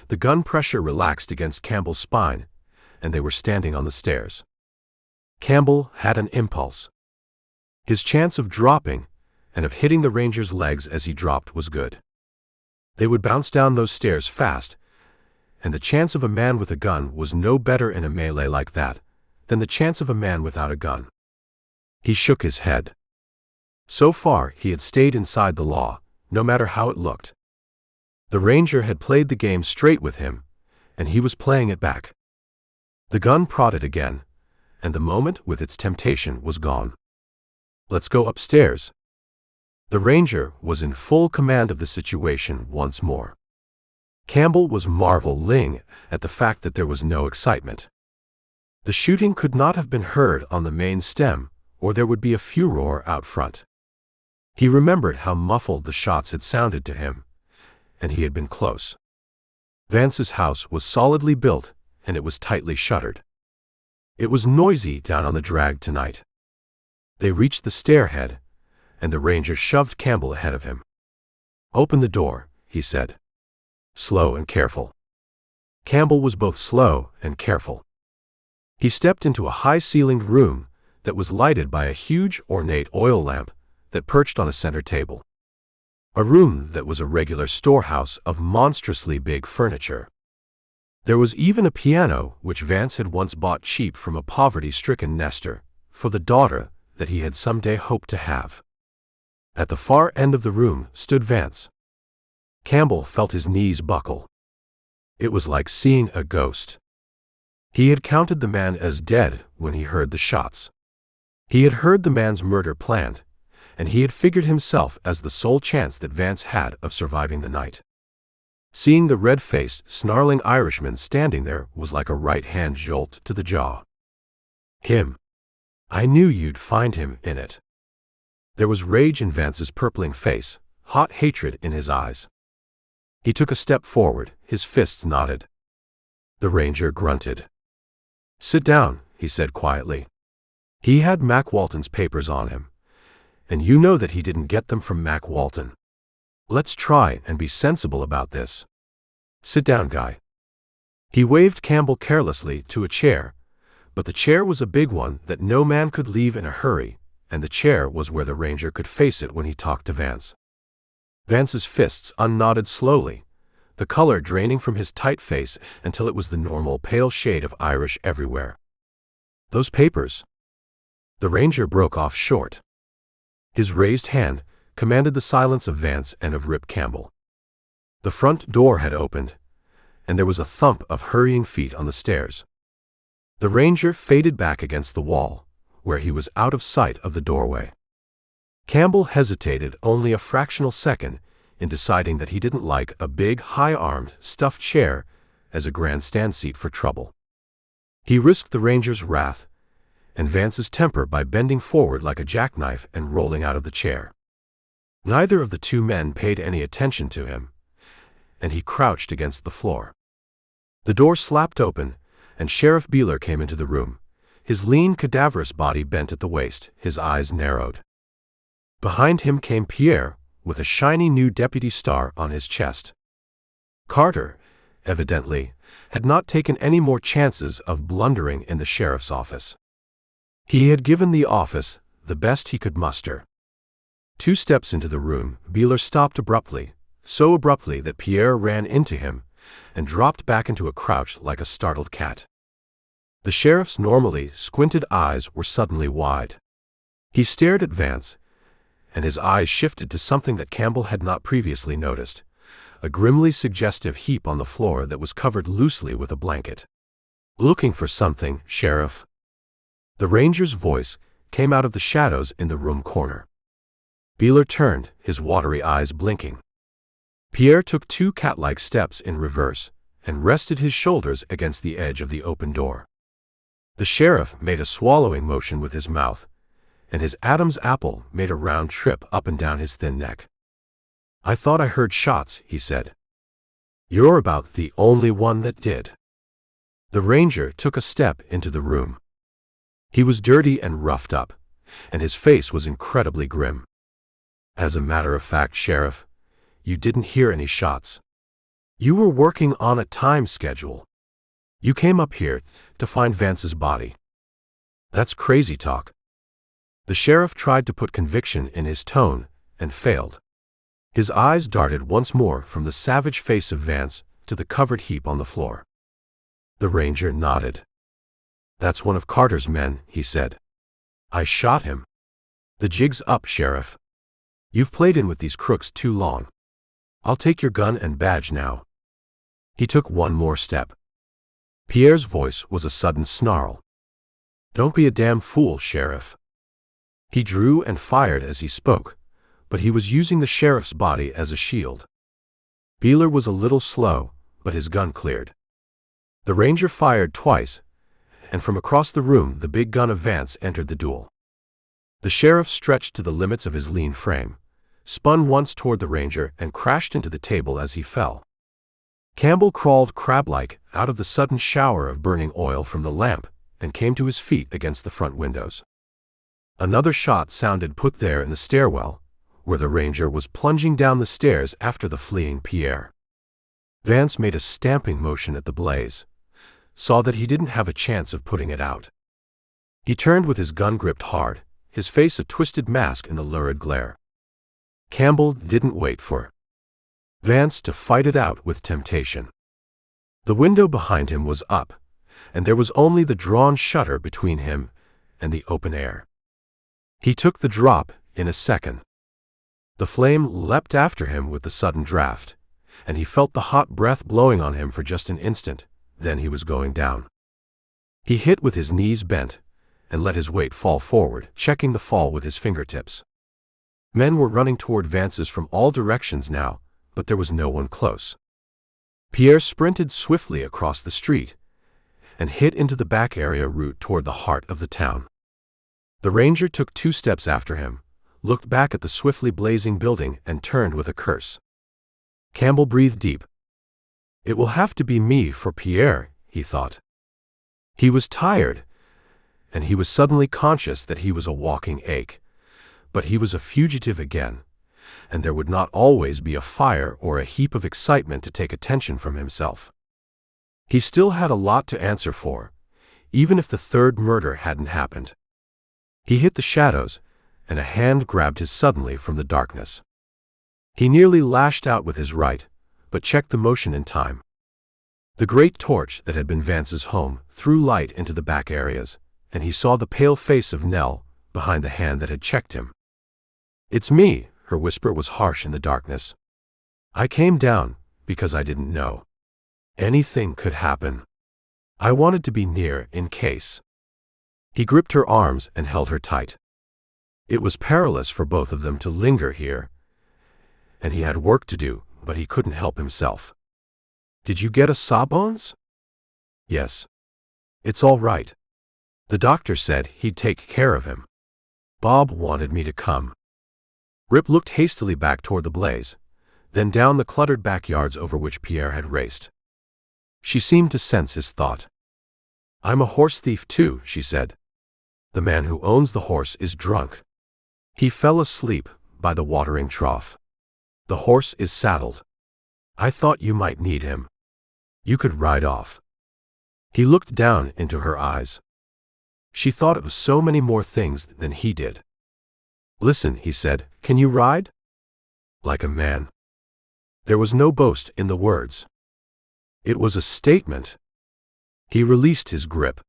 the gun pressure relaxed against Campbell's spine, and they were standing on the stairs. Campbell had an impulse. His chance of dropping and of hitting the ranger's legs as he dropped was good. They would bounce down those stairs fast, and the chance of a man with a gun was no better in a melee like that than the chance of a man without a gun. He shook his head. So far he had stayed inside the law, no matter how it looked. The ranger had played the game straight with him, and he was playing it back. The gun prodded again, and the moment with its temptation was gone. "Let's go upstairs." The ranger was in full command of the situation once more. Campbell was marveling at the fact that there was no excitement. The shooting could not have been heard on the main stem, or there would be a furor out front. He remembered how muffled the shots had sounded to him, and he had been close. Vance's house was solidly built, and it was tightly shuttered. It was noisy down on the drag tonight. They reached the stairhead, and the ranger shoved Campbell ahead of him. "Open the door," he said. "Slow and careful." Campbell was both slow and careful. He stepped into a high-ceilinged room that was lighted by a huge ornate oil lamp that perched on a center table. A room that was a regular storehouse of monstrously big furniture. There was even a piano which Vance had once bought cheap from a poverty-stricken nester for the daughter that he had someday hoped to have. At the far end of the room stood Vance. Campbell felt his knees buckle. It was like seeing a ghost. He had counted the man as dead when he heard the shots. He had heard the man's murder planned, and he had figured himself as the sole chance that Vance had of surviving the night. Seeing the red-faced, snarling Irishman standing there was like a right-hand jolt to the jaw. "Him. I knew you'd find him in it." There was rage in Vance's purpling face, hot hatred in his eyes. He took a step forward, his fists knotted. The ranger grunted. "Sit down," he said quietly. He had Mac Walton's papers on him, and you know that he didn't get them from Mac Walton. Let's try and be sensible about this. Sit down, guy. He waved Campbell carelessly to a chair, but the chair was a big one that no man could leave in a hurry, and the chair was where the ranger could face it when he talked to Vance. Vance's fists unknotted slowly, the color draining from his tight face until it was the normal pale shade of Irish everywhere. "Those papers." The ranger broke off short. His raised hand commanded the silence of Vance and of Rip Campbell. The front door had opened, and there was a thump of hurrying feet on the stairs. The ranger faded back against the wall, where he was out of sight of the doorway. Campbell hesitated only a fractional second in deciding that he didn't like a big, high-armed, stuffed chair as a grandstand seat for trouble. He risked the ranger's wrath and Vance's temper by bending forward like a jackknife and rolling out of the chair. Neither of the two men paid any attention to him, and he crouched against the floor. The door slapped open, and Sheriff Beeler came into the room, his lean, cadaverous body bent at the waist, his eyes narrowed. Behind him came Pierre, with a shiny new deputy star on his chest. Carter, evidently, had not taken any more chances of blundering in the sheriff's office. He had given the office the best he could muster. 2 steps into the room, Beeler stopped abruptly, so abruptly that Pierre ran into him and dropped back into a crouch like a startled cat. The sheriff's normally squinted eyes were suddenly wide. He stared at Vance, and his eyes shifted to something that Campbell had not previously noticed, a grimly suggestive heap on the floor that was covered loosely with a blanket. "Looking for something, Sheriff?" The ranger's voice came out of the shadows in the room corner. Beeler turned, his watery eyes blinking. Pierre took 2 cat-like steps in reverse and rested his shoulders against the edge of the open door. The sheriff made a swallowing motion with his mouth, and his Adam's apple made a round trip up and down his thin neck. "I thought I heard shots," he said. "You're about the only one that did." The ranger took a step into the room. He was dirty and roughed up, and his face was incredibly grim. "As a matter of fact, Sheriff, you didn't hear any shots. You were working on a time schedule. You came up here to find Vance's body." "That's crazy talk." The sheriff tried to put conviction in his tone and failed. His eyes darted once more from the savage face of Vance to the covered heap on the floor. The ranger nodded. "That's one of Carter's men," he said. "I shot him. The jig's up, Sheriff. You've played in with these crooks too long. I'll take your gun and badge now." He took one more step. Pierre's voice was a sudden snarl. "Don't be a damn fool, Sheriff." He drew and fired as he spoke, but he was using the sheriff's body as a shield. Beeler was a little slow, but his gun cleared. The ranger fired twice, and from across the room the big gun of Vance entered the duel. The sheriff stretched to the limits of his lean frame, spun once toward the ranger and crashed into the table as he fell. Campbell crawled crab-like out of the sudden shower of burning oil from the lamp and came to his feet against the front windows. Another shot sounded put there in the stairwell, where the ranger was plunging down the stairs after the fleeing Pierre. Vance made a stamping motion at the blaze, saw that he didn't have a chance of putting it out. He turned with his gun gripped hard, his face a twisted mask in the lurid glare. Campbell didn't wait for Vance to fight it out with temptation. The window behind him was up, and there was only the drawn shutter between him and the open air. He took the drop in a second. The flame leapt after him with the sudden draft, and he felt the hot breath blowing on him for just an instant, then he was going down. He hit with his knees bent, and let his weight fall forward, checking the fall with his fingertips. Men were running toward Vance's from all directions now, but there was no one close. Pierre sprinted swiftly across the street, and hit into the back area route toward the heart of the town. The ranger took 2 steps after him, looked back at the swiftly blazing building and turned with a curse. Campbell breathed deep. "It will have to be me for Pierre," he thought. He was tired, and he was suddenly conscious that he was a walking ache, but he was a fugitive again, and there would not always be a fire or a heap of excitement to take attention from himself. He still had a lot to answer for, even if the third murder hadn't happened. He hit the shadows, and a hand grabbed his suddenly from the darkness. He nearly lashed out with his right, but checked the motion in time. The great torch that had been Vance's home threw light into the back areas, and he saw the pale face of Nell behind the hand that had checked him. "It's me," her whisper was harsh in the darkness. "I came down because I didn't know. Anything could happen. I wanted to be near in case." He gripped her arms and held her tight. It was perilous for both of them to linger here, and he had work to do, but he couldn't help himself. "Did you get a Sawbones?" "Yes. It's all right. The doctor said he'd take care of him. Bob wanted me to come." Rip looked hastily back toward the blaze, then down the cluttered backyards over which Pierre had raced. She seemed to sense his thought. "I'm a horse thief too," she said. "The man who owns the horse is drunk. He fell asleep by the watering trough. The horse is saddled. I thought you might need him. You could ride off." He looked down into her eyes. She thought of so many more things than he did. "Listen," he said, "can you ride?" "Like a man." There was no boast in the words. It was a statement. He released his grip.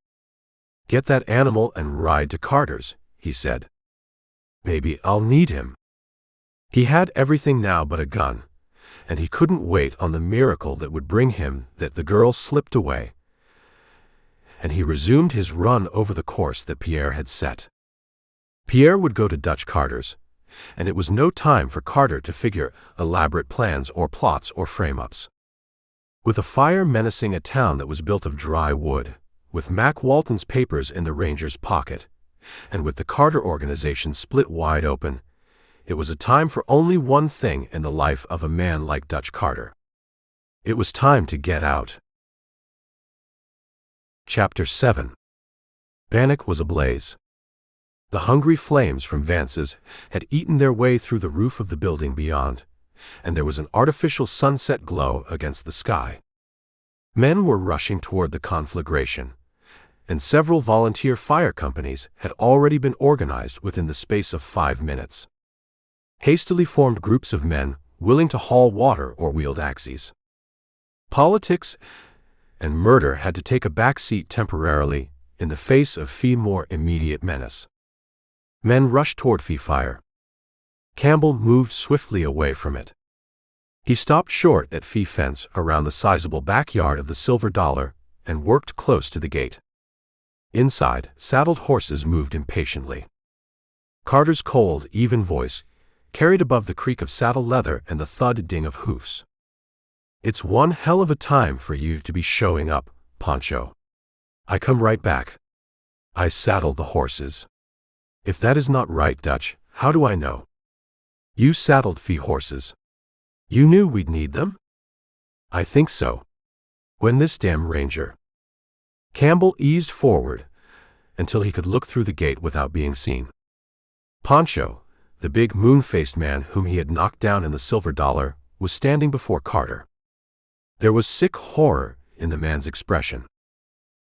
"Get that animal and ride to Carter's," he said. "Maybe I'll need him." He had everything now but a gun, and he couldn't wait on the miracle that would bring him that. The girl slipped away, and he resumed his run over the course that Pierre had set. Pierre would go to Dutch Carter's, and it was no time for Carter to figure elaborate plans or plots or frame-ups. With a fire menacing a town that was built of dry wood, with Mac Walton's papers in the ranger's pocket, and with the Carter organization split wide open, it was a time for only one thing in the life of a man like Dutch Carter. It was time to get out. Chapter 7. Bannock was ablaze. The hungry flames from Vance's had eaten their way through the roof of the building beyond, and there was an artificial sunset glow against the sky. Men were rushing toward the conflagration, and several volunteer fire companies had already been organized within the space of 5 minutes. Hastily formed groups of men willing to haul water or wield axes. Politics and murder had to take a back seat temporarily in the face of far more immediate menace. Men rushed toward fire. Campbell moved swiftly away from it. He stopped short at fence around the sizable backyard of the Silver Dollar and worked close to the gate. Inside, saddled horses moved impatiently. Carter's cold, even voice carried above the creak of saddle leather and the thud ding of hoofs. "It's one hell of a time for you to be showing up, Pancho. I come right back. I saddled the horses. If that is not right, Dutch, how do I know? You saddled horses. You knew we'd need them?" "I think so. When this damn ranger—" Campbell eased forward until he could look through the gate without being seen. Pancho, the big moon-faced man whom he had knocked down in the Silver Dollar, was standing before Carter. There was sick horror in the man's expression.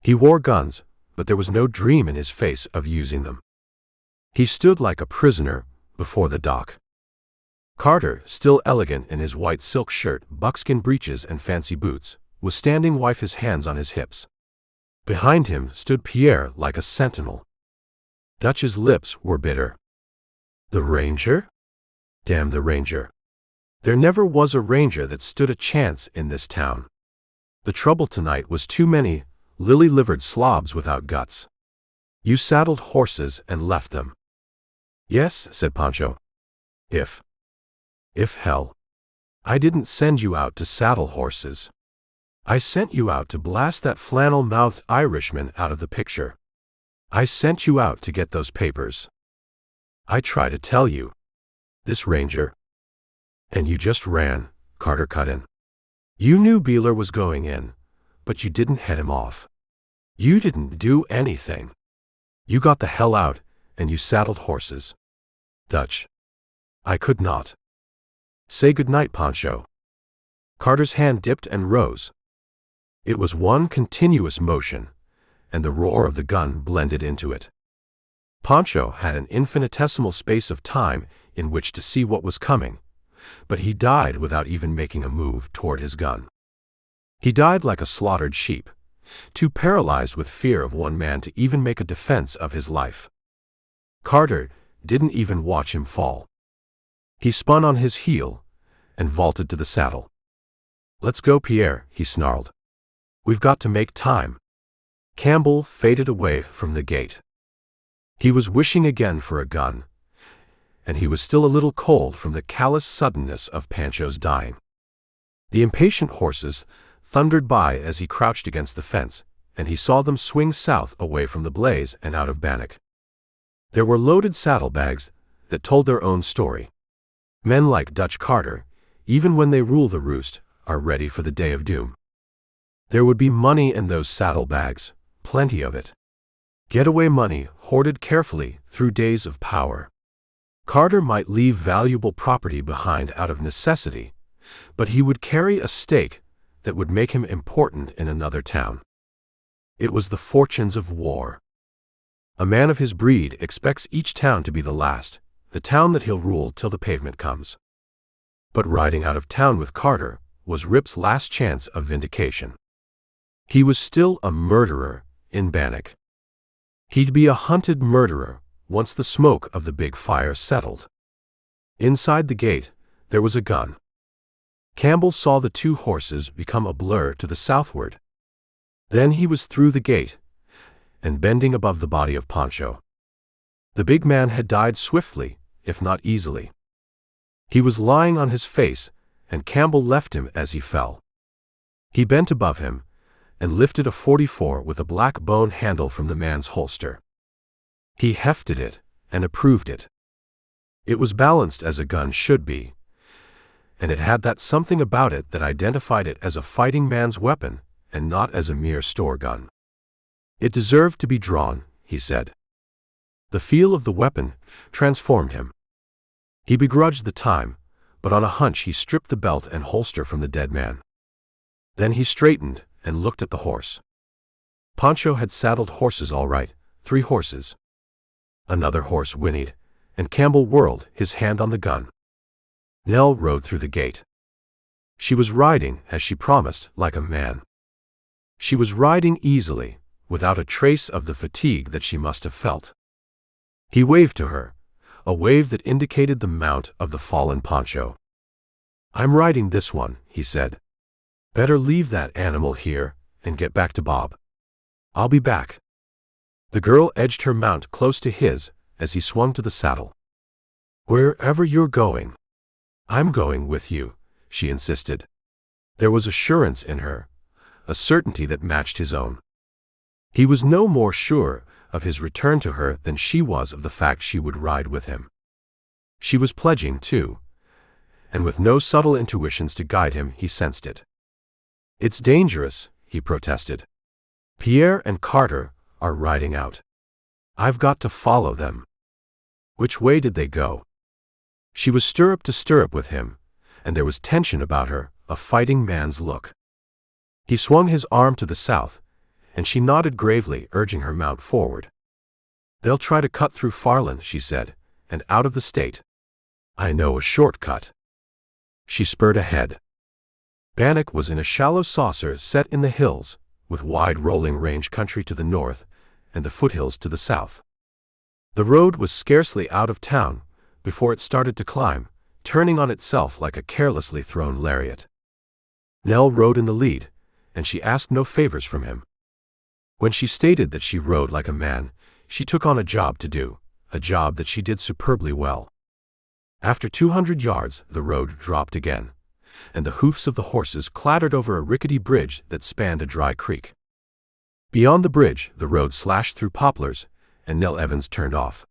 He wore guns, but there was no dream in his face of using them. He stood like a prisoner before the dock. Carter, still elegant in his white silk shirt, buckskin breeches, and fancy boots, was standing with his hands on his hips. Behind him stood Pierre like a sentinel. Dutch's lips were bitter. The ranger? Damn the ranger. There never was a ranger that stood a chance in this town. The trouble tonight was too many lily-livered slobs without guts. You saddled horses and left them. Yes, said Pancho. If hell. I didn't send you out to saddle horses. I sent you out to blast that flannel-mouthed Irishman out of the picture. I sent you out to get those papers. I try to tell you. This ranger. And you just ran, Carter cut in. You knew Beeler was going in, but you didn't head him off. You didn't do anything. You got the hell out, and you saddled horses. Dutch. I could not. Say good night, Pancho. Carter's hand dipped and rose. It was one continuous motion, and the roar of the gun blended into it. Pancho had an infinitesimal space of time in which to see what was coming, but he died without even making a move toward his gun. He died like a slaughtered sheep, too paralyzed with fear of one man to even make a defense of his life. Carter didn't even watch him fall. He spun on his heel and vaulted to the saddle. Let's go, Pierre, he snarled. We've got to make time. Campbell faded away from the gate. He was wishing again for a gun, and he was still a little cold from the callous suddenness of Pancho's dying. The impatient horses thundered by as he crouched against the fence, and he saw them swing south away from the blaze and out of Bannock. There were loaded saddlebags that told their own story. Men like Dutch Carter, even when they rule the roost, are ready for the day of doom. There would be money in those saddlebags, plenty of it. Getaway money hoarded carefully through days of power. Carter might leave valuable property behind out of necessity, but he would carry a stake that would make him important in another town. It was the fortunes of war. A man of his breed expects each town to be the last, the town that he'll rule till the pavement comes. But riding out of town with Carter was Rip's last chance of vindication. He was still a murderer in Bannock. He'd be a hunted murderer once the smoke of the big fire settled. Inside the gate, there was a gun. Campbell saw the two horses become a blur to the southward. Then he was through the gate and bending above the body of Pancho. The big man had died swiftly, if not easily. He was lying on his face, and Campbell left him as he fell. He bent above him and lifted a .44 with a black bone handle from the man's holster. He hefted it and approved it. It was balanced as a gun should be, and it had that something about it that identified it as a fighting man's weapon and not as a mere store gun. It deserved to be drawn, he said. The feel of the weapon transformed him. He begrudged the time, but on a hunch he stripped the belt and holster from the dead man. Then he straightened and looked at the horse. Pancho had saddled horses all right, 3 horses. Another horse whinnied, and Campbell whirled, his hand on the gun. Nell rode through the gate. She was riding, as she promised, like a man. She was riding easily, without a trace of the fatigue that she must have felt. He waved to her, a wave that indicated the mount of the fallen Pancho. "I'm riding this one," he said. "Better leave that animal here and get back to Bob. I'll be back." The girl edged her mount close to his as he swung to the saddle. "Wherever you're going." "I'm going with you," she insisted. There was assurance in her, a certainty that matched his own. He was no more sure of his return to her than she was of the fact she would ride with him. She was pledging, too, and with no subtle intuitions to guide him, he sensed it. "It's dangerous," he protested. "Pierre and Carter are riding out. I've got to follow them." Which way did they go? She was stirrup to stirrup with him, and there was tension about her, a fighting man's look. He swung his arm to the south, and she nodded gravely, urging her mount forward. "They'll try to cut through Farland," she said, "and out of the state. I know a shortcut." She spurred ahead. Bannock was in a shallow saucer set in the hills, with wide rolling range country to the north and the foothills to the south. The road was scarcely out of town before it started to climb, turning on itself like a carelessly thrown lariat. Nell rode in the lead, and she asked no favors from him. When she stated that she rode like a man, she took on a job to do, a job that she did superbly well. After 200 yards, the road dropped again, and the hoofs of the horses clattered over a rickety bridge that spanned a dry creek. Beyond the bridge, the road slashed through poplars, and Nell Evans turned off.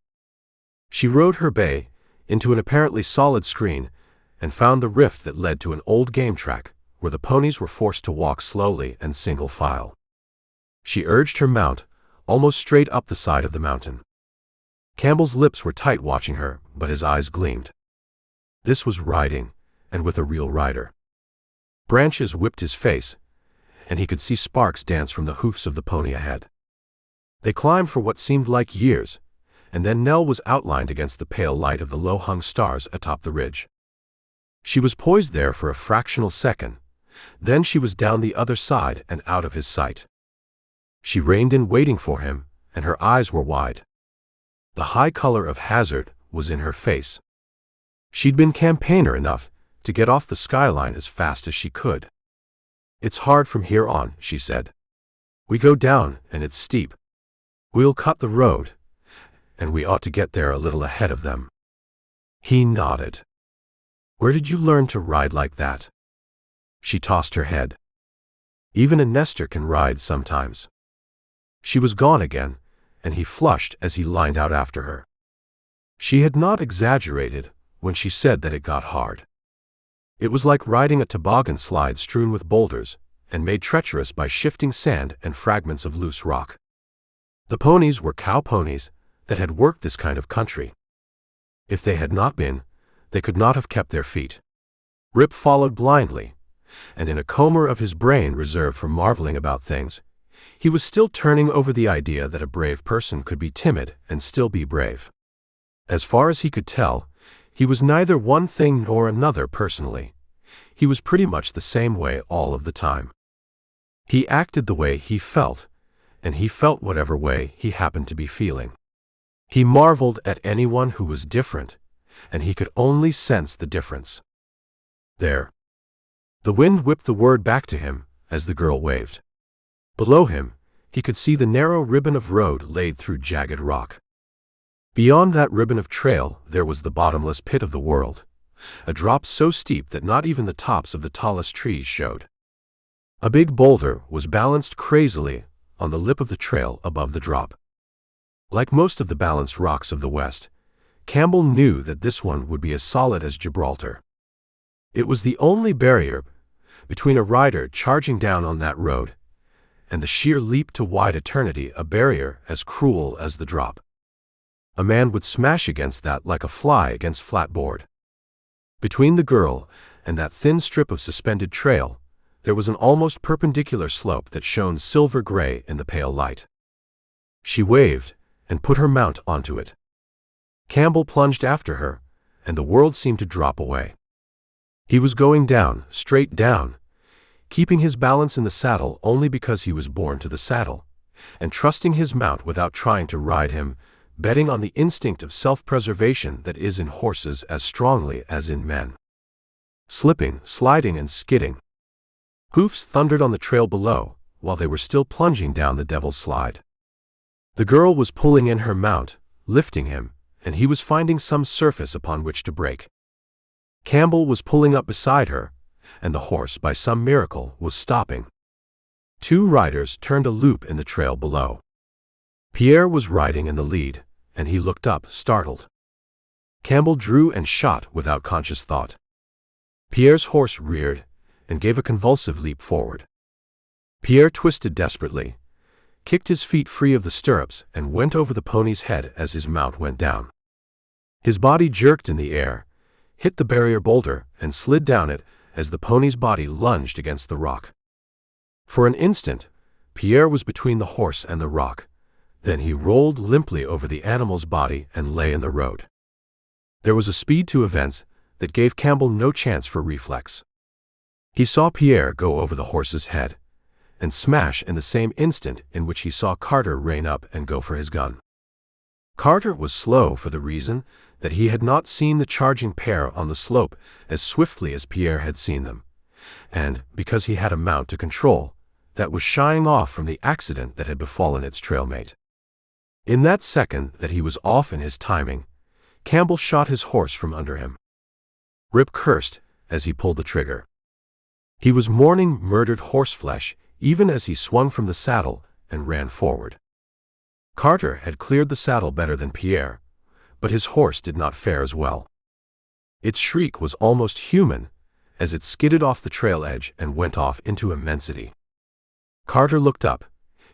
She rode her bay into an apparently solid screen and found the rift that led to an old game track where the ponies were forced to walk slowly and single file. She urged her mount almost straight up the side of the mountain. Campbell's lips were tight watching her, but his eyes gleamed. This was riding, and with a real rider. Branches whipped his face, and he could see sparks dance from the hoofs of the pony ahead. They climbed for what seemed like years, and then Nell was outlined against the pale light of the low-hung stars atop the ridge. She was poised there for a fractional second, then she was down the other side and out of his sight. She reined in waiting for him, and her eyes were wide. The high color of hazard was in her face. She'd been campaigner enough to get off the skyline as fast as she could. "It's hard from here on," she said. "We go down, and it's steep. We'll cut the road, and we ought to get there a little ahead of them." He nodded. "Where did you learn to ride like that?" She tossed her head. "Even a nester can ride sometimes." She was gone again, and he flushed as he lined out after her. She had not exaggerated when she said that it got hard. It was like riding a toboggan slide strewn with boulders and made treacherous by shifting sand and fragments of loose rock. The ponies were cow ponies that had worked this kind of country. If they had not been, they could not have kept their feet. Rip followed blindly, and in a comber of his brain reserved for marveling about things, he was still turning over the idea that a brave person could be timid and still be brave. As far as he could tell, he was neither one thing nor another personally. He was pretty much the same way all of the time. He acted the way he felt, and he felt whatever way he happened to be feeling. He marveled at anyone who was different, and he could only sense the difference. "There." The wind whipped the word back to him as the girl waved. Below him, he could see the narrow ribbon of road laid through jagged rock. Beyond that ribbon of trail there was the bottomless pit of the world, a drop so steep that not even the tops of the tallest trees showed. A big boulder was balanced crazily on the lip of the trail above the drop. Like most of the balanced rocks of the West, Campbell knew that this one would be as solid as Gibraltar. It was the only barrier between a rider charging down on that road and the sheer leap to wide eternity, a barrier as cruel as the drop. A man would smash against that like a fly against flat board. Between the girl and that thin strip of suspended trail, there was an almost perpendicular slope that shone silver gray in the pale light. She waved and put her mount onto it. Campbell plunged after her, and the world seemed to drop away. He was going down, straight down, keeping his balance in the saddle only because he was born to the saddle, and trusting his mount without trying to ride him, betting on the instinct of self-preservation that is in horses as strongly as in men. Slipping, sliding, and skidding. Hoofs thundered on the trail below, while they were still plunging down the Devil's Slide. The girl was pulling in her mount, lifting him, and he was finding some surface upon which to break. Campbell was pulling up beside her, and the horse, by some miracle, was stopping. Two riders turned a loop in the trail below. Pierre was riding in the lead, and he looked up, startled. Campbell drew and shot without conscious thought. Pierre's horse reared and gave a convulsive leap forward. Pierre twisted desperately, kicked his feet free of the stirrups, and went over the pony's head as his mount went down. His body jerked in the air, hit the barrier boulder, and slid down it as the pony's body lunged against the rock. For an instant, Pierre was between the horse and the rock. Then he rolled limply over the animal's body and lay in the road. There was a speed to events that gave Campbell no chance for reflex. He saw Pierre go over the horse's head and smash in the same instant in which he saw Carter rein up and go for his gun. Carter was slow for the reason that he had not seen the charging pair on the slope as swiftly as Pierre had seen them, and because he had a mount to control that was shying off from the accident that had befallen its trailmate. In that second that he was off in his timing, Campbell shot his horse from under him. Rip cursed as he pulled the trigger. He was mourning murdered horseflesh even as he swung from the saddle and ran forward. Carter had cleared the saddle better than Pierre, but his horse did not fare as well. Its shriek was almost human as it skidded off the trail edge and went off into immensity. Carter looked up,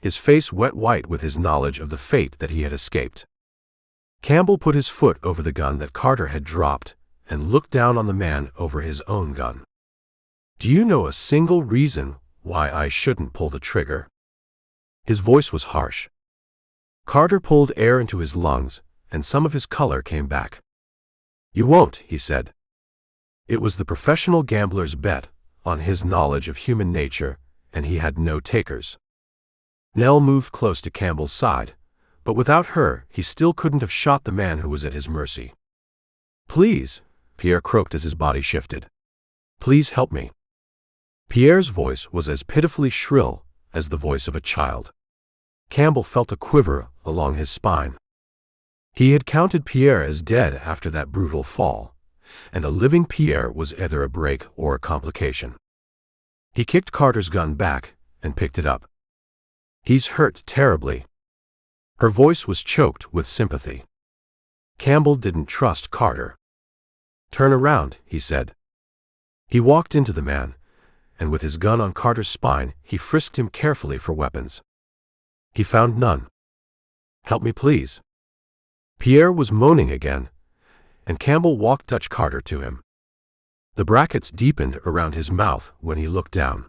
his face wet white with his knowledge of the fate that he had escaped. Campbell put his foot over the gun that Carter had dropped and looked down on the man over his own gun. "Do you know a single reason why I shouldn't pull the trigger?" His voice was harsh. Carter pulled air into his lungs, and some of his color came back. "You won't," he said. It was the professional gambler's bet on his knowledge of human nature, and he had no takers. Nell moved close to Campbell's side, but without her he still couldn't have shot the man who was at his mercy. "Please," Pierre croaked as his body shifted. "Please help me." Pierre's voice was as pitifully shrill as the voice of a child. Campbell felt a quiver along his spine. He had counted Pierre as dead after that brutal fall, and a living Pierre was either a break or a complication. He kicked Carter's gun back and picked it up. "He's hurt terribly." Her voice was choked with sympathy. Campbell didn't trust Carter. "Turn around," he said. He walked into the man, and with his gun on Carter's spine, he frisked him carefully for weapons. He found none. "Help me, please." Pierre was moaning again, and Campbell walked Dutch Carter to him. The brackets deepened around his mouth when he looked down.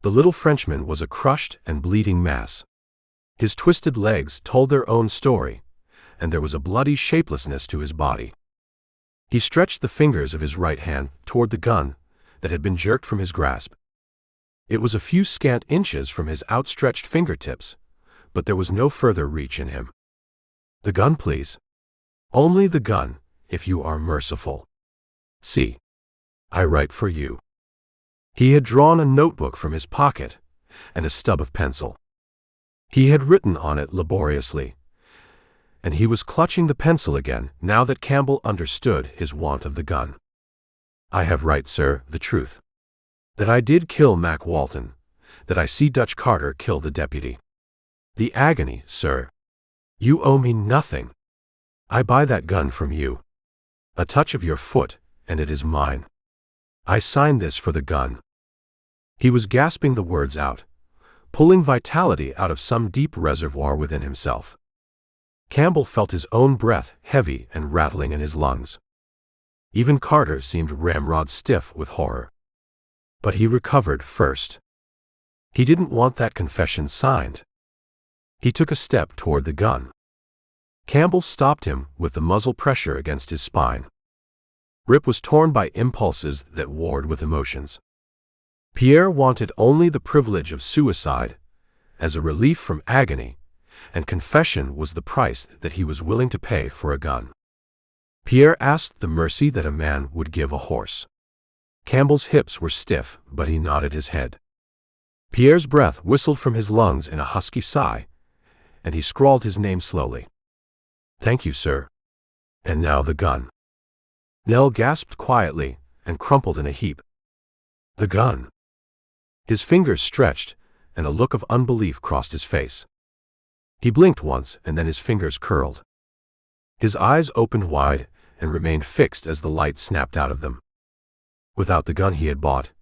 The little Frenchman was a crushed and bleeding mass. His twisted legs told their own story, and there was a bloody shapelessness to his body. He stretched the fingers of his right hand toward the gun that had been jerked from his grasp. It was a few scant inches from his outstretched fingertips, but there was no further reach in him. "The gun, please." "Only the gun, if you are merciful. See, I write for you." He had drawn a notebook from his pocket and a stub of pencil. He had written on it laboriously, and he was clutching the pencil again now that Campbell understood his want of the gun. "I have write, sir, the truth. That I did kill Mac Walton, that I see Dutch Carter kill the deputy. The agony, sir. You owe me nothing. I buy that gun from you. A touch of your foot, and it is mine. I sign this for the gun." He was gasping the words out, pulling vitality out of some deep reservoir within himself. Campbell felt his own breath heavy and rattling in his lungs. Even Carter seemed ramrod stiff with horror. But he recovered first. He didn't want that confession signed. He took a step toward the gun. Campbell stopped him with the muzzle pressure against his spine. Rip was torn by impulses that warred with emotions. Pierre wanted only the privilege of suicide, as a relief from agony, and confession was the price that he was willing to pay for a gun. Pierre asked the mercy that a man would give a horse. Campbell's hips were stiff, but he nodded his head. Pierre's breath whistled from his lungs in a husky sigh, and he scrawled his name slowly. "Thank you, sir. And now the gun." Nell gasped quietly and crumpled in a heap. The gun. His fingers stretched, and a look of unbelief crossed his face. He blinked once, and then his fingers curled. His eyes opened wide and remained fixed as the light snapped out of them. Without the gun he had bought,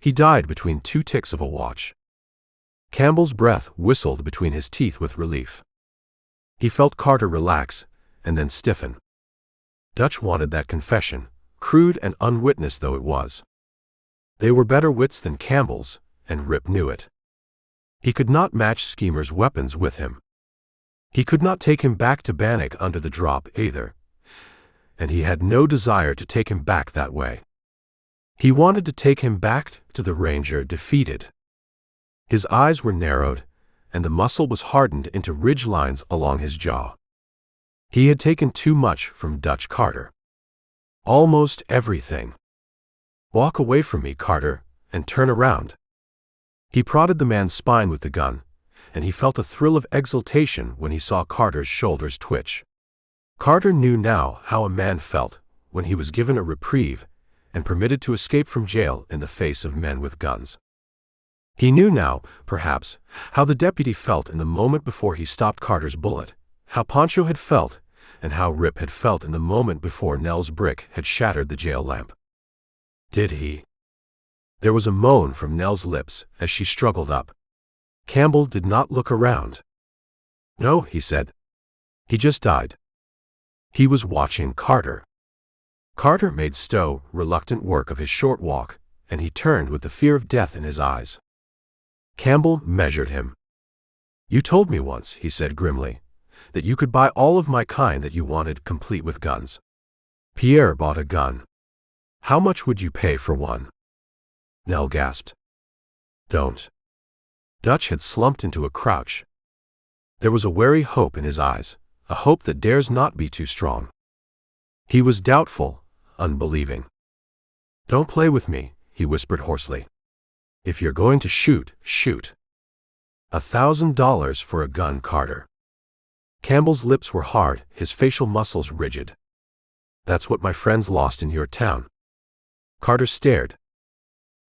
he died between 2 ticks of a watch. Campbell's breath whistled between his teeth with relief. He felt Carter relax and then stiffen. Dutch wanted that confession, crude and unwitnessed though it was. They were better wits than Campbell's, and Rip knew it. He could not match Schemer's weapons with him. He could not take him back to Bannock under the drop either, and he had no desire to take him back that way. He wanted to take him back to the Ranger defeated. His eyes were narrowed, and the muscle was hardened into ridge lines along his jaw. He had taken too much from Dutch Carter. Almost everything. "Walk away from me, Carter, and turn around." He prodded the man's spine with the gun, and he felt a thrill of exultation when he saw Carter's shoulders twitch. Carter knew now how a man felt when he was given a reprieve and permitted to escape from jail in the face of men with guns. He knew now, perhaps, how the deputy felt in the moment before he stopped Carter's bullet, how Pancho had felt, and how Rip had felt in the moment before Nell's brick had shattered the jail lamp. Did he? There was a moan from Nell's lips as she struggled up. Campbell did not look around. "No," he said. "He just died." He was watching Carter. Carter made reluctant work of his short walk, and he turned with the fear of death in his eyes. Campbell measured him. "You told me once," he said grimly, "that you could buy all of my kind that you wanted, complete with guns. Pierre bought a gun. How much would you pay for one?" Nell gasped. "Don't." Dutch had slumped into a crouch. There was a wary hope in his eyes, a hope that dares not be too strong. He was doubtful, unbelieving. "Don't play with me," he whispered hoarsely. "If you're going to shoot, shoot." $1,000 for a gun, Carter. Campbell's lips were hard, his facial muscles rigid. "That's what my friends lost in your town." Carter stared.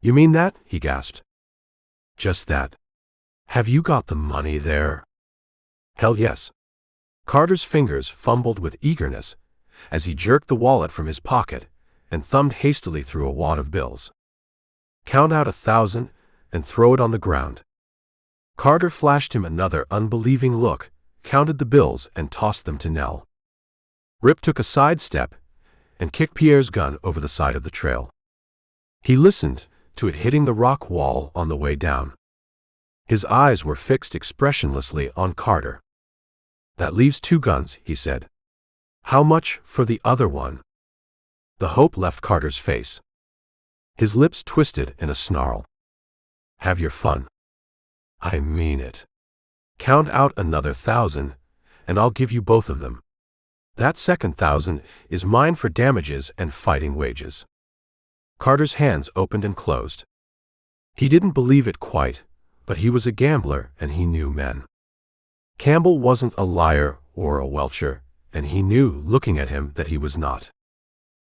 "You mean that?" he gasped. "Just that. Have you got the money there?" "Hell yes." Carter's fingers fumbled with eagerness as he jerked the wallet from his pocket and thumbed hastily through a wad of bills. "Count out 1,000 and throw it on the ground." Carter flashed him another unbelieving look, counted the bills and tossed them to Nell. Rip took a side step and kicked Pierre's gun over the side of the trail. He listened to it hitting the rock wall on the way down. His eyes were fixed expressionlessly on Carter. "That leaves 2 guns," he said. "How much for the other one?" The hope left Carter's face. His lips twisted in a snarl. "Have your fun." "I mean it. Count out another 1,000, and I'll give you both of them. That second 1,000 is mine for damages and fighting wages." Carter's hands opened and closed. He didn't believe it quite, but he was a gambler and he knew men. Campbell wasn't a liar or a welcher, and he knew, looking at him, that he was not.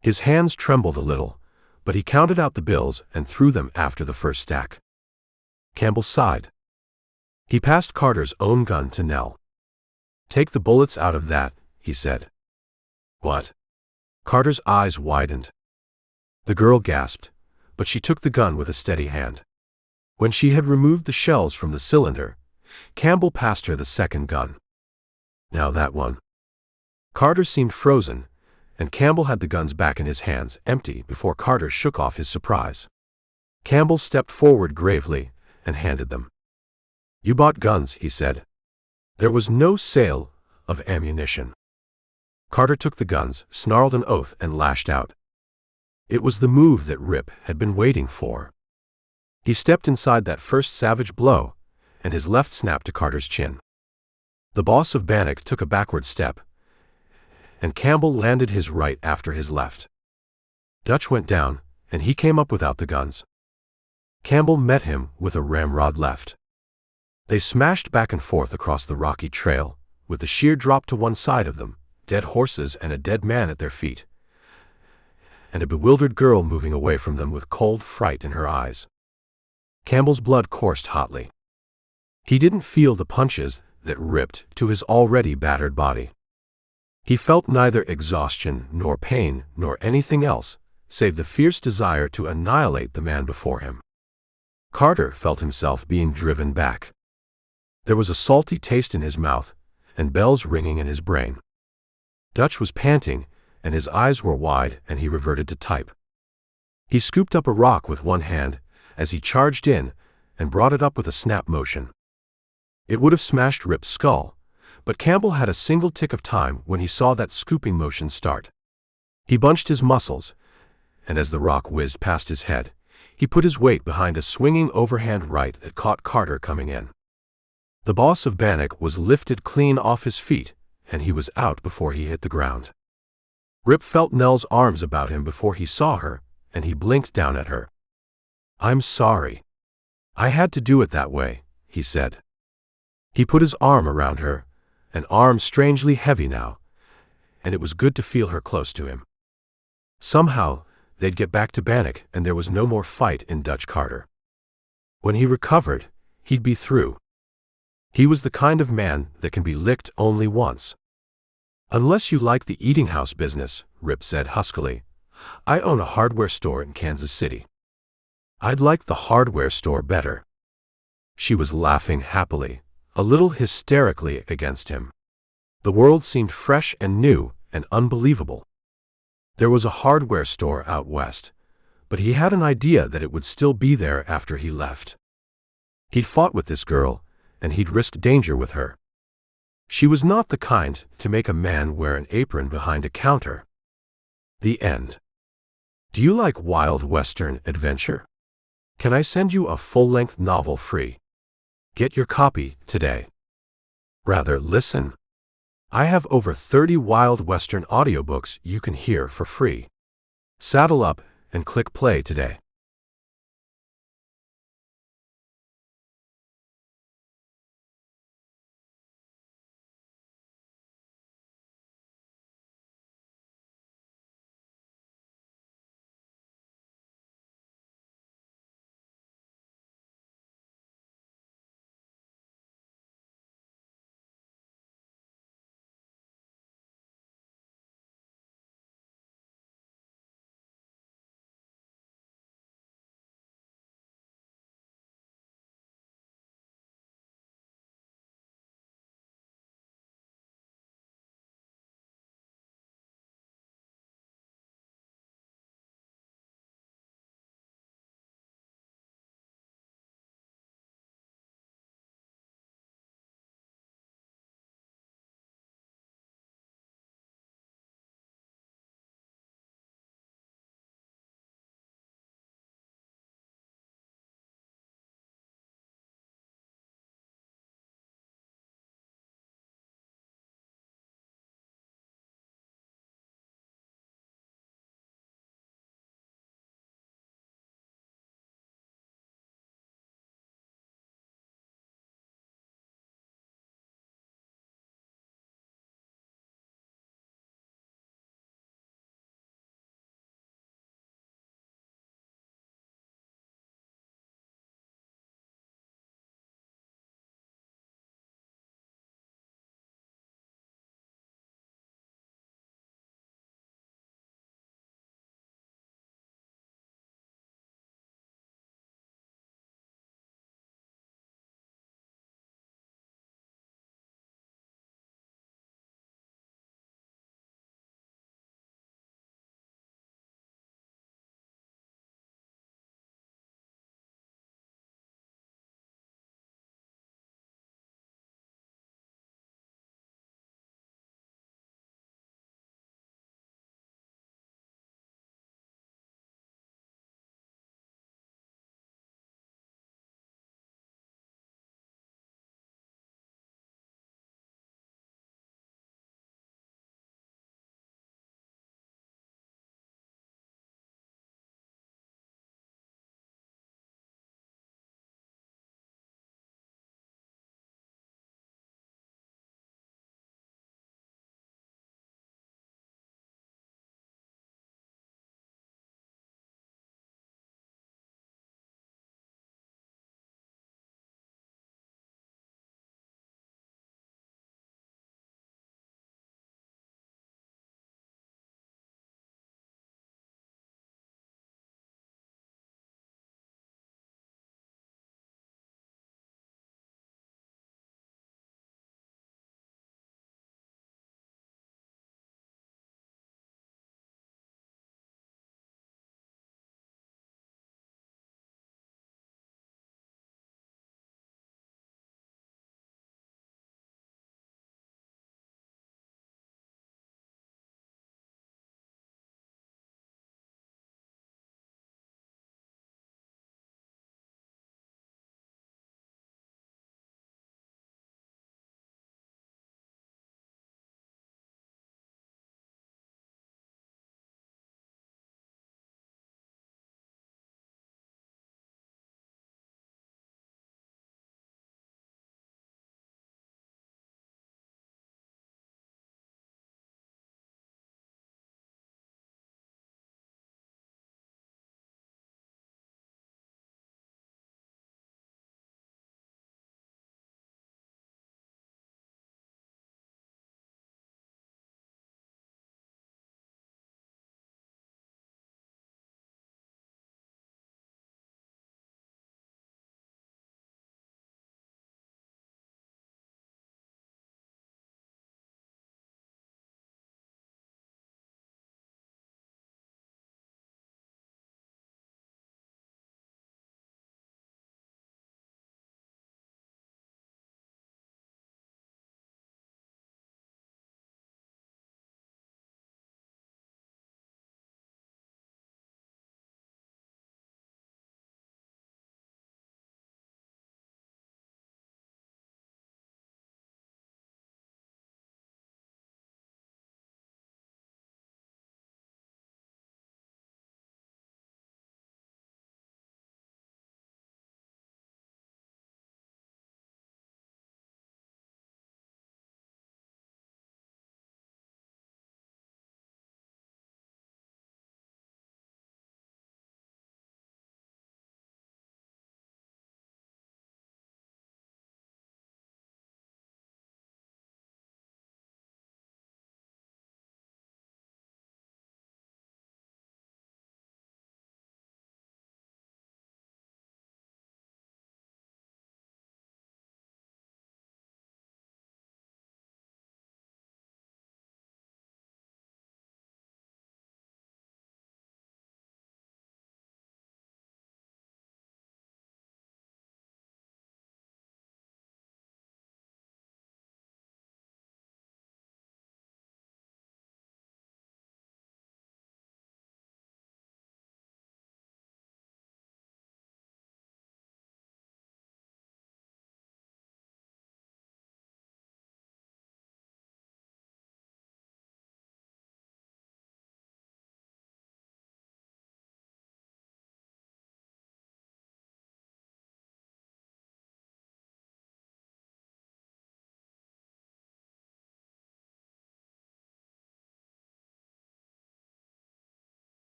His hands trembled a little, but he counted out the bills and threw them after the first stack. Campbell sighed. He passed Carter's own gun to Nell. "Take the bullets out of that," he said. "What?" Carter's eyes widened. The girl gasped, but she took the gun with a steady hand. When she had removed the shells from the cylinder, Campbell passed her the second gun. "Now that one." Carter seemed frozen, and Campbell had the guns back in his hands, empty, before Carter shook off his surprise. Campbell stepped forward gravely and handed them. "You bought guns," he said. "There was no sale of ammunition." Carter took the guns, snarled an oath, and lashed out. It was the move that Rip had been waiting for. He stepped inside that first savage blow, and his left snapped to Carter's chin. The boss of Bannock took a backward step, and Campbell landed his right after his left. Dutch went down, and he came up without the guns. Campbell met him with a ramrod left. They smashed back and forth across the rocky trail, with the sheer drop to one side of them, dead horses and a dead man at their feet, and a bewildered girl moving away from them with cold fright in her eyes. Campbell's blood coursed hotly. He didn't feel the punches that ripped to his already battered body. He felt neither exhaustion nor pain nor anything else, save the fierce desire to annihilate the man before him. Carter felt himself being driven back. There was a salty taste in his mouth, and bells ringing in his brain. Dutch was panting, and his eyes were wide, and he reverted to type. He scooped up a rock with one hand as he charged in, and brought it up with a snap motion. It would have smashed Rip's skull, but Campbell had a single tick of time when he saw that scooping motion start. He bunched his muscles, and as the rock whizzed past his head, he put his weight behind a swinging overhand right that caught Carter coming in. The boss of Bannock was lifted clean off his feet, and he was out before he hit the ground. Rip felt Nell's arms about him before he saw her, and he blinked down at her. "I'm sorry. I had to do it that way," he said. He put his arm around her, an arm strangely heavy now, and it was good to feel her close to him. Somehow, they'd get back to Bannock, and there was no more fight in Dutch Carter. When he recovered, he'd be through. He was the kind of man that can be licked only once. "Unless you like the eating house business," Rip said huskily, "I own a hardware store in Kansas City." "I'd like the hardware store better." She was laughing happily, a little hysterically against him. The world seemed fresh and new and unbelievable. There was a hardware store out west, but he had an idea that it would still be there after he left. He'd fought with this girl, and he'd risked danger with her. She was not the kind to make a man wear an apron behind a counter. The end. Do you like wild Western adventure? Can I send you a full-length novel free? Get your copy today. Rather, listen. I have over 30 Wild Western audiobooks you can hear for free. Saddle up and click play today.